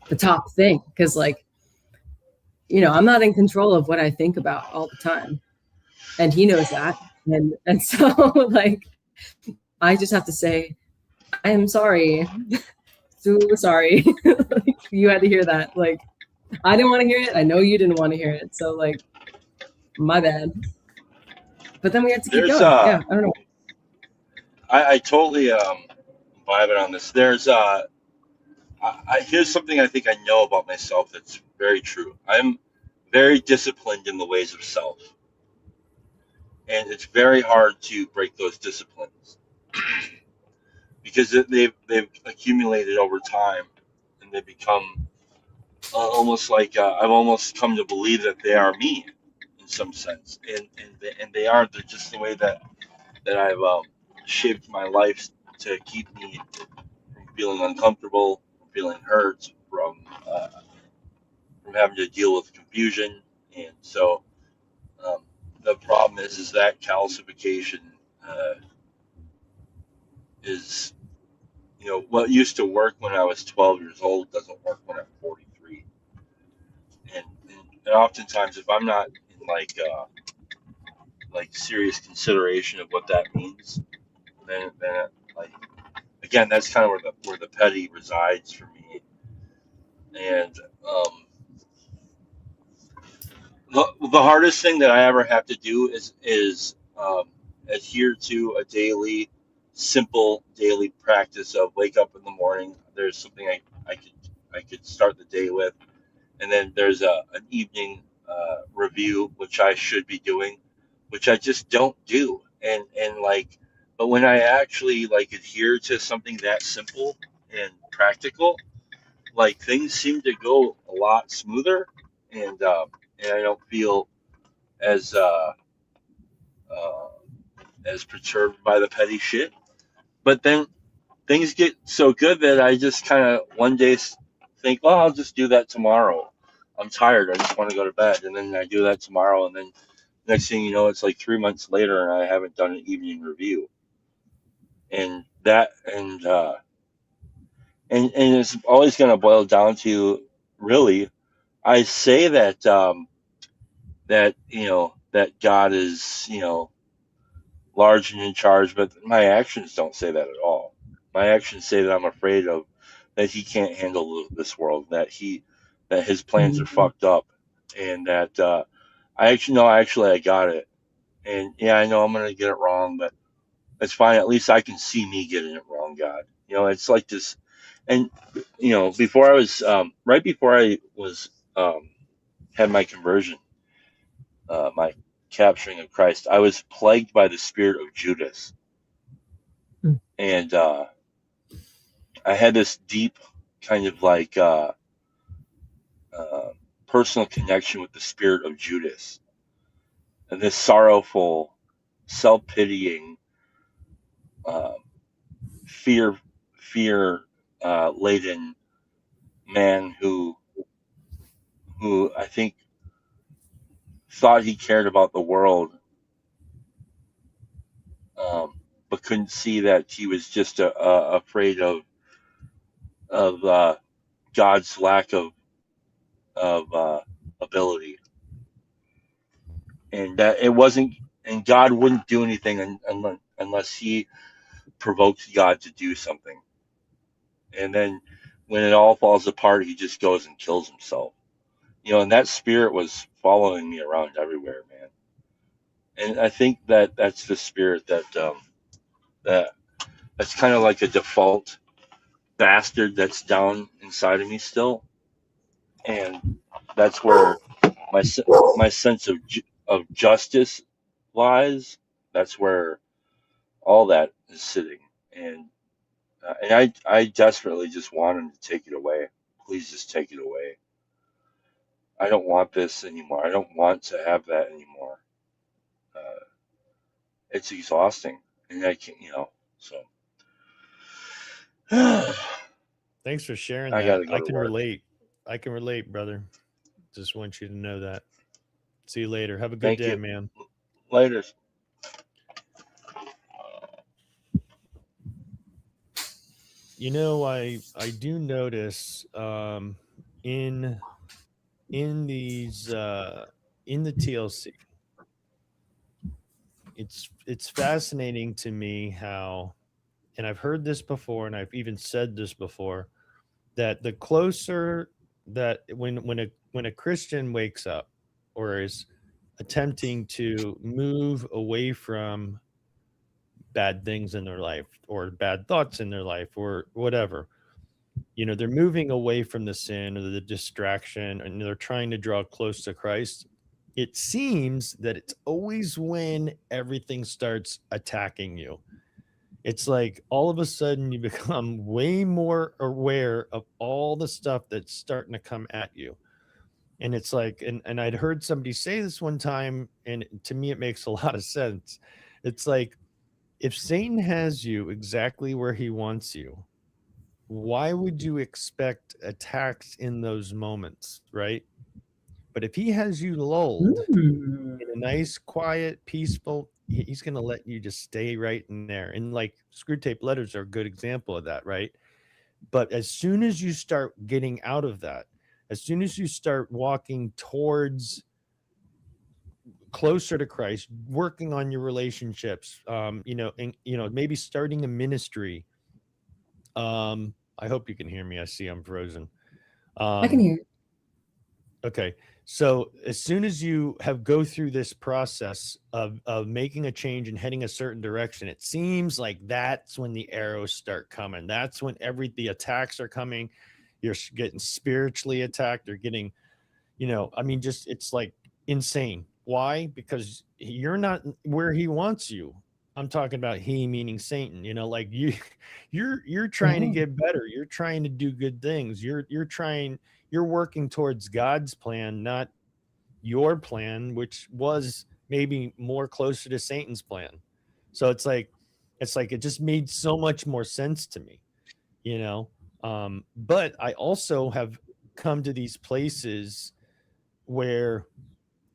the top thing, because like, you know, I'm not in control of what I think about all the time, and he knows that, and so like I just have to say I am sorry. So sorry. Like, you had to hear that. Like I didn't want to hear it, I know you didn't want to hear it, so like my bad. But then we have to keep going. Yeah, I don't know. I totally vibe it on this. There's here's something I think I know about myself that's very true. I'm very disciplined in the ways of self, and it's very hard to break those disciplines because they've accumulated over time, and they become almost like I've almost come to believe that they are me in some sense, and they are. They're just the way that I've shaped my life to keep me from feeling uncomfortable, from feeling hurt, from having to deal with confusion. And so the problem is that calcification is, you know, what used to work when I was 12 years old doesn't work when I'm 43. And oftentimes, if I'm not in like serious consideration of what that means, then like again, that's kind of where the petty resides for me. And the hardest thing that I ever have to do is adhere to a simple daily practice of wake up in the morning. There's something I could start the day with, and then there's an evening review, which I should be doing, which I just don't do. And like, but when I actually like adhere to something that simple and practical, like things seem to go a lot smoother, and I don't feel as perturbed by the petty shit. But then things get so good that I just kind of one day think, well, I'll just do that tomorrow. I'm tired. I just want to go to bed. And then I do that tomorrow. And then next thing you know, it's like 3 months later and I haven't done an evening review. And it's always going to boil down to, really, I say that, that God is, large and in charge, but my actions don't say that at all. My actions say that I'm afraid of that he can't handle this world, that his plans are fucked up, and that I got it. And yeah, I know I'm gonna get it wrong, but it's fine. At least I can see me getting it wrong, God. It's like this. And before I was right before I was had my conversion, my capturing of Christ, I was plagued by the spirit of Judas, and I had this deep kind of like personal connection with the spirit of Judas, and this sorrowful, self-pitying, uh, fear laden man who I think thought he cared about the world, but couldn't see that he was just afraid of God's lack of ability, and that it wasn't, and God wouldn't do anything unless he provoked God to do something. And then when it all falls apart, he just goes and kills himself. And that spirit was following me around everywhere, man. And I think that that's the spirit that's kind of like a default bastard that's down inside of me still. And that's where my sense of justice lies. That's where all that is sitting. And I desperately just want him to take it away. Please just take it away. I don't want this anymore. I don't want to have that anymore. It's exhausting, and I can't, so. Thanks for sharing I that. gotta go I to can work. relate. I can relate, brother. Just want you to know that. See you later. Have a good Thank day, you. man. Later. I do notice in these in the TLC, it's fascinating to me how, and I've heard this before, and I've even said this before, that the closer that when a Christian wakes up or is attempting to move away from bad things in their life or bad thoughts in their life or whatever, they're moving away from the sin or the distraction and they're trying to draw close to Christ. It seems that it's always when everything starts attacking you. It's like all of a sudden you become way more aware of all the stuff that's starting to come at you. And it's like, and I'd heard somebody say this one time, and to me, it makes a lot of sense. It's like, if Satan has you exactly where he wants you, why would you expect attacks in those moments, right? But if he has you lulled in a nice, quiet, peaceful, he's going to let you just stay right in there. And like Screw Tape Letters are a good example of that, right? But as soon as you start getting out of that, as soon as you start walking towards closer to Christ, working on your relationships, and maybe starting a ministry. I hope you can hear me. I see I'm frozen. I can hear. Okay. So as soon as you go through this process of making a change and heading a certain direction, it seems like that's when the arrows start coming. That's when the attacks are coming. You're getting spiritually attacked. You're getting, it's like insane. Why? Because you're not where he wants you. I'm talking about he meaning Satan, like you're trying to get better. You're trying to do good things. You're working towards God's plan, not your plan, which was maybe more closer to Satan's plan. So it's like it just made so much more sense to me, but I also have come to these places where,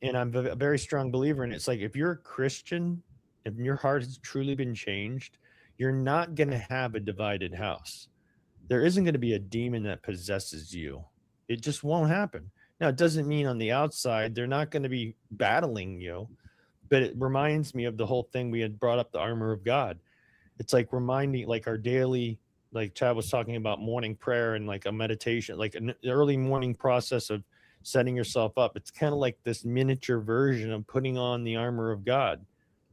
and I'm a very strong believer in it. It's like, if you're a Christian, if your heart has truly been changed, you're not going to have a divided house. There isn't going to be a demon that possesses you. It just won't happen. Now, it doesn't mean on the outside they're not going to be battling you, but it reminds me of the whole thing we had brought up, the armor of God. It's like reminding, like our daily, like Chad was talking about, morning prayer and like a meditation, like an early morning process of setting yourself up. It's kind of like this miniature version of putting on the armor of God.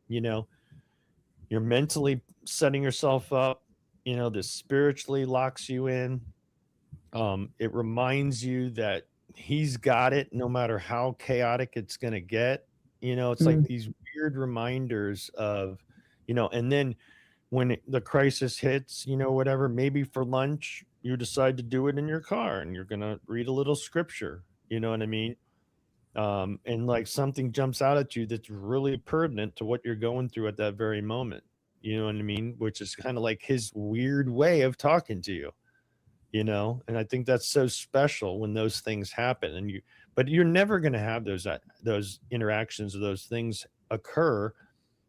You're mentally setting yourself up. this spiritually locks you in. It reminds you that he's got it no matter how chaotic it's going to get. It's like these weird reminders of, and then when the crisis hits, whatever, maybe for lunch, you decide to do it in your car and you're going to read a little scripture. You know what I mean? And like something jumps out at you that's really pertinent to what you're going through at that very moment. You know what I mean? Which is kind of like his weird way of talking to you, and I think that's so special when those things happen. But you're never going to have those interactions or those things occur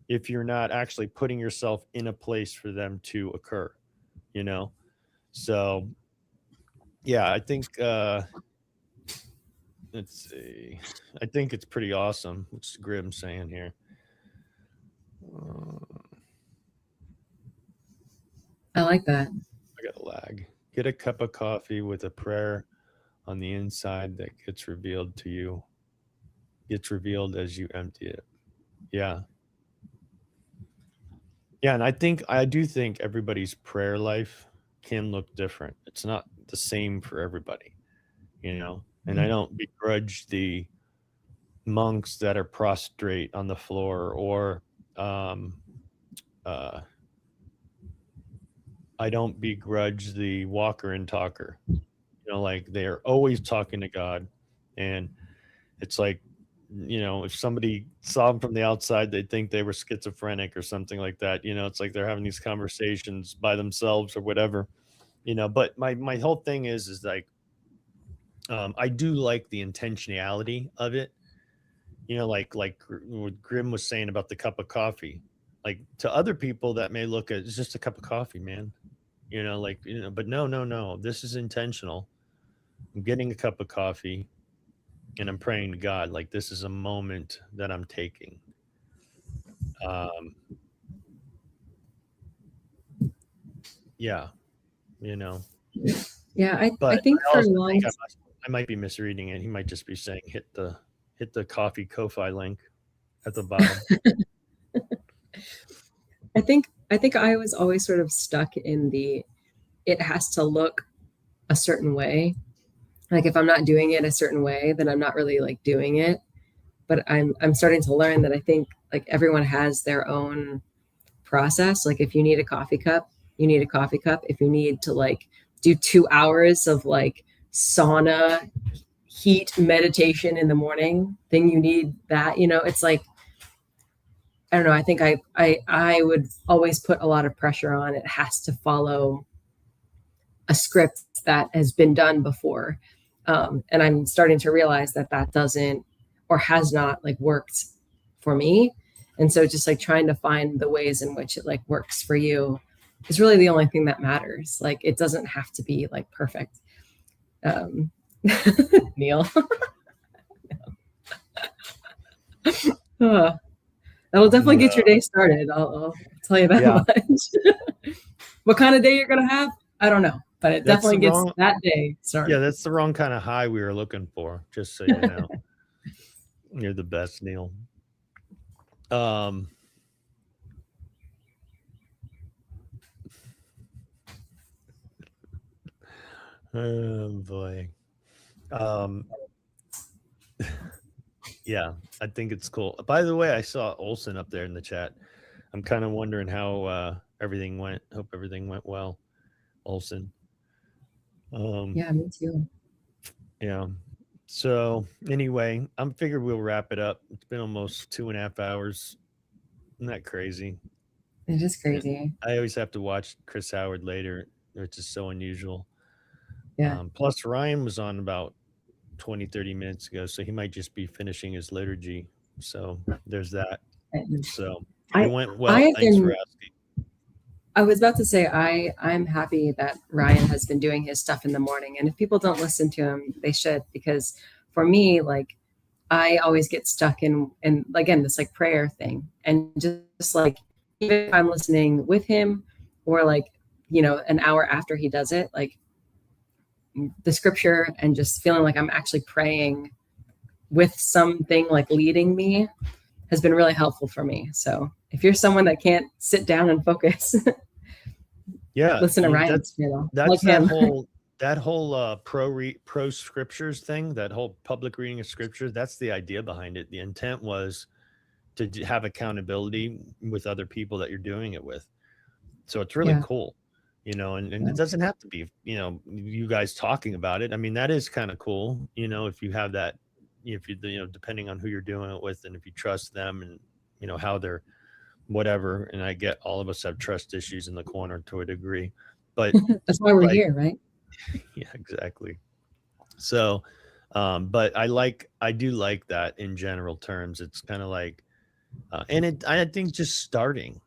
if you're not actually putting yourself in a place for them to occur, So yeah, I think, let's see. I think it's pretty awesome. What's Grim saying here? I like that. I got a lag. Get a cup of coffee with a prayer on the inside that gets revealed to you. Gets revealed as you empty it. Yeah. Yeah, and I do think everybody's prayer life can look different. It's not the same for everybody, And I don't begrudge the monks that are prostrate on the floor, or I don't begrudge the walker and talker. Like they're always talking to God, and it's like, if somebody saw them from the outside, they'd think they were schizophrenic or something like that. It's like they're having these conversations by themselves or whatever. But my whole thing is like, I do like the intentionality of it. Like what Grim was saying about the cup of coffee. Like to other people that may look at it's just a cup of coffee, man. But no, this is intentional. I'm getting a cup of coffee and I'm praying to God, like this is a moment that I'm taking. Yeah, Yeah, I but think I for also long. think I might be misreading it. He might just be saying hit the coffee Ko-Fi link at the bottom. I think I was always sort of stuck in it has to look a certain way. Like if I'm not doing it a certain way, then I'm not really like doing it. But I'm starting to learn that I think like everyone has their own process. Like if you need a coffee cup, you need a coffee cup. If you need to like do 2 hours of like sauna heat meditation in the morning, then you need that. It's like, I don't know. I think I would always put a lot of pressure on. It has to follow a script that has been done before. And I'm starting to realize that doesn't or has not like worked for me. And so just like trying to find the ways in which it like works for you is really the only thing that matters. Like it doesn't have to be like perfect. Neil. That'll definitely get your day started. I'll tell you that much. What kind of day you're going to have? I don't know, but it definitely gets that day started. Yeah, that's the wrong kind of high we were looking for, just so you know. You're the best, Neil. Oh, boy. Yeah, I think it's cool. By the way, I saw Olson up there in the chat. I'm kind of wondering how everything went. Hope everything went well, Olson. Yeah, me too. Yeah. So anyway, I'm figured we'll wrap it up. It's been almost 2.5 hours. Isn't that crazy? It is crazy. I always have to watch Chris Howard later, which is so unusual. Yeah. Plus Ryan was on about 20-30 minutes ago, so he might just be finishing his liturgy. So there's that. So it went well. Thanks for asking. I was about to say I'm happy that Ryan has been doing his stuff in the morning, and if people don't listen to him, they should, because for me, like I always get stuck in again this like prayer thing, and just like even if I'm listening with him or like an hour after he does it, like the scripture and just feeling like I'm actually praying with something like leading me has been really helpful for me. So if you're someone that can't sit down and focus, Yeah, listen to you- Ryan's channel. that's Like that him. whole pro scriptures thing, that whole public reading of scriptures. That's the idea behind it. The intent was to have accountability with other people that you're doing it with. So it's really Yeah. cool, and Yeah. it doesn't have to be, you guys talking about it. I mean, that is kind of cool, if you have that, if you, depending on who you're doing it with, and if you trust them, and how they're whatever. And I get all of us have trust issues in the corner to a degree, but That's why we're like, here, right? yeah, exactly. So, but I do like that in general terms. It's kind of like, I think just starting,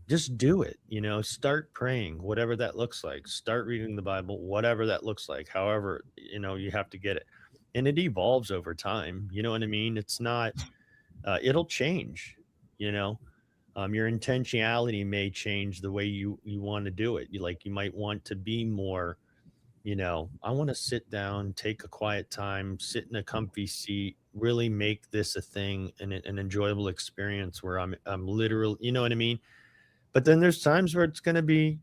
just do it, start praying, whatever that looks like, start reading the Bible, whatever that looks like, however, you have to get it. And it evolves over time. You know what I mean? It's not, it'll change, your intentionality may change the way you want to do it. You might want to be more, I want to sit down, take a quiet time, sit in a comfy seat, really make this a thing and an enjoyable experience where I'm literal, you know what I mean? But then there's times where it's going to be,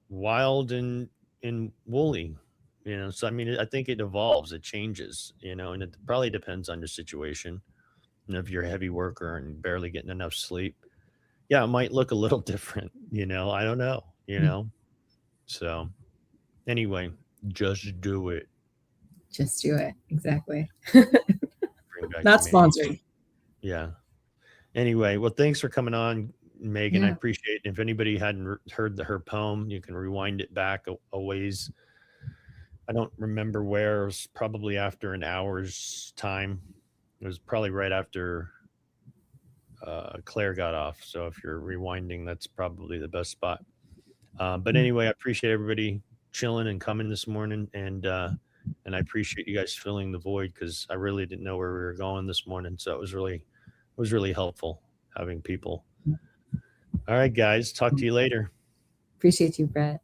wild and woolly, So, I mean, I think it evolves, it changes, and it probably depends on your situation. And if you're a heavy worker and barely getting enough sleep, yeah, it might look a little different, I don't know, So anyway, just do it. Just do it. Exactly. Bring back Not the sponsored. Yeah. Anyway, well, thanks for coming on, Megan. I Yeah. appreciate it. If anybody hadn't heard her poem, you can rewind it back a ways. I don't remember where. It was probably after an hour's time. It was probably right after Claire got off. So if you're rewinding, that's probably the best spot. But anyway, I appreciate everybody chilling and coming this morning, and I appreciate you guys filling the void, because I really didn't know where we were going this morning. So it was really helpful having people. All right, guys, talk to you later. Appreciate you, Brett.